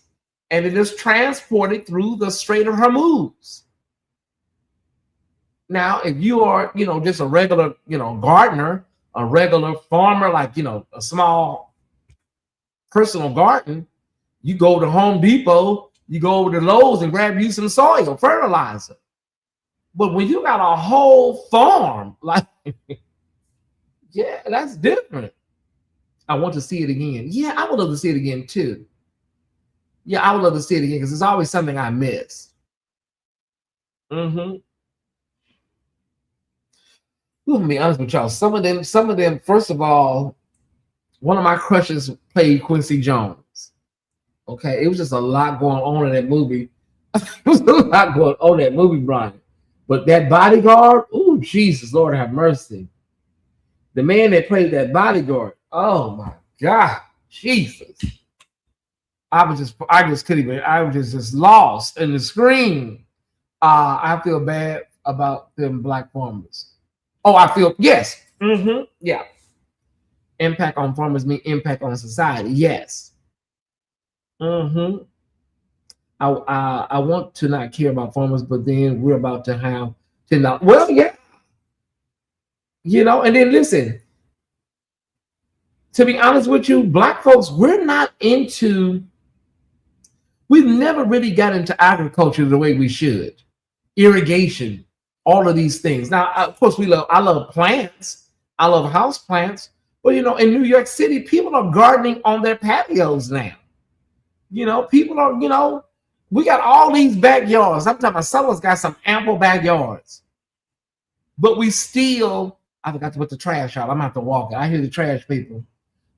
and it is transported through the Strait of Hormuz. Now, if you are, just a regular, gardener, a regular farmer, like, a small personal garden, you go to Home Depot, you go over to Lowe's and grab you some soil fertilizer. But when you got a whole farm, like, yeah, that's different. I want to see it again. Yeah, I would love to see it again too. Yeah, I would love to see it again because it's always something I miss. I'm gonna be honest with y'all. Some of them, first of all, one of my crushes played Quincy Jones. Okay, it was just a lot going on in that movie. It was a lot going on in that movie, Brian. But that bodyguard, oh Jesus, Lord have mercy. The man that played that bodyguard, oh my God, Jesus. I just couldn't even, I was just lost in the screen. I feel bad about them black farmers. Oh, I feel, yes. Yeah. Impact on farmers mean impact on society. Yes. I want to not care about farmers, but then we're about to have $10. Well, yeah. And then listen, to be honest with you, black folks, we've never really got into agriculture the way we should. Irrigation, all of these things. Now, of course, I love plants. I love house plants. But, in New York City, people are gardening on their patios now. People are, we got all these backyards. I'm talking about someone's got some ample backyards. But we still, I forgot to put the trash out. I'm going to have to walk it. I hear the trash people.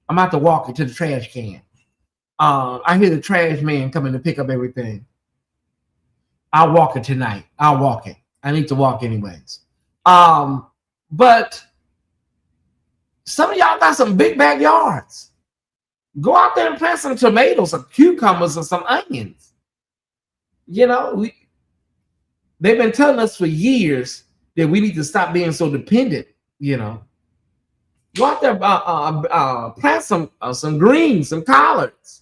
I'm going to have to walk it to the trash can. I hear the trash man coming to pick up everything. I'll walk it tonight. I'll walk it. I need to walk anyways. But some of y'all got some big backyards. Go out there and plant some tomatoes, some cucumbers, or some onions. They've been telling us for years that we need to stop being so dependent. Go out there, plant some greens, some collards.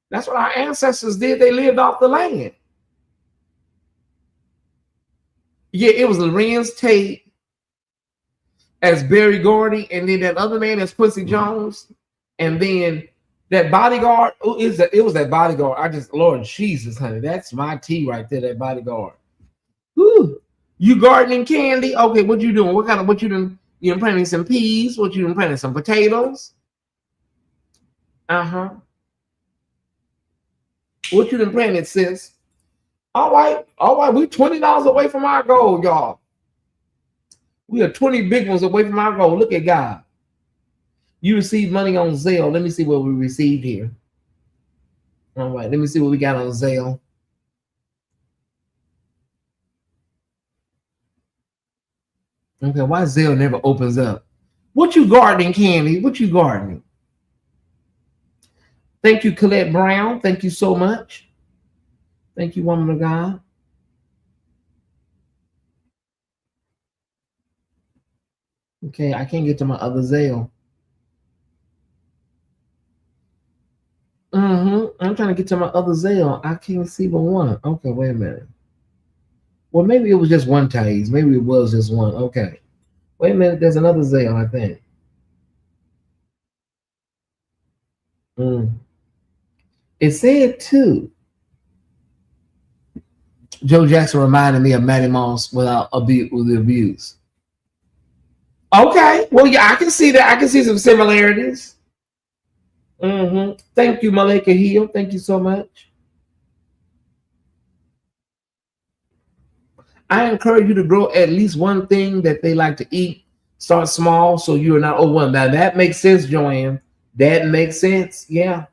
That's what our ancestors did. They lived off the land. Yeah, it was Lorenz Tate as Berry Gordy, and then that other man as Quincy Jones, and then that bodyguard. It was that bodyguard. Lord Jesus, honey, that's my tea right there. That bodyguard. Whew. You gardening, Candy? Okay, what you doing? What you doing? You planting some peas? What you doing? Planting some potatoes? What you done planted, sis? All right. We $20 away from our goal, y'all. We are 20 big ones away from our goal. Look at God. You received money on Zelle. Let me see what we received here. All right, let me see what we got on Zelle. Okay, why Zelle never opens up? What you gardening, Candy? What you gardening? Thank you, Colette Brown. Thank you so much. Thank you, woman of God. Okay, I can't get to my other Zelle. I'm trying to get to my other Zelle. I can't see but one. Okay, wait a minute. Well, maybe it was just one, Tyesse. Maybe it was just one. Okay. Wait a minute. There's another Zelle, I think. It said two. Joe Jackson reminded me of Matty Moss with the abuse. Okay. Well, yeah, I can see that. I can see some similarities. Thank you, Malika Hill. Thank you so much. I encourage you to grow at least one thing that they like to eat. Start small so you are not overwhelmed. Now that makes sense, Joanne. That makes sense. Yeah.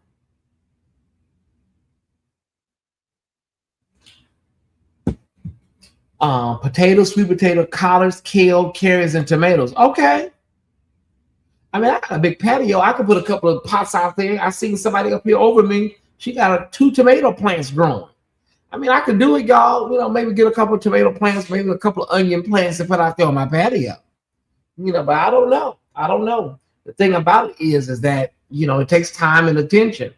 Potatoes, sweet potato, collards, kale, carrots, and tomatoes. Okay. I mean, I got a big patio. I could put a couple of pots out there. I seen somebody up here over me. She got 2 tomato plants growing. I mean, I could do it, y'all. You know, maybe get a couple of tomato plants, maybe a couple of onion plants to put out there on my patio. You know, but I don't know. I don't know. The thing about it is that, you know, it takes time and attention.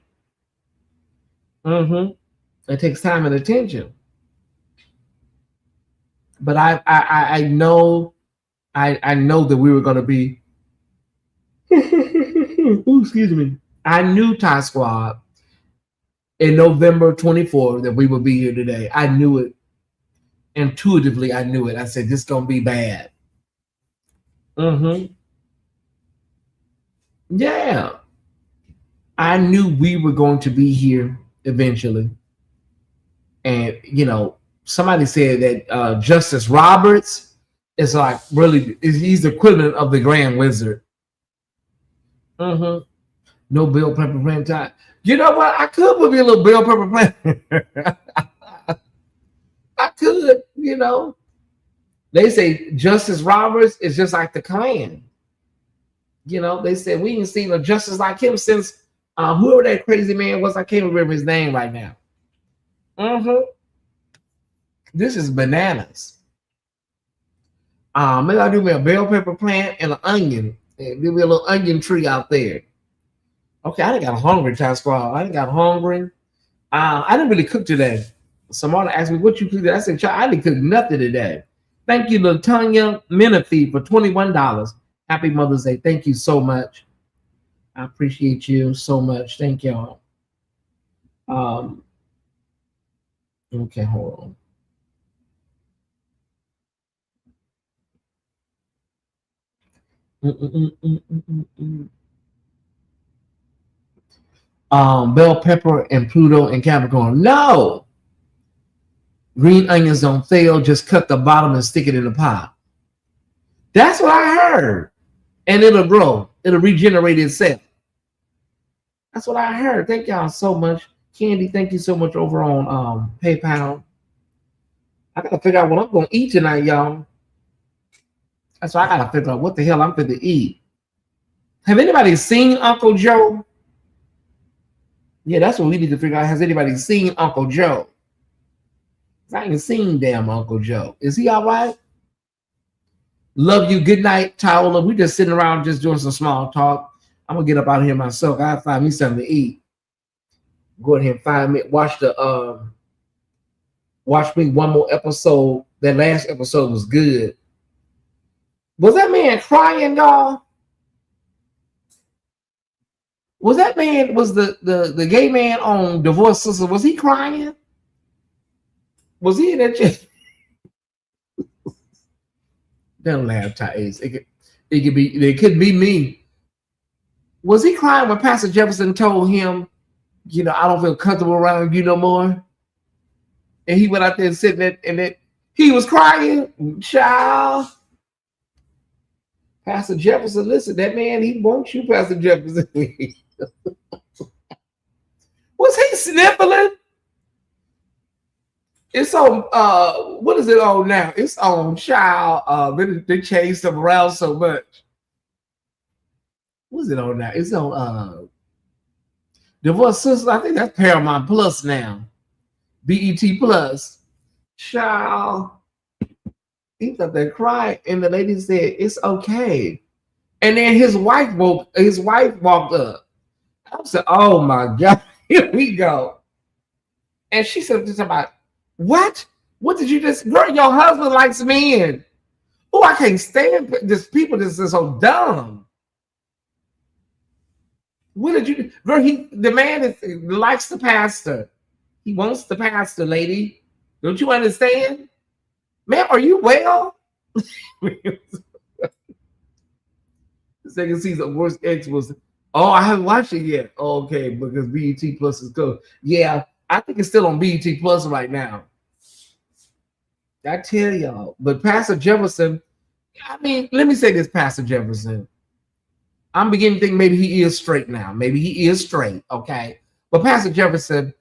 It takes time and attention. But I know that we were going to be. Ooh, excuse me. I knew Ty Squad in November 24th that we would be here today. I knew it. Intuitively, I knew it. I said, this is going to be bad. Yeah. I knew we were going to be here eventually. And, you know, somebody said that Justice Roberts is like really, he's the equivalent of the Grand Wizard. No Bill Pepper plant time. You know what? I could put me a little Bill Pepper plant. I could, you know. They say Justice Roberts is just like the Klan. You know, they said we ain't seen a justice like him since whoever that crazy man was. I can't remember his name right now. This is bananas. Maybe I'll do me a bell pepper plant and an onion. And give me a little onion tree out there. Okay, I didn't got hungry, Ty Squad. I didn't got hungry. I didn't really cook today. Someone asked me what you cooked. I said, I didn't cook nothing today. Thank you, LaTanya Menifee, for $21. Happy Mother's Day. Thank you so much. I appreciate you so much. Thank y'all. Okay, hold on. Bell pepper and Pluto and Capricorn. No. Green onions don't fail. Just cut the bottom and stick it in the pot. That's what I heard. And it'll grow. It'll regenerate itself. That's what I heard. Thank y'all so much. Candy, thank you so much over on PayPal. I gotta figure out what I'm gonna eat tonight, y'all. That's why I gotta figure out what the hell I'm gonna eat. Have anybody seen Uncle Joe? Yeah, that's what we need to figure out. Has anybody seen Uncle Joe? I ain't seen damn Uncle Joe. Is he all right? Love you. Good night, Tyler. We just sitting around just doing some small talk. I'm gonna get up out of here myself. I gotta find me something to eat. Go ahead and find me. Watch me one more episode. That last episode was good. Was that man crying, y'all? Was that man, was the gay man on Divorce Sister, was he crying? Was he in that chair? Don't laugh, Tyesse. It could be me. Was he crying when Pastor Jefferson told him, you know, I don't feel comfortable around you no more? And he went out there and said that, and that he was crying, child. Pastor Jefferson, listen, that man, he wants you, Pastor Jefferson. Was he sniffling? It's on, what is it on now? It's on child. They changed them around so much. What's it on now? It's on Divorce Sister. I think that's Paramount Plus now. BET Plus. Child. He was up there crying, and the lady said, "It's okay." And then his wife walked up. I said, "Oh my God, here we go." And she said something about, "What? What did you just? Girl, your husband likes men." Oh, I can't stand this. People, this is so dumb. What did you do? Girl, the man likes the pastor. He wants the pastor, lady. Don't you understand? Man, are you well? The second season of Worst X was, oh, I haven't watched it yet. Oh, okay, because BET Plus is good. Yeah, I think it's still on BET Plus right now. I tell y'all, but Pastor Jefferson, I mean, let me say this, Pastor Jefferson. I'm beginning to think maybe he is straight now. Maybe he is straight, okay? But Pastor Jefferson,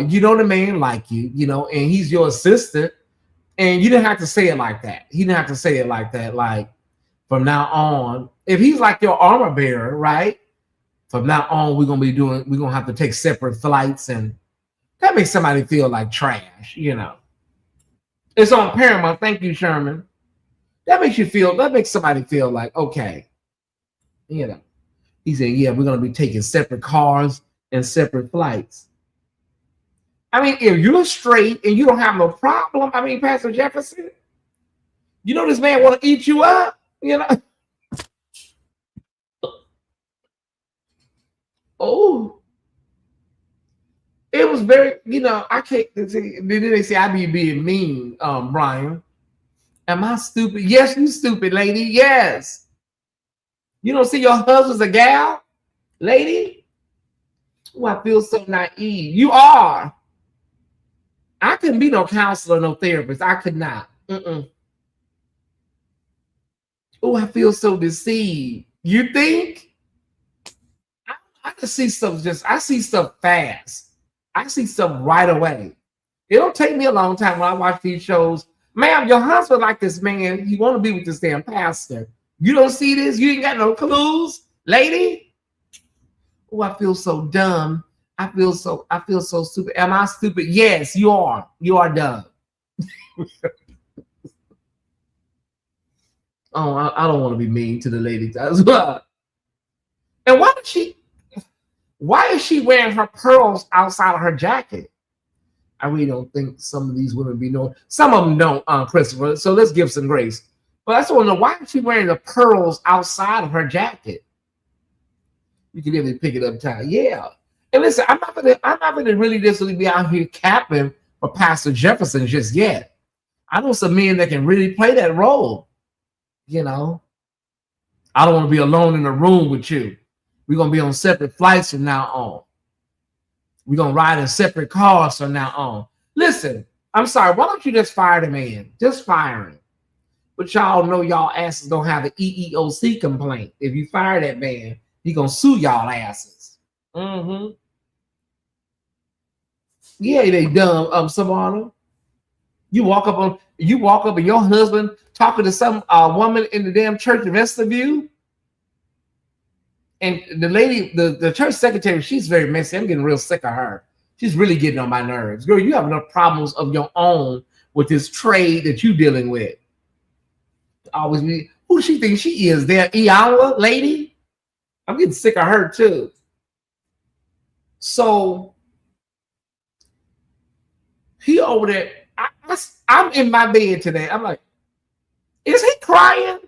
you know the man like you know, and he's your assistant. And you didn't have to say it like that. He didn't have to say it like that. Like, from now on, if he's like your armor bearer, right? From now on, we're gonna have to take separate flights, and That makes somebody feel like trash, you know. It's on Paramount. Thank you, Sherman. That makes somebody feel like, okay, you know. He said, yeah, we're going to be taking separate cars and separate flights. I mean, if you're straight and you don't have no problem, I mean, Pastor Jefferson, you know this man want to eat you up, you know? Oh, it was very, you know, I can't see. Then they say I be being mean, Brian. Am I stupid? Yes, you stupid, lady. Yes. You don't see your husband's a gal, lady? Oh, I feel so naive. You are. I couldn't be no counselor, no therapist. I could not. Oh, I feel so deceived. You think? I just see stuff I see stuff fast. I see stuff right away. It don't take me a long time when I watch these shows. Ma'am, your husband like this man. He want to be with this damn pastor. You don't see this? You ain't got no clues, lady? Oh, I feel so dumb. I feel so stupid. Am I stupid? Yes, you are. You are dumb. Oh, I don't want to be mean to the lady as well. And why is she wearing her pearls outside of her jacket? I really don't think some of these women be knowing. Some of them don't, Christopher. So let's give some grace. But I just want to know, why is she wearing the pearls outside of her jacket? You can really pick it up time. Yeah. And listen, I'm not gonna really just be out here capping for Pastor Jefferson just yet. I know some men that can really play that role. You know, I don't want to be alone in a room with you. We're gonna be on separate flights from now on. We're gonna ride in separate cars from now on. Listen, I'm sorry, why don't you just fire the man? Just fire him. But y'all know y'all asses don't have an EEOC complaint. If you fire that man, he gonna sue y'all asses. Yeah, they dumb, Savannah. You walk up and your husband talking to some woman in the damn church vestibule. And the lady, the church secretary, she's very messy. I'm getting real sick of her. She's really getting on my nerves. Girl, you have enough problems of your own with this trade that you're dealing with. Always be, who does she think she is? Their Iala lady? I'm getting sick of her too. So he over there, I'm in my bed today. I'm like, is he crying?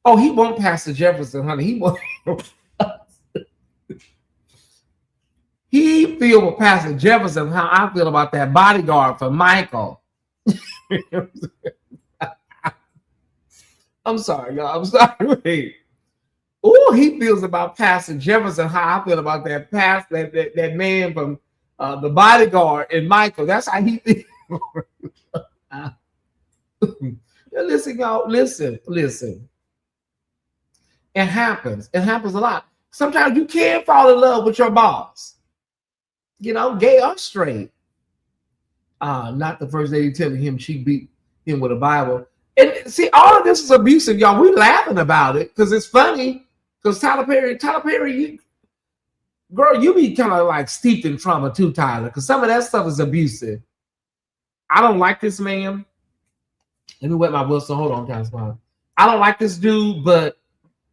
Oh, he won't Pastor Jefferson, honey. He won't. He feel with Pastor Jefferson how I feel about that bodyguard for Michael. I'm sorry, y'all. I'm sorry. Oh, he feels about Pastor Jefferson how I feel about that that man from the bodyguard and Michael. That's how he feels. Listen, y'all. Listen. It happens. It happens a lot. Sometimes you can't fall in love with your boss. You know, gay or straight. Not the first lady telling him she beat him with a Bible. And see, all of this is abusive, y'all. We laughing about it because it's funny. Because Tyler Perry, you be kind of like steeped in trauma too, Tyler. Because some of that stuff is abusive. I don't like this man. Let me wet my whistle. Hold on, guys. I don't like this dude, but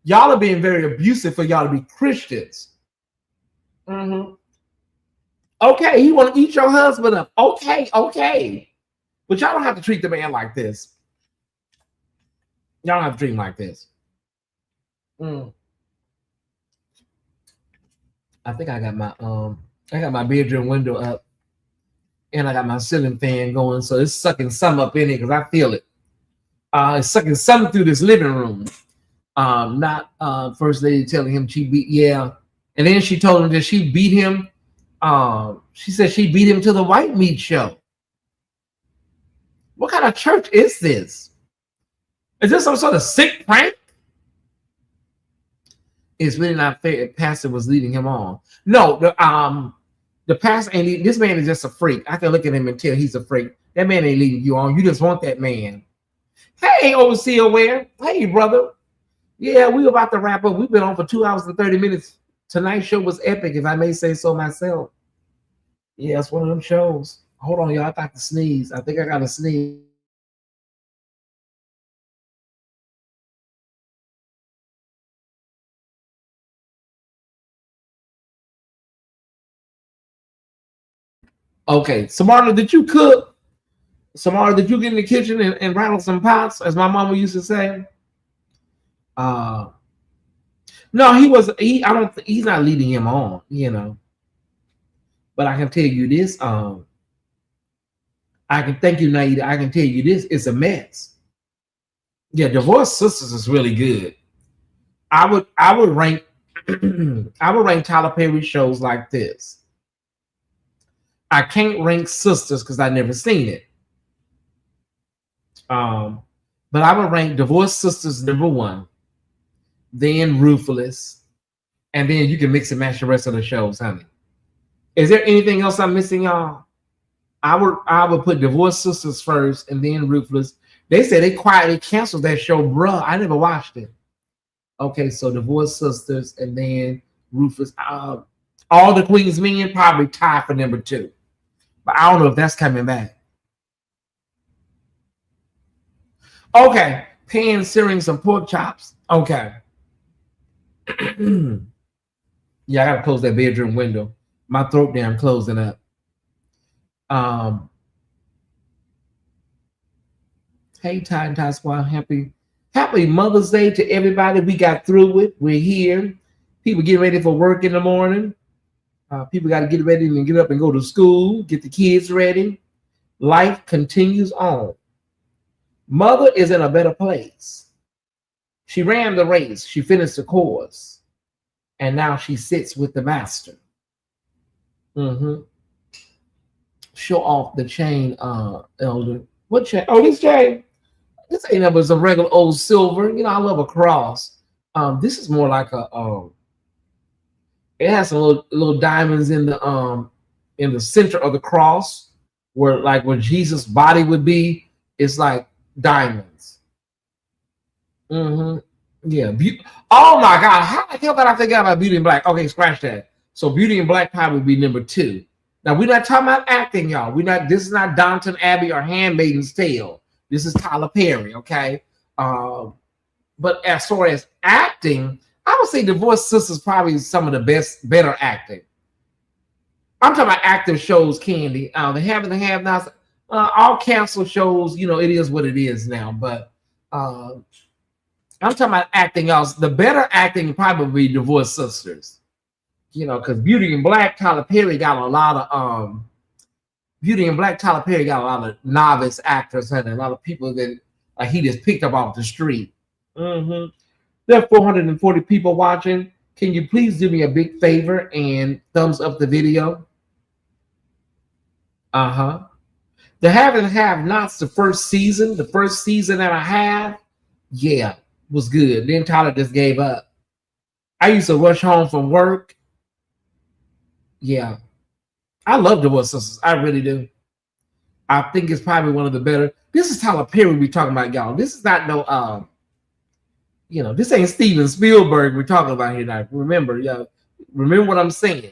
y'all are being very abusive for y'all to be Christians. Okay, he want to eat your husband up. Okay. But y'all don't have to treat the man like this. Y'all don't have to treat him like this. I think I got my bedroom window up. And I got my ceiling fan going. So it's sucking some up in here because I feel it. It's sucking something through this living room. Not first lady telling him she beat, yeah. And then she told him that she beat him. She said she beat him to the white meat show. What kind of church is this? Is this some sort of sick prank? It's really not fair. The pastor was leading him on. No, the pastor and this man is just a freak. I can look at him and tell he's a freak. That man ain't leading you on. You just want that man. Hey, Overseer Ware. Hey, brother. Yeah, we about to wrap up. We've been on for 2 hours and 30 minutes. Tonight's show was epic, if I may say so myself. Yeah, it's one of them shows. Hold on, y'all. I got to sneeze. I think I got to sneeze. Okay, Samara, did you cook? Samara, did you get in the kitchen and rattle some pots, as my mama used to say? No, he was. I don't. He's not leading him on, you know. But I can tell you this. I can thank you, Naida. I can tell you this. It's a mess. Yeah, Divorced Sisters is really good. I would rank. I would rank Tyler Perry shows like this. I can't rank Sisters because I never seen it. But I would rank Divorced Sisters #1, then Ruthless, and then you can mix and match the rest of the shows, honey. Is there anything else I'm missing, y'all? I would put Divorced Sisters first and then Ruthless. They said they quietly canceled that show, bruh. I never watched it. Okay, so Divorced Sisters and then Ruthless. All the Queen's Men probably tied for #2. But I don't know if that's coming back. Okay, pan searing some pork chops. Okay. Yeah, I gotta close that bedroom window. My throat damn closing up. Hey, Titan Tie Squad, happy Mother's Day to everybody. We got through it. We're here. People getting ready for work in the morning. People got to get ready and get up and go to school, get the kids ready. Life continues on. Mother is in a better place. She ran the race. She finished the course. And now she sits with the master. Show off the chain, Elder. What chain? Oh, this chain. This ain't ever some regular old silver. You know, I love a cross. This is more like a it has some little diamonds in the center of the cross, where Jesus' body would be. It's like diamonds. Yeah. Oh my God! How the hell did I forget about Beauty in Black? Okay, scratch that. So Beauty in Black probably would be #2. Now we're not talking about acting, y'all. This is not Downton Abbey or Handmaid's Tale. This is Tyler Perry, okay? But as far as acting, I would say Divorced Sisters probably some of the better acting. I'm talking about active shows, Candy. The Have and the Have-Nots, all canceled shows. You know, it is what it is now. But I'm talking about acting, y'all. The better acting would probably be Divorced Sisters. You know, because Beauty in Black, Tyler Perry got a lot of novice actors and a lot of people that he just picked up off the street. There are 440 people watching. Can you please do me a big favor and thumbs up the video? The Have and Have-Nots, the first season and a half, yeah, was good. Then Tyler just gave up. I used to rush home from work. Yeah. I love Divorced Sisters. I really do. I think it's probably one of the better. This is Tyler Perry we're talking about, y'all. This is not no this ain't Steven Spielberg we're talking about here now. Remember, y'all. Remember what I'm saying.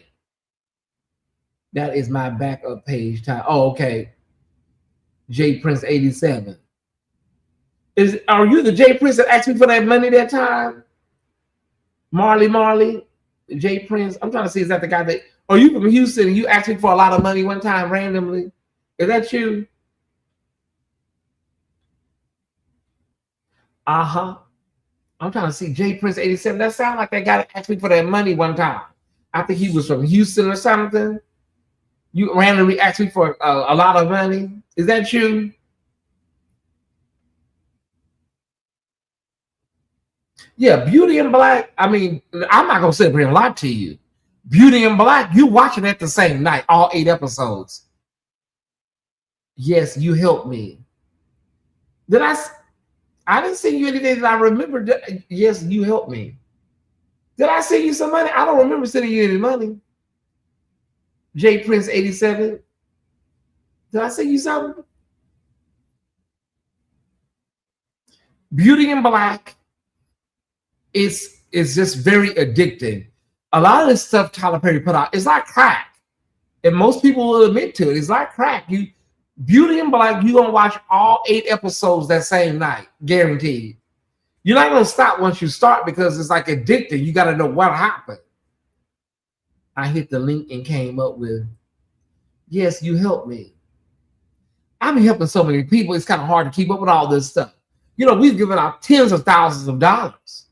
That is my backup page. Oh, okay. J Prince 87. Are you the J Prince that asked me for that money that time? Marley, J Prince. I'm trying to see, is that the guy that? Are you from Houston and you asked me for a lot of money one time randomly? Is that you? I'm trying to see J Prince 87. That sounds like that guy that asked me for that money one time. I think he was from Houston or something. You randomly asked me for a lot of money. Is that you? Yeah, Beauty in Black. I mean, I'm not gonna sit up here and lie to you. Beauty in Black, you watching it the same night, all 8 episodes. Yes, you helped me. I didn't send you anything that I remember. Yes, you helped me. Did I send you some money? I don't remember sending you any money. J Prince 87. Did I send you something? Beauty in Black is just very addicting. A lot of this stuff Tyler Perry put out is like crack. And most people will admit to it. It's like crack. You Beauty in Black, you're gonna watch all 8 episodes that same night, guaranteed. You're not gonna stop once you start because it's like addicted. You gotta know what happened. I hit the link and came up with, yes, you helped me. I've been helping so many people, it's kind of hard to keep up with all this stuff. You know, we've given out tens of thousands of dollars.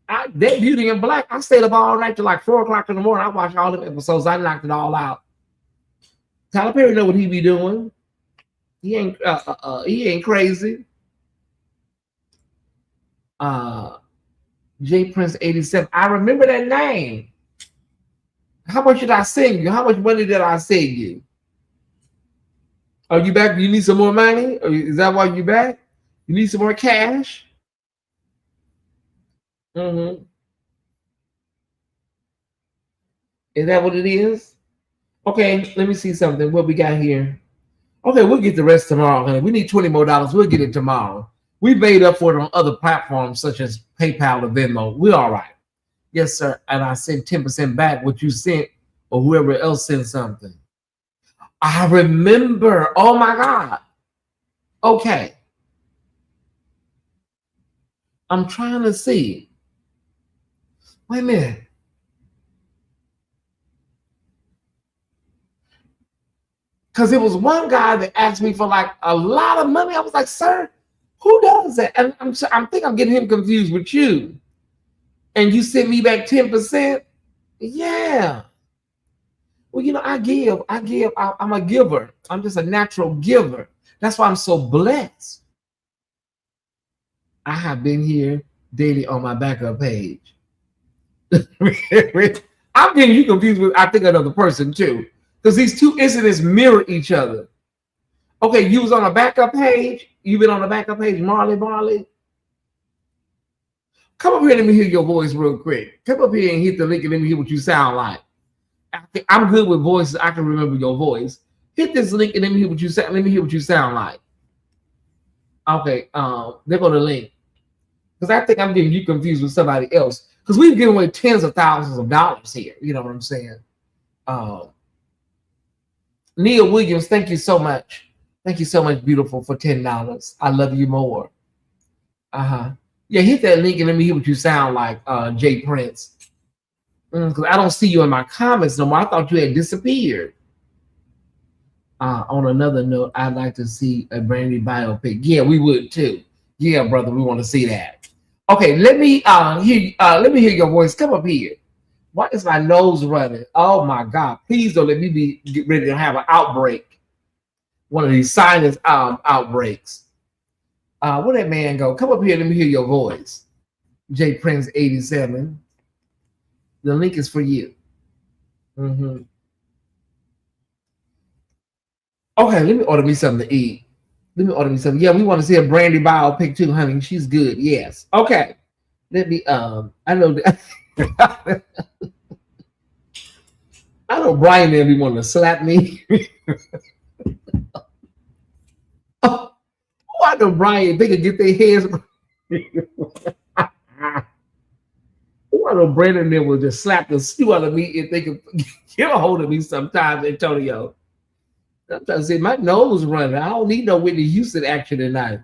That Beauty in Black, I stayed up all night till like 4 o'clock in the morning. I watched all the episodes. I knocked it all out. Tyler Perry know what he be doing. He ain't crazy. J Prince 87. I remember that name. How much did I send you? How much money did I send you? Are you back? You need some more money? Or is that why you back? You need some more cash? Mm-hmm. Is that what it is? Okay, let me see something. What we got here? Okay, we'll get the rest tomorrow, honey. We need $20 more. We'll get it tomorrow. We made up for it on other platforms such as PayPal or Venmo. We're all right. Yes, sir. And I sent 10% back what you sent or whoever else sent something. I remember. Oh, my God. Okay. I'm trying to see. Wait a minute. Because it was one guy that asked me for like a lot of money. I was like, sir, who does that? And I think I'm getting him confused with you. And you sent me back 10%? Yeah. Well, you know, I give. I'm a giver. I'm just a natural giver. That's why I'm so blessed. I have been here daily on my backup page. I'm getting you confused with, I think, another person too. Because these two incidents mirror each other. Okay, you was on a backup page. You've been on a backup page, Marley. Come up here and let me hear your voice real quick. Come up here and hit the link and let me hear what you sound like. I'm good with voices. I can remember your voice. Hit this link and let me hear what you sound. Let me hear what you sound like. Okay, there go the link. Because I think I'm getting you confused with somebody else. Because we've given away tens of thousands of dollars here. You know what I'm saying? Neil Williams, thank you so much. Thank you so much, beautiful, for $10. I love you more. Yeah, hit that link and let me hear what you sound like, J Prince. Because I don't see you in my comments no more. I thought you had disappeared. On another note, I'd like to see a Brandy biopic. Yeah, we would too. Yeah, brother, we want to see that. Okay, let me hear your voice. Come up here. Why is my nose running? Oh my God! Please don't let me get ready to have an outbreak. One of these sinus outbreaks. Where that man go? Come up here. Let me hear your voice. J Prince 87. The link is for you. Okay, let me order me something to eat. Yeah, we want to see a Brandy biopic too, honey. She's good. Yes. Okay. Let me. I know that. I know Brian there be wanting to slap me. Oh, I know Brian. They could get their hands. Oh, I know Brandon there will just slap the stew out of me if they could get a hold of me sometimes, Antonio. I'm trying to say my nose running. I don't need no Whitney Houston action tonight.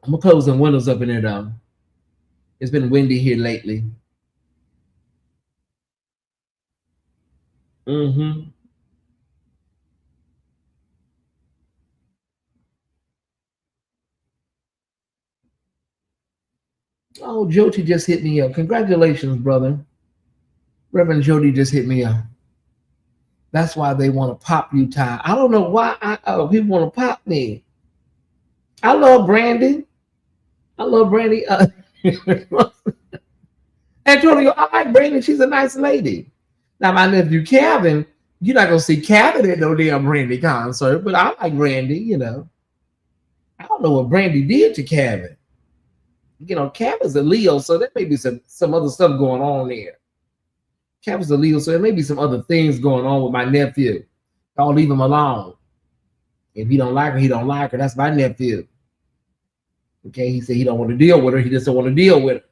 I'm gonna close the windows up in there though. It's been windy here lately. Oh, Jody just hit me up. Congratulations, brother. Reverend Jody just hit me up. That's why they want to pop you, Ty. I don't know why people want to pop me. I love Brandy. Antonio, I like Brandy. She's a nice lady. Now, my nephew Calvin, you're not going to see Calvin at no damn Brandy concert, but I like Brandy, you know. I don't know what Brandy did to Calvin. You know, Calvin's a Leo, so there may be some other stuff going on there. Calvin's a Leo, so there may be some other things going on with my nephew. I'll leave him alone. If he don't like her, he don't like her. That's my nephew. Okay, he said he don't want to deal with her. He just don't want to deal with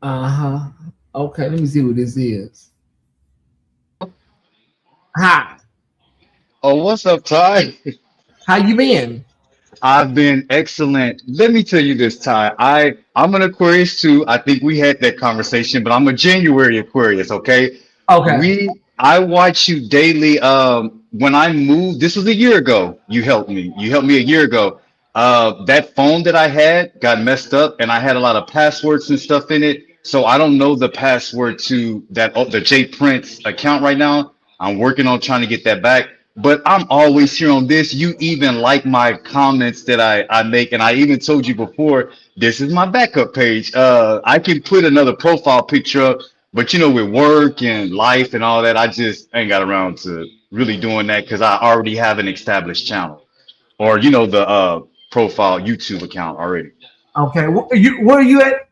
her. Okay, let me see what this is. Hi, Oh, what's up, Ty? how you been? I've been excellent. Let me tell you this, Ty. I'm an Aquarius too. I think we had that conversation, but I'm a January Aquarius, okay? Okay, I watch you daily. When I moved, this was a year ago. You helped me. You helped me a year ago. That phone that I had got messed up, and I had a lot of passwords and stuff in it. So I don't know the password to the J Prince account right now. I'm working on trying to get that back. But I'm always here on this. You even like my comments that I make, and I even told you before, this is my backup page. I can put another profile picture up, but with work and life and all that, I just ain't got around to really doing that because I already have an established channel or the profile YouTube account already. okay. Where are you at?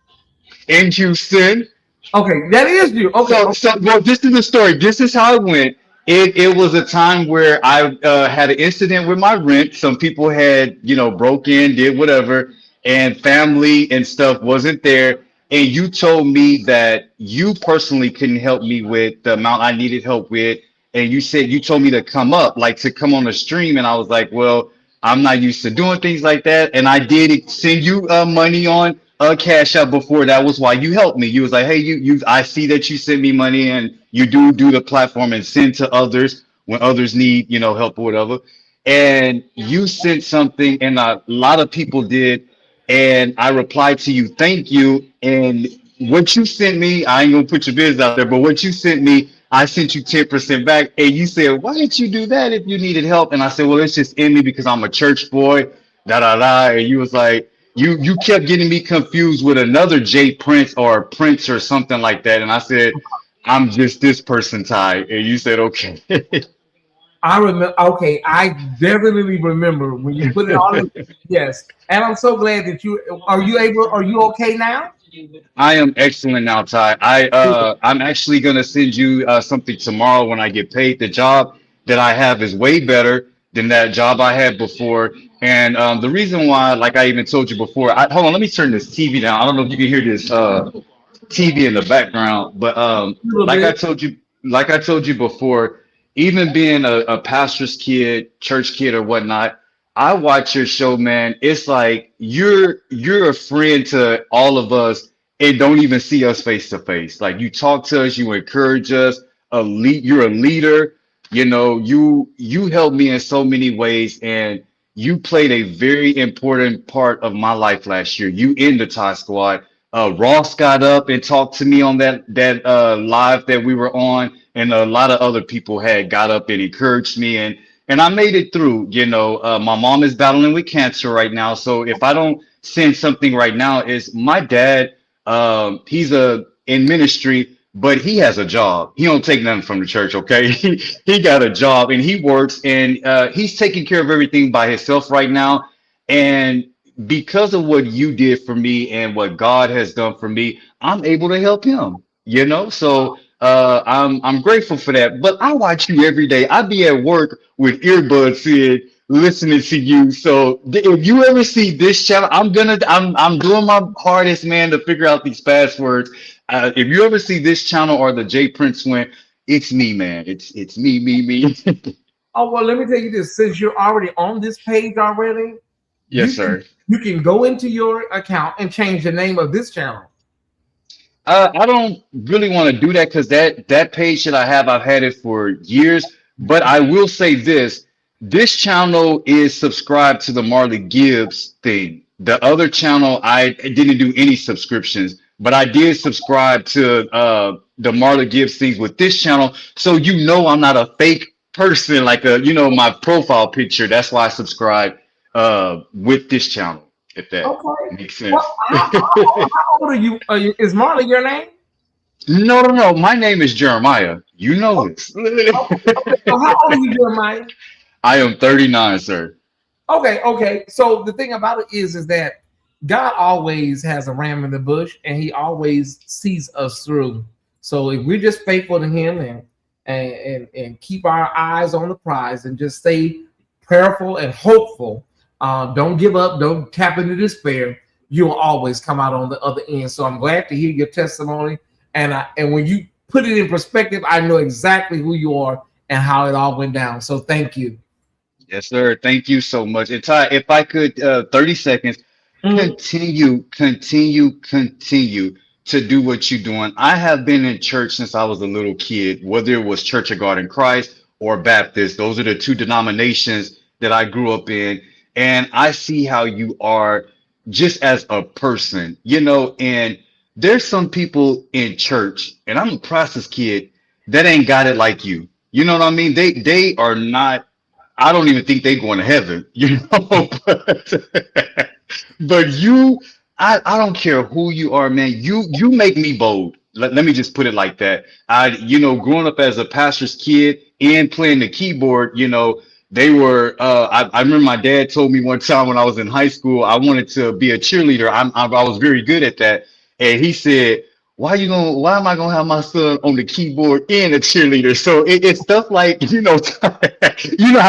In Houston. Okay, that is you. Okay, Well, this is the story. This is how it went. It was a time where I had an incident with my rent. Some people had, broke in, did whatever, and family and stuff wasn't there. And you told me that you personally couldn't help me with the amount I needed help with. And you told me to come up, like to come on the stream. And I was like, well, I'm not used to doing things like that. And I did send you money on Cash App before. That was why you helped me. You was like, hey, I see that you send me money and you do the platform and send to others when others need, help or whatever. And you sent something and a lot of people did. And I replied to you, thank you. And what you sent me, I ain't gonna put your biz out there, but what you sent me, I sent you 10% back. And you said, why didn't you do that if you needed help? And I said, well, it's just in me because I'm a church boy, da da da. And you was like, you kept getting me confused with another J Prince or Prince or something like that. And I said, I'm just this person, Ty. And you said, okay. I remember. Okay, I definitely remember when you put it on. Yes, and I'm so glad that you are. You able? Are you okay now? I am excellent now, Ty. I'm actually gonna send you something tomorrow when I get paid. The job that I have is way better than that job I had before. And the reason why, like I even told you before, hold on, let me turn this TV down. I don't know if you can hear this TV in the background, but A little like I bit. told you, like I told you before, even being a pastor's kid, church kid, or whatnot, I watch your show, man. It's like you're a friend to all of us and don't even see us face to face. Like you talk to us, you encourage us. You're a leader. You helped me in so many ways, and you played a very important part of my life last year. You in the Thai squad. Ross got up and talked to me on that live that we were on, and a lot of other people had got up and encouraged me, and I made it through. My mom is battling with cancer right now, so if I don't send something right now, is my dad. He's in ministry, but he has a job. He don't take nothing from the church, okay? He got a job and he works, and he's taking care of everything by himself right now. And because of what you did for me and what God has done for me, I'm able to help him. So I'm grateful for that. But I watch you every day. I be at work with earbuds in, listening to you. So if you ever see this channel, I'm doing my hardest, man, to figure out these passwords. If you ever see this channel or the J Prince one, it's me, man. It's me. Oh well, let me tell you this. Since you're already on this page already, Yes, sir. you can go into your account and change the name of this channel. I don't really want to do that because that page that I have, I've had it for years. But I will say this: this channel is subscribed to the Marley Gibbs thing. The other channel, I didn't do any subscriptions, but I did subscribe to the Marley Gibbs things with this channel. So I'm not a fake person like my profile picture. That's why I subscribe with this channel. If that Okay. makes sense. Well, how old are you? Is Marley your name? No. My name is Jeremiah. You know this. Okay. So how old are you, Jeremiah? I am 39, sir. Okay. So the thing about it is that God always has a ram in the bush, and He always sees us through. So if we're just faithful to Him and keep our eyes on the prize and just stay prayerful and hopeful, don't give up, don't tap into despair, you'll always come out on the other end. So I'm glad to hear your testimony. And when you put it in perspective, I know exactly who you are and how it all went down. So thank you. Yes, sir. Thank you so much. And Ty, if I could, 30 seconds, continue to do what you're doing. I have been in church since I was a little kid, whether it was Church of God in Christ or Baptist. Those are the two denominations that I grew up in. And I see how you are just as a person, and there's some people in church, and I'm a process kid that ain't got it like you. You know what I mean? They are not. I don't even think they going to heaven, but you, I don't care who you are, man. You make me bold. Let me just put it like that. Growing up as a pastor's kid and playing the keyboard, they were. I remember my dad told me one time when I was in high school, I wanted to be a cheerleader. I was very good at that, and he said, why am I gonna have my son on the keyboard and a cheerleader? So it's stuff like, how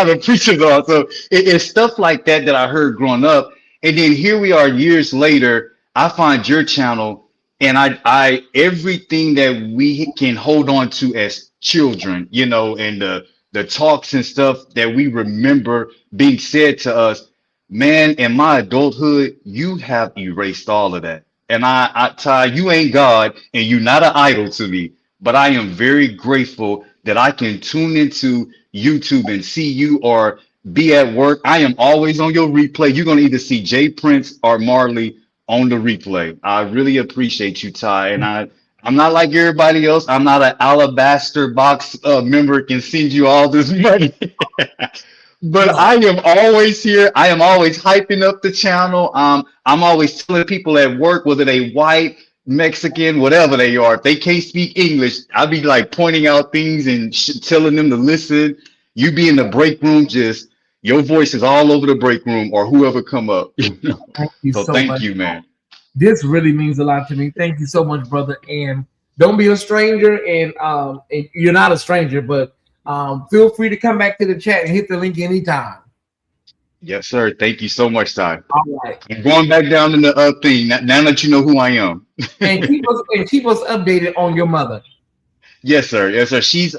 the preachers are. So it's stuff like that I heard growing up. And then here we are years later, I find your channel, and I everything that we can hold on to as children, and the talks and stuff that we remember being said to us, man, in my adulthood, you have erased all of that. And Ty, you ain't God and you're not an idol to me, but I am very grateful that I can tune into YouTube and see you or be at work. I am always on your replay. You're going to either see Jay Prince or Marley on the replay. I really appreciate you, Ty. And I'm not like everybody else. I'm not an alabaster box member can send you all this money. But I am always here. I am always hyping up the channel. I'm always telling people at work, whether they white, Mexican, whatever they are, if they can't speak English, I'll be like pointing out things and telling them to listen. You be in the break room, just your voice is all over the break room or whoever come up. Thank you so thank much. you, man. This really means a lot to me. Thank you so much, brother. And don't be a stranger. And you're not a stranger, but feel free to come back to the chat and hit the link anytime. Yes, sir. Thank you so much, Ty. All right. I'm going back down in the thing now that you know who I am. and keep us updated on your mother. Yes, sir. Yes, sir. She's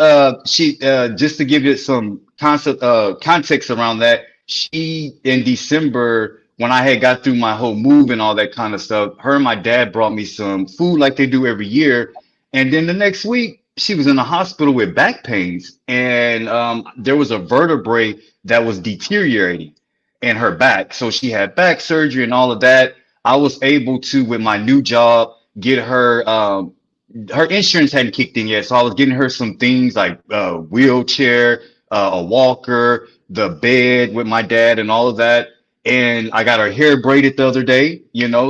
she just to give you some context around that. She in December when I had got through my whole move and all that kind of stuff. Her and my dad brought me some food like they do every year, and then the next week she was in the hospital with back pains, and there was a vertebrae that was deteriorating in her back. So she had back surgery and all of that. I was able to, with my new job, get her, her insurance hadn't kicked in yet. So I was getting her some things like a wheelchair, a walker, the bed with my dad and all of that. And I got her hair braided the other day,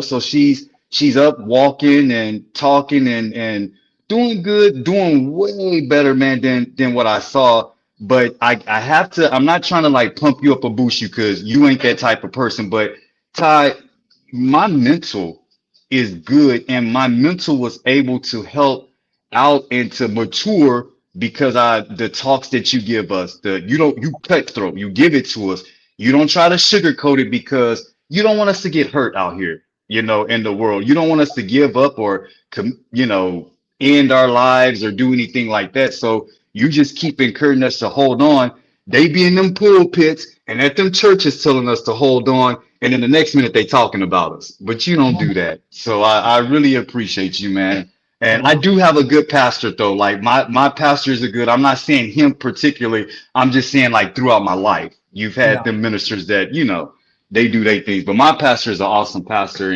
so she's up walking and talking and doing good, doing way better, man, than what I saw. But I have to, I'm not trying to like pump you up or boost you because you ain't that type of person. But Ty, my mental is good, and my mental was able to help out and to mature because the talks that you give us, you cutthroat, you give it to us. You don't try to sugarcoat it because you don't want us to get hurt out here, in the world. You don't want us to give up or, end our lives or do anything like that. So you just keep encouraging us to hold on. They be in them pulpits and at them churches telling us to hold on. And then the next minute they talking about us, but you don't do that. So I really appreciate you, man. And I do have a good pastor though. Like my pastors are good. I'm not saying him particularly. I'm just saying like throughout my life, you've had them ministers that, they do their things, but my pastor is an awesome pastor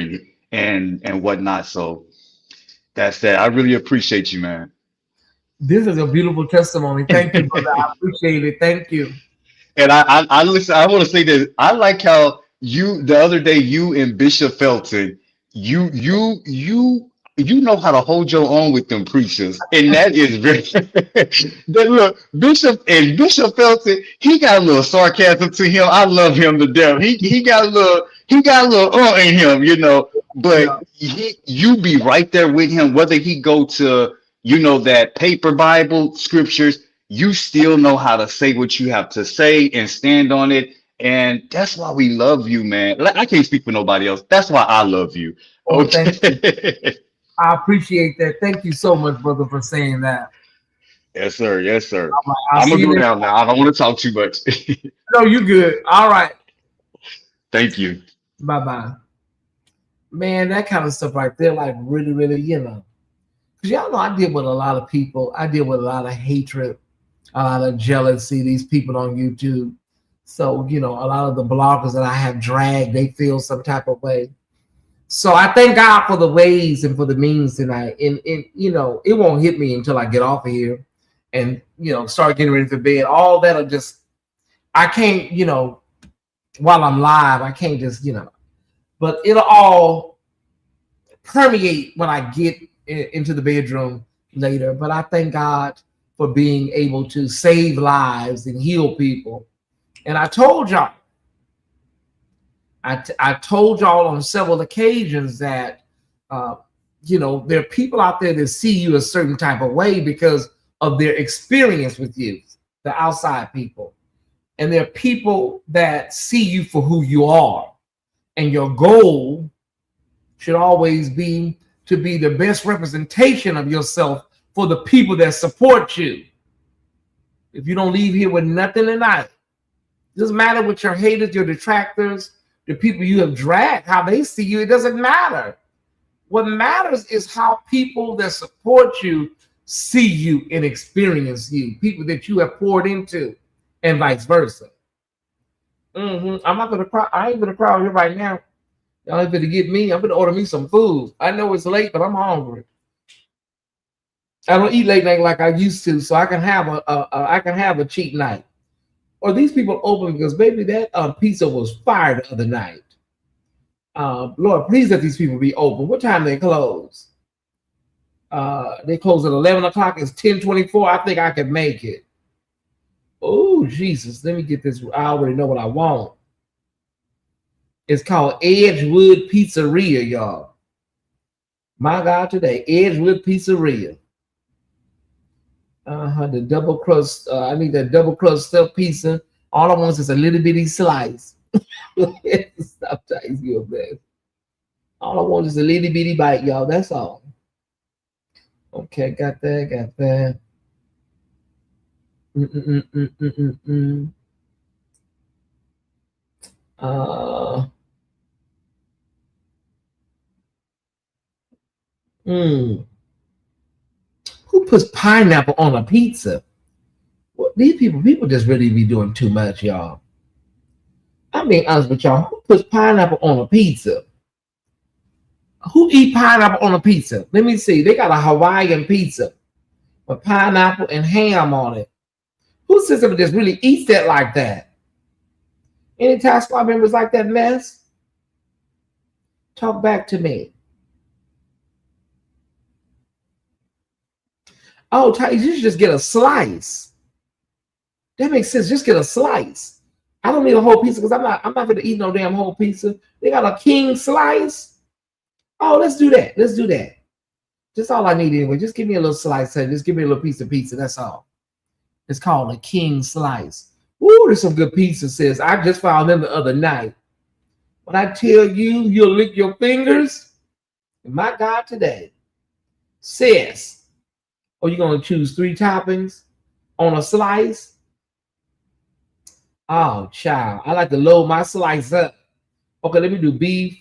and whatnot. So that's that. I really appreciate you, man. This is a beautiful testimony. Thank you, brother. I appreciate it. Thank you. And I listen. I want to say this. I like how the other day you and Bishop Felton, you know how to hold your own with them preachers, and that is very. Look, Bishop Felton, he got a little sarcasm to him. I love him to death. He got a little in him, But you be right there with him, whether he go to that paper Bible scriptures. You still know how to say what you have to say and stand on it. And that's why we love you, man. I can't speak for nobody else. That's why I love you. Okay. Thank you. I appreciate that. Thank you so much, brother, for saying that. Yes, sir. Yes, sir. All right, I'll I'm see gonna you go next down now. I don't want to talk too much. No, you good. All right. Thank you. Bye-bye. Man, that kind of stuff right there, like really, really, because y'all know I deal with a lot of people. I deal with a lot of hatred, a lot of jealousy, these people on YouTube. So, a lot of the bloggers that I have dragged, they feel some type of way. So I thank God for the ways and for the means tonight. And it won't hit me until I get off of here and, start getting ready for bed. All that'll just, I can't, while I'm live, I can't just, but it'll all permeate when I get into the bedroom later. But I thank God for being able to save lives and heal people. And I told y'all, I told y'all on several occasions that, there are people out there that see you a certain type of way because of their experience with you, the outside people. And there are people that see you for who you are. And your goal should always be to be the best representation of yourself for the people that support you. If you don't leave here with nothing tonight, it doesn't matter what your haters, your detractors, the people you have dragged, how they see you, it doesn't matter. What matters is how people that support you see you and experience you, people that you have poured into, and vice versa. I'm not gonna cry. I ain't gonna cry here right now. Y'all ain't gonna get me. I'm gonna order me some food. I know it's late, but I'm hungry. I don't eat late night like I used to, so I can have a cheat night. Or these people open because baby, that pizza was fire the other night. Lord, please let these people be open. What time they close? They close at 11 o'clock. It's 10:24. I think I can make it. Oh, Jesus. Let me get this. I already know what I want. It's called Edgewood Pizzeria, y'all. My God, today. Edgewood Pizzeria. The double crust. I need that double crust stuffed pizza. All I want is a little bitty slice. Stop Tyesse, you a mess. All I want is a little bitty bite, y'all. That's all. Okay, got that. Who puts pineapple on a pizza? Well, these people just really be doing too much, y'all. I'm being honest with y'all. Who puts pineapple on a pizza? Who eat pineapple on a pizza? Let me see. They got a Hawaiian pizza with pineapple and ham on it. Who system just really eats that like that? Any Tyesse Squad members like that mess? Talk back to me. Oh, Tyesse, you should just get a slice. That makes sense. Just get a slice. I don't need a whole pizza because I'm not gonna eat no damn whole pizza. They got a king slice. Oh, let's do that. Let's do that. Just all I need anyway. Just give me a little slice. Just give me a little piece of pizza. That's all. It's called a king slice. Ooh, there's some good pizza, sis. I just found them the other night. When I tell you, you'll lick your fingers. My God, today. Sis, are you going to choose 3 toppings on a slice? Oh, child. I like to load my slice up. Okay, let me do beef.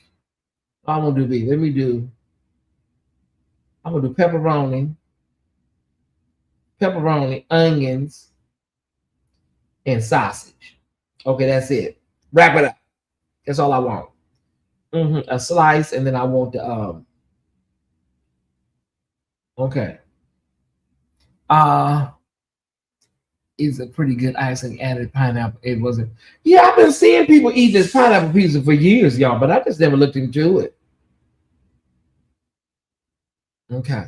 I'm going to do beef. I'm going to do pepperoni, onions, and sausage. Okay, that's it. Wrap it up. That's all I want. A slice, and then I want the okay. It's a pretty good icing added pineapple. It wasn't. Yeah, I've been seeing people eat this pineapple pizza for years, y'all, but I just never looked into it. Okay.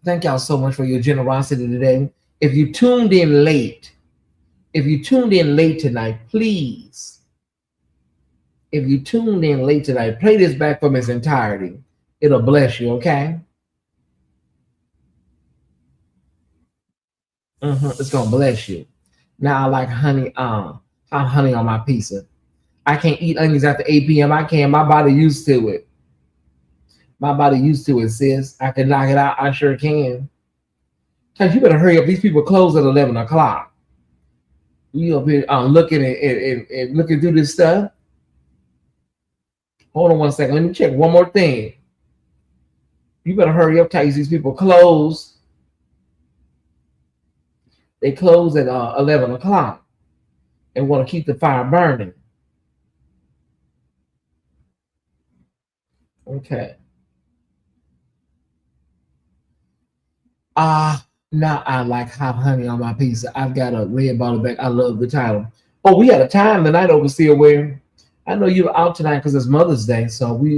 Thank y'all so much for your generosity today. If you tuned in late tonight, please. If you tuned in late tonight, play this back from its entirety. It'll bless you, okay? It's gonna bless you. Now I like honey. Honey on my pizza. I can't eat onions after 8 p.m. I can. My body used to it. My body used to it, sis. I can knock it out. I sure can. Cause you better hurry up. These people close at 11 o'clock. You up here looking and looking through this stuff. Hold on one second. Let me check one more thing. You better hurry up, Tyesse. These people close. They close at 11 o'clock and want to keep the fire burning. Okay. Now I like hot honey on my pizza. I've got a red bottle back. I love the title. Oh, we had a time tonight, Overseer, where I know you're out tonight because it's Mother's Day. So we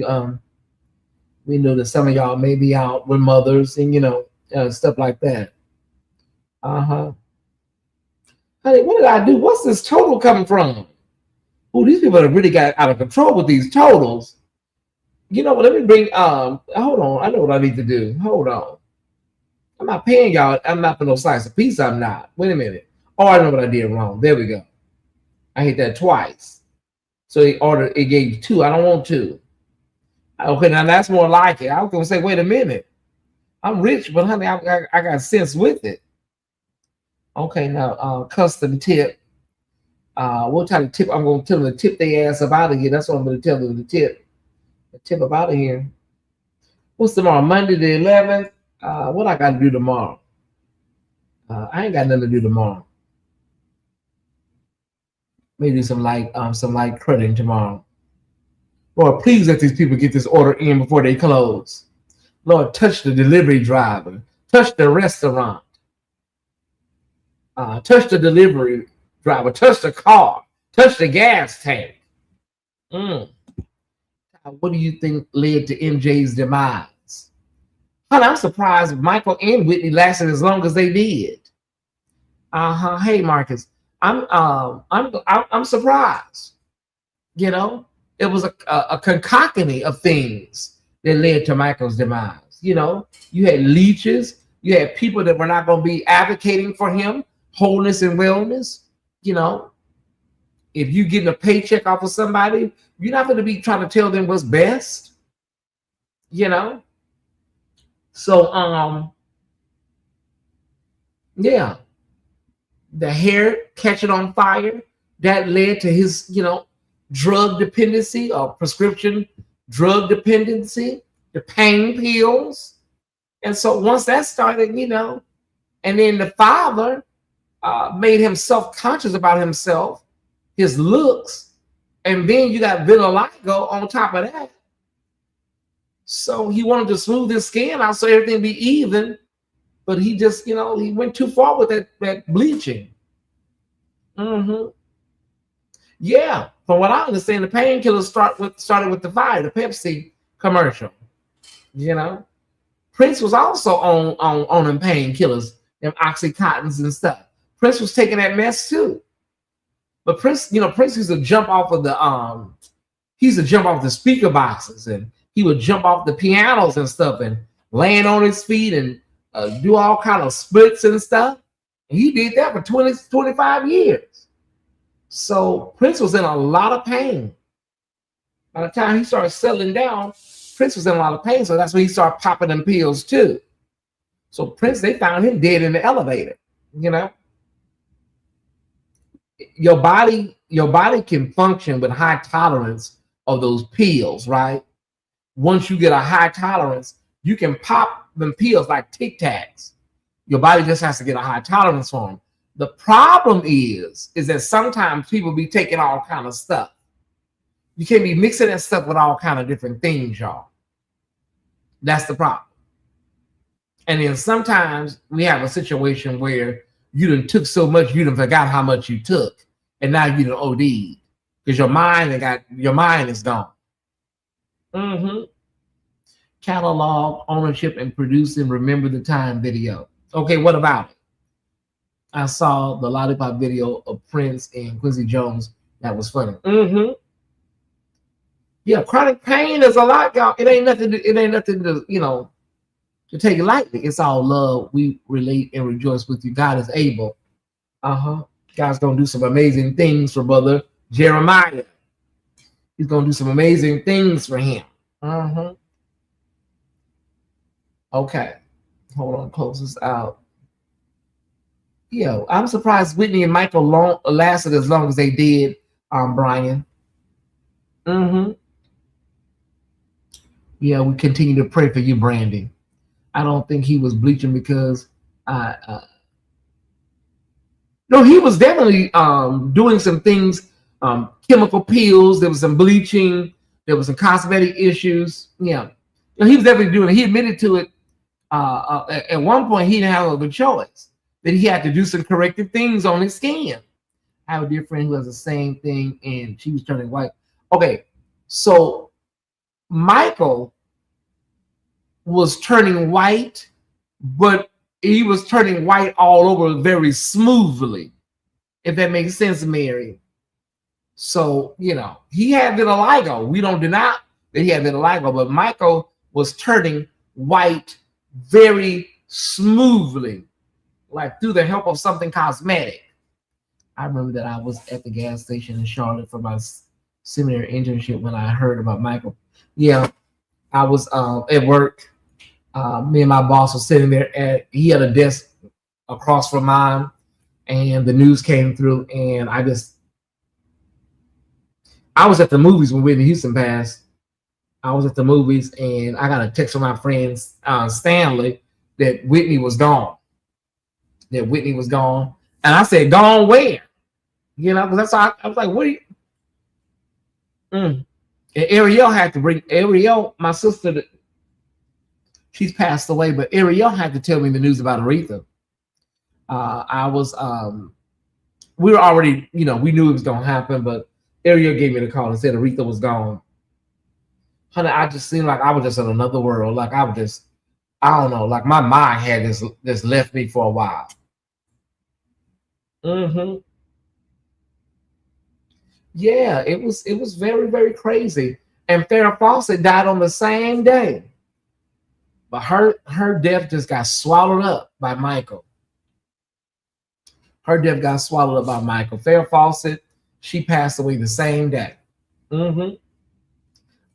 know that some of y'all may be out with mothers and stuff like that. Honey, what did I do? What's this total coming from? Oh, these people have really got out of control with these totals. You know what? Let me bring hold on. I know what I need to do. Hold on. I'm not paying y'all. I'm not for no slice of pizza. I'm not. Wait a minute. Oh, I know what I did wrong. There we go. I hit that twice. So it gave 2. I don't want 2. Okay, now that's more like it. I was gonna say, wait a minute. I'm rich, but honey, I got sense with it. Okay, now custom tip. What type of tip? I'm gonna tell them to tip their ass up out of here. That's what I'm gonna tell them to tip. The tip up out of here. What's tomorrow? Monday the 11th. What I got to do tomorrow? I ain't got nothing to do tomorrow. Maybe some light credit tomorrow. Lord, please let these people get this order in before they close. Lord, touch the delivery driver, touch the restaurant, touch the delivery driver, touch the car, touch the gas tank. What do you think led to MJ's demise? I'm surprised Michael and Whitney lasted as long as they did. Hey, Marcus, I'm surprised. You know, it was a concatenating of things that led to Michael's demise. You know, you had leeches, you had people that were not going to be advocating for him, wholeness and wellness. You know, if you getting a paycheck off of somebody, you're not going to be trying to tell them what's best. You know. So, yeah, the hair catching on fire, that led to his, drug dependency or prescription drug dependency, the pain pills. And so once that started, and then the father made him self-conscious about himself, his looks, and then you got vitiligo on top of that. So he wanted to smooth his skin out so everything be even, but he just, he went too far with that bleaching. Yeah, from what I understand, the painkillers started with the fire, the Pepsi commercial. Prince was also on them painkillers, them Oxycontins and stuff. Prince was taking that mess too. But Prince used to jump off of the speaker boxes, and he would jump off the pianos and stuff and land on his feet and do all kind of splits and stuff. And he did that for 25 years. So Prince was in a lot of pain. By the time he started settling down, Prince was in a lot of pain. So that's when he started popping them pills too. So Prince, they found him dead in the elevator. Your body can function with high tolerance of those pills, right? Once you get a high tolerance, you can pop them pills like Tic Tacs. Your body just has to get a high tolerance for them. The problem is that sometimes people be taking all kind of stuff. You can't be mixing that stuff with all kind of different things, y'all. That's the problem. And then sometimes we have a situation where you done took so much, you done forgot how much you took, and now you done OD'd because your mind is gone. Catalog, ownership, and producing Remember the Time video. Okay, what about it? I saw the Lollipop video of Prince and Quincy Jones. That was funny. Yeah, chronic pain is a lot, y'all. It ain't nothing to to take it lightly. It's all love. We relate and rejoice with you. God is able. God's gonna do some amazing things for Brother Jeremiah. He's gonna do some amazing things for him. Okay. Hold on, close this out. Yeah, I'm surprised Whitney and Michael lasted as long as they did, Brian. Mm-hmm. Yeah, we continue to pray for you, Brandy. I don't think he was bleaching because no, he was definitely doing some things, chemical peels, there was some bleaching, there was some cosmetic issues. Yeah. He was definitely doing it. He admitted to it at one point. He didn't have other choice, that he had to do some corrective things on his skin. I have a dear friend who has the same thing, and she was turning white. Okay, so Michael was turning white, but he was turning white all over very smoothly, if that makes sense, Mary. So, he had vitiligo. We don't deny that he had vitiligo, but Michael was turning white very smoothly, like through the help of something cosmetic. I remember that I was at the gas station in Charlotte for my seminary internship when I heard about Michael. Yeah, I was at work. Me and my boss were sitting there, he had a desk across from mine, and the news came through, and I was at the movies when Whitney Houston passed. I was at the movies, and I got a text from my friend Stanley that Whitney was gone. And I said, gone where? Because that's how I was like, what are you? And Ariel had to bring my sister, she's passed away, but Ariel had to tell me the news about Aretha. We were already, we knew it was going to happen, but Ariel gave me the call and said Aretha was gone. Honey, I just seemed like I was just in another world. Like I don't know, like my mind had just left me for a while. Mm-hmm. Yeah, it was very, very crazy. And Farrah Fawcett died on the same day. But her death just got swallowed up by Michael. Farrah Fawcett, she passed away the same day. Mm-hmm.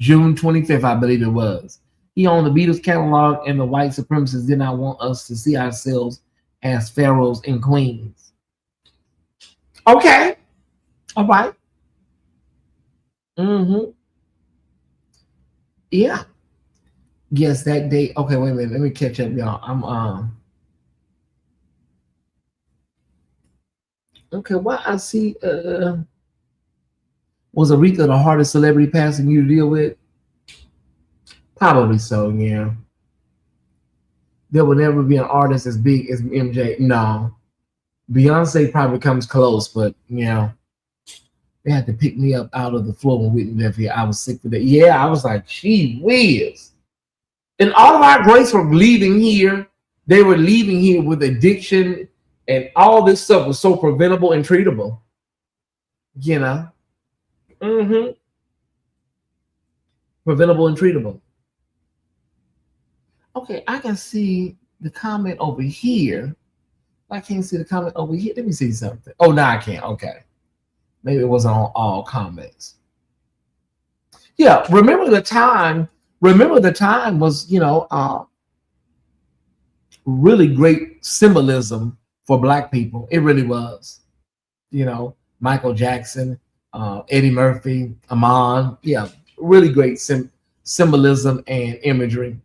June 25th, I believe it was. He owned the Beatles catalog, and the white supremacists did not want us to see ourselves as pharaohs and queens. Okay. All right. Mm-hmm. Yeah. Yes, that day. Okay, wait a minute. Let me catch up, y'all. I'm okay, what I see was Aretha the hardest celebrity passing you to deal with? Probably so, yeah. There will never be an artist as big as MJ. No. Beyonce probably comes close, but they had to pick me up out of the floor when Whitney left here. I was sick for that. Yeah, I was like, gee whiz. And all of our greats were leaving here. They were leaving here with addiction, and all this stuff was so preventable and treatable. Mm-hmm. Preventable and treatable. Okay, I can see the comment over here. I can't see the comment over here. Let me see something. Oh, no, I can't. Okay. Maybe it wasn't on all comments. Yeah, remember the time was, really great symbolism for Black people. It really was. Michael Jackson, Eddie Murphy, Amon. Yeah, really great symbolism and imagery.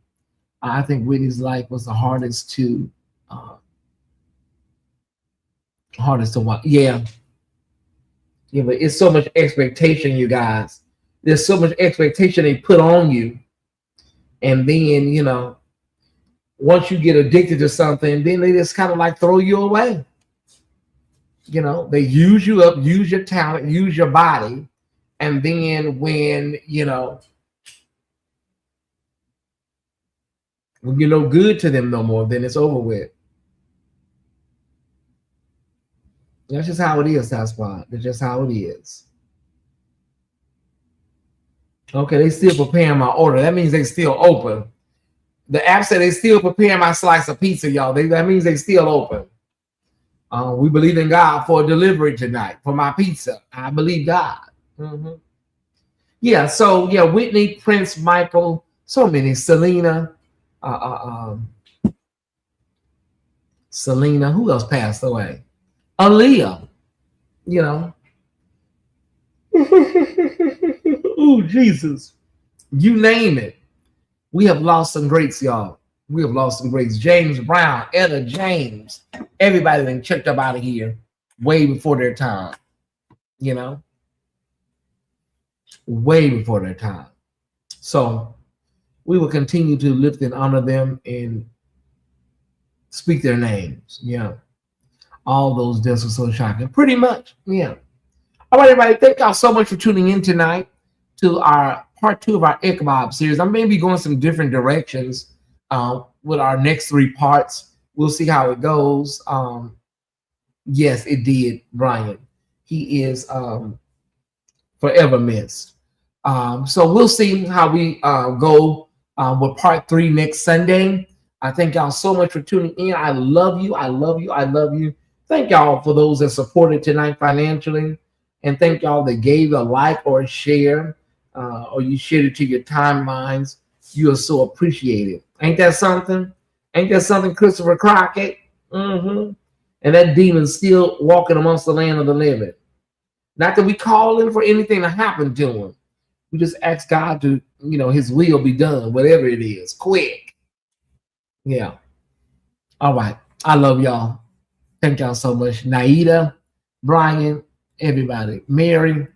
I think Whitney's life was the hardest to watch. Yeah, but it's so much expectation, you guys. There's so much expectation they put on you, and then once you get addicted to something, then they just kind of like throw you away. They use you up, use your talent, use your body, and then when you're no good to them no more, then it's over with. That's just how it is, Sasquatch. That's just how it is. Okay, they still preparing my order. That means they still open. The app said they still preparing my slice of pizza, y'all. That means they still open. We believe in God for a delivery tonight for my pizza. I believe God. Mm-hmm. Yeah, so Whitney, Prince, Michael, so many, Selena, Selena. Who else passed away? Aaliyah. You know. Oh, Jesus. You name it. We have lost some greats, y'all. We have lost some greats. James Brown, Etta James. Everybody been checked up out of here way before their time. You know? Way before their time. So we will continue to lift and honor them and speak their names. Yeah. All those deaths were so shocking. Pretty much. Yeah. All right, everybody. Thank y'all so much for tuning in tonight to our part 2 of our ICHABOD series. I'm maybe going some different directions with our next 3 parts. We'll see how it goes. Yes, it did, Brian. He is forever missed. So we'll see how we go with part 3 next Sunday. I thank y'all so much for tuning in. I love you. I love you. I love you. Thank y'all for those that supported tonight financially. And thank y'all that gave a like or a share or you shared it to your timelines. You are so appreciated. Ain't that something? Ain't that something, Christopher Crockett? Mm-hmm. And that demon's still walking amongst the land of the living. Not that we call him for anything to happen to him. We just ask God to, you know, his will be done, whatever it is, quick. Yeah. All right. I love y'all. Thank y'all so much. Naida, Brian, everybody, Mary,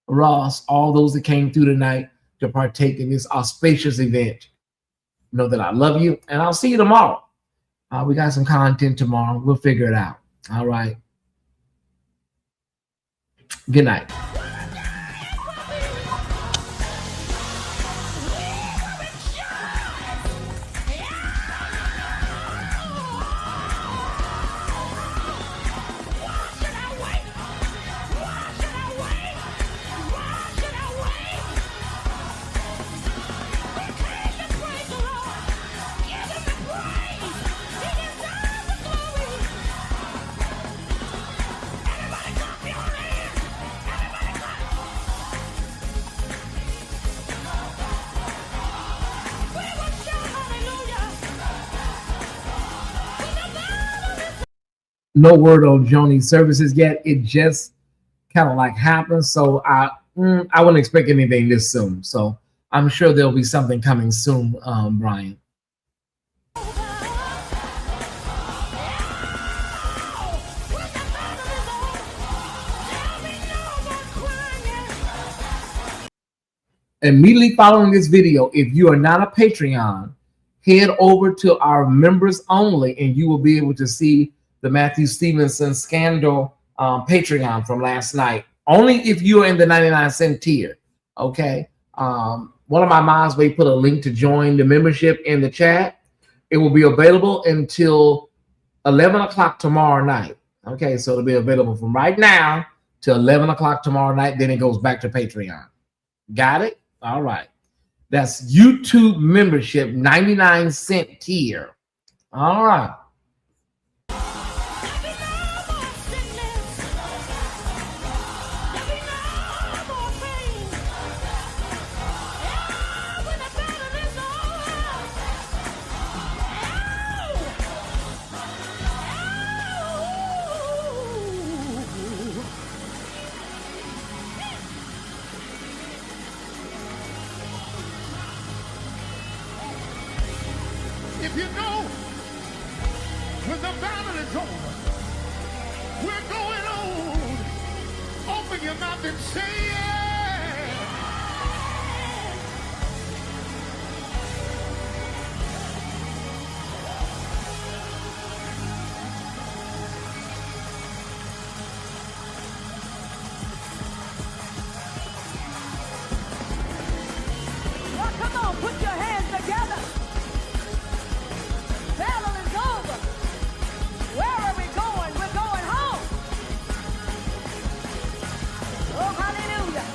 Ross, all those that came through tonight to partake in this auspicious event. Know that I love you, and I'll see you tomorrow. We got some content tomorrow. We'll figure it out. All right. Good night. No word on Joni's services yet. It just kind of like happened. So I wouldn't expect anything this soon. So I'm sure there'll be something coming soon, Brian. Immediately following this video, if you are not a Patreon, head over to our members only and you will be able to see the Matthew Stevenson scandal Patreon from last night. Only if you're in the 99-cent tier, okay? One of my moms may put a link to join the membership in the chat. It will be available until 11 o'clock tomorrow night. Okay, so it'll be available from right now to 11 o'clock tomorrow night. Then it goes back to Patreon. Got it? All right. That's YouTube membership, 99-cent tier. All right. If you know when the battle is over, we're going on. Open your mouth and say yeah. Well, come on, put your hands together. Battle is over. Where are we going? We're going home. Oh, hallelujah.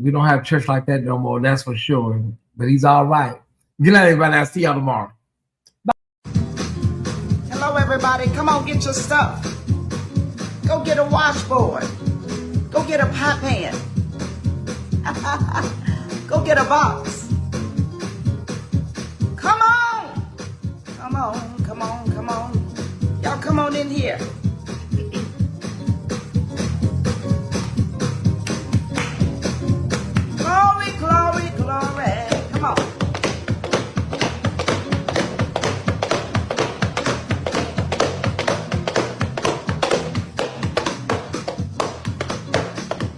We don't have church like that no more, that's for sure. But he's all right. Good night, everybody. I'll see y'all tomorrow. Hello, everybody. Come on, get your stuff. Go get a washboard. get a pie pan. Go get a box. Come on. Come on, come on, come on. Y'all come on in here. Glory, glory, glory. Come on.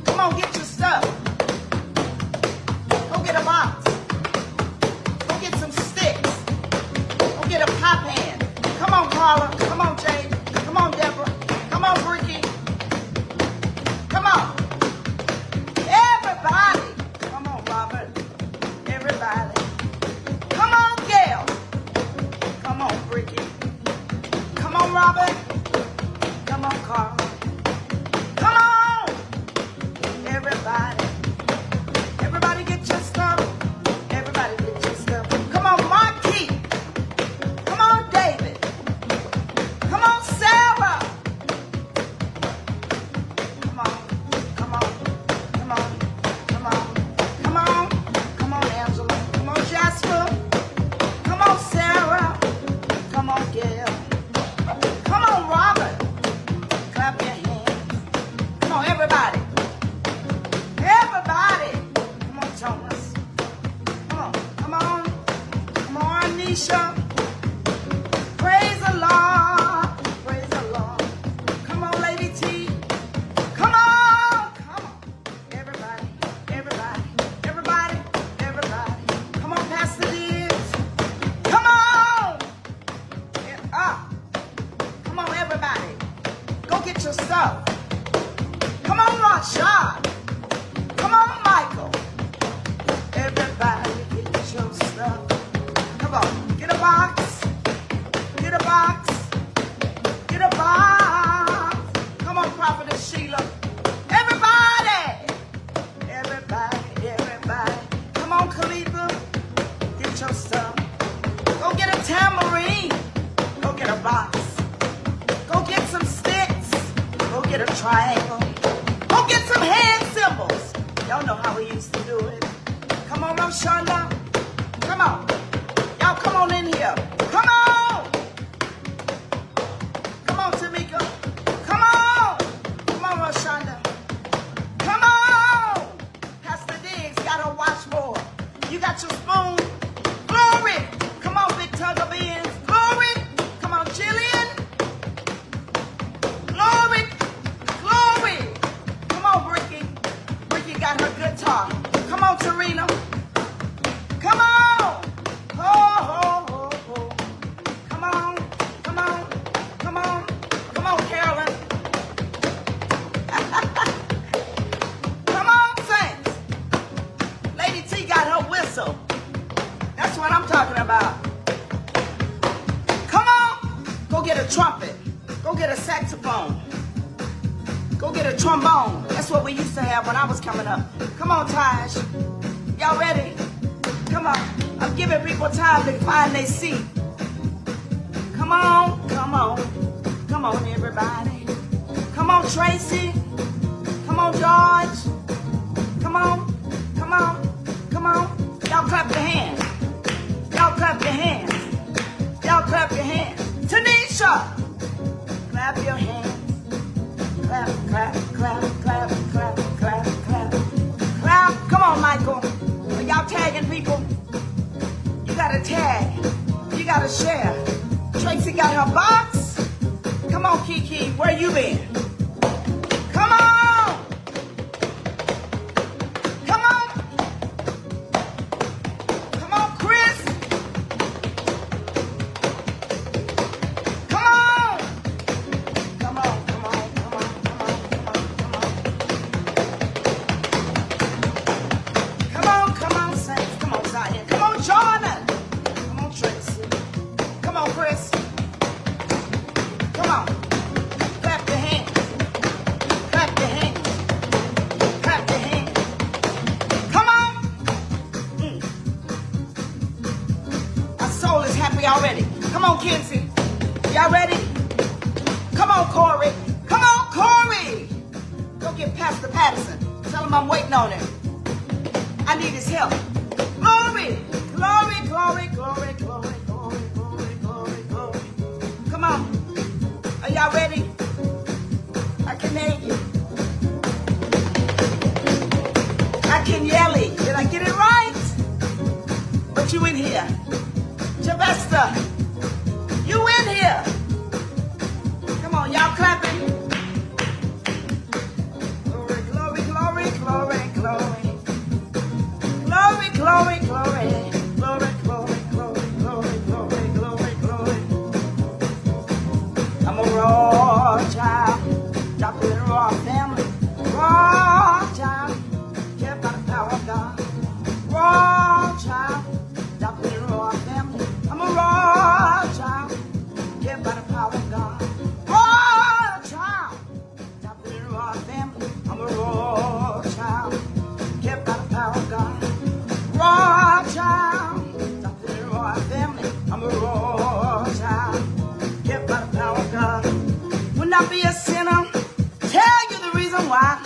Come on, get your stuff. Go get a box. Go get some sticks. Go get a pie pan. Come on, Carla. Come on, Jay. Come on, Deborah. Come on, Ricky. Come on. Everybody. Come on, Robert. Everybody. Come on, Gail. Come on, Ricky. Come on, Robert. Come on, Carla. Come on. Everybody. Everybody get your stuff. Everybody get your stuff. Come on, Marquis. Come on, David. Come on, Sarah. Come on. Come on. Come on. Come on. Come on. Come on, Angela. Come on, Jasper. Come on, Sarah. Come on, Gail. Come on, Robert. Clap your hands. Come on, everybody. Everybody. Come on, Thomas. Come on. Come on. Come on, Anisha. Praise the Lord. Praise the Lord. Come on, Lady T. Come on. Come on. Everybody. Everybody. Everybody. Everybody. Come on, Pastor Diggs. Come on. Come on, everybody. Go get your stuff. Come on, Rashad. Come on, Michael. Everybody get your stuff. Come on, get a box. Get a box. Get a box. Come on, Prophetess Sheila. Everybody. Everybody, everybody. Come on, Khalifa. Get your stuff. Go get a tambourine. Go get a box. Go get some sticks. Go get a triangle. Go get some hand cymbals. Y'all know how we used to do it. Come on, Roshonda. Come on. Y'all come on in here. Come on. Come on, Tamika. Come on. Come on, Roshonda. Come on. Pastor Diggs got a washboard. You got your spoon. Glory. Come on, Big Tug of Beans. Glory. Come on, Jillian. Glory. Glory. Come on, Bricky. Bricky got her guitar. Come on, Tarina. Come on. Oh, oh, oh, oh. Come on. Come on. Come on. Come on, Carolyn. Come on, Saints. Lady T got her whistle. That's what I'm talking about. Come on. Go get a trumpet. Go get a saxophone. Go get a trombone. That's what we used to have when I was coming up. Come on, Taj. Y'all ready? Come on. I'm giving people time to find their seat. Come on. Come on. Come on, everybody. Come on, Tracy. Come on, George. Come on. Come on. Come on. Y'all clap your hands. Y'all clap your hands. Y'all clap your hands. Tanisha. Clap your hands. Clap, clap, clap, clap, clap, clap, clap. Clap. Come on, Michael. Are y'all tagging people? You gotta tag. You gotta share. Tracy got her box. Come on, Kiki. Where you been? Come on. Come on. Come on, Chris. Come on. Come on, come on, come on, come on, come on, come on. Come on, come on, Saints. Come on, Zion. Come on, Jordan. Come on, Tracy. Come on, Chris. Come on. Clap your hands. Clap your hands. Clap your hands. Come on. My soul is happy already. Come on, Kenzie. Y'all ready? Come on, Corey. Come on, Corey. Go get Pastor Patterson. Tell him I'm waiting on him. I need his help. Glory, glory, glory, glory, glory, glory, glory, glory, glory. Come on. Are y'all ready? I can hear you. I can yell it. Did I get it right? But you in here. Javesta, you in here. Come on, y'all clapping. Glory, glory, glory, glory, glory. Glory, glory, glory. Glory, glory, glory, glory, glory, glory, glory. I'm a raw child. Adopted in a raw family. Raw child. Kept by the power of God. Raw child. Adopted in a raw family. I'm a raw child. Kept by the power of God. Raw child. Adopted in a raw family. I'm a raw child. Kept by the power of God. Raw child. Adopted in a raw family. I'm a raw child. Kept by the power of God. Would not be a sinner. Tell you the reason why.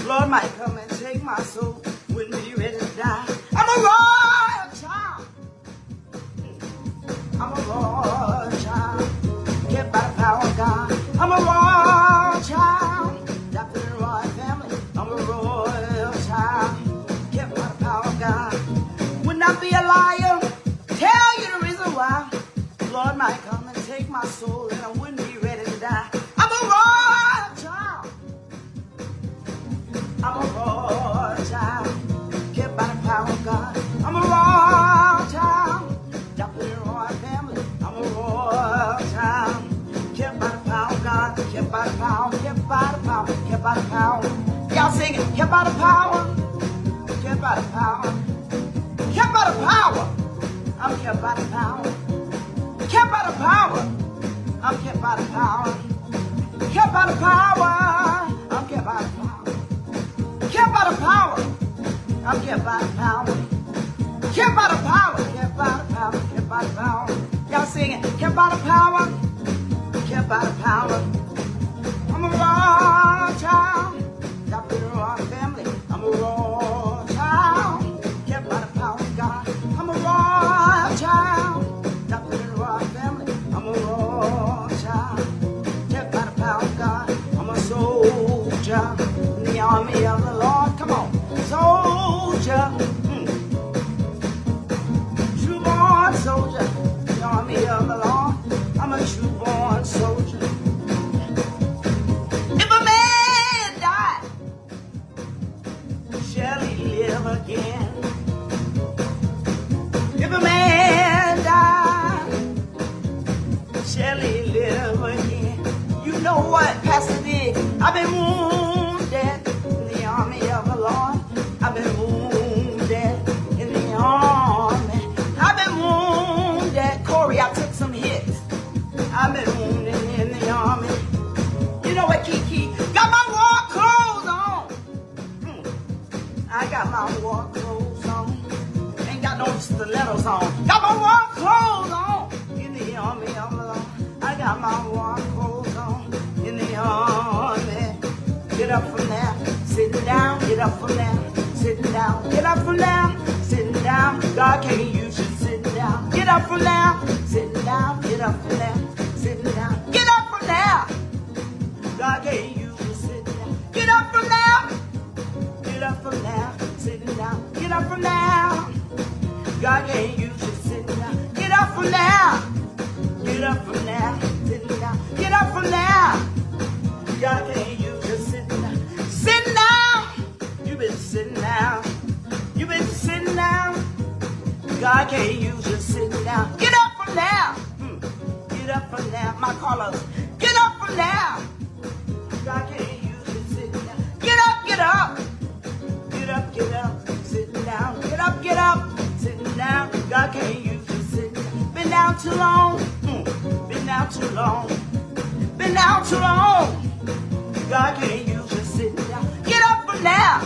Lord might come and take my soul. Wouldn't be ready to die. I'm a royal child. I'm a royal child. Kept by the power of God. I'm a royal child. Adopted in a royal family. I'm a royal child. Kept by the power of God. Would not be a liar. Tell you the reason why. Lord might come and take my soul and I wouldn't be ready to die. I'm a royal child. I'm a royal child. Kept by the power of God. I'm a royal child. Adopted in a royal family. I'm a royal child. Kept by the power of God. Kept by the power. Kept by the power. Kept by the power. Y'all sing it. Kept by the power. Kept by the power. Kept by the power. I'm kept by the power. Kept by the power. I'm kept by the power. Kept by the power. I'm kept by the power. Kept by the power. I'm kept by the power. Kept by the power. Kept by the power. Kept by the power. Y'all sing it. Kept by the power. Kept by the power. I'm a raw child. Adopted in a raw family. I'm a raw child. Kept by the power of God. I'm a raw child. Adopted in a raw family. I'm a raw child. Kept by the power of God. I'm a soldier in the army of the Lord. Come on. Soldier. True-born soldier in the army of the Lord. I'm a true-born soldier. If a man died, shall he live again? If a man died, shall he live again? You know what, Pastor D? I've been wounded in the army of the Lord. I've been wounded in the army. I've been wounded. Corey, I took some hits. I've been wounded in the army. You know what, Kiki? Got my war clothes on. I got my war clothes on. Ain't got no stilettos on. Got my war clothes on in the army of the Lord. I got my war clothes on in the army. Get up from there, sitting down. Get up from there, sitting down. Get up from there, sitting down. God can't use you sitting down. Get up from there, sitting down. Get up from there, sitting down. Get up from there. God can't use you sitting down. Get up from there. Get up from there, sitting down. Get up from there. God can't use you sitting down. Get up from there. Get up from there, sitting down. Get up from there. God can't use you sitting down. Sitting down. You've been sitting down. You've been sitting down. God can't use you sitting down. Get up from there. Get up from there. My callers. Get up from there. God can't use you sitting down. Get up, get up. Get up, get up. Sitting down. Get up, sitting down. God can't use you sitting down. Been down too long. Been down too long. Been down too long. God can't use you sitting down. Get up from there.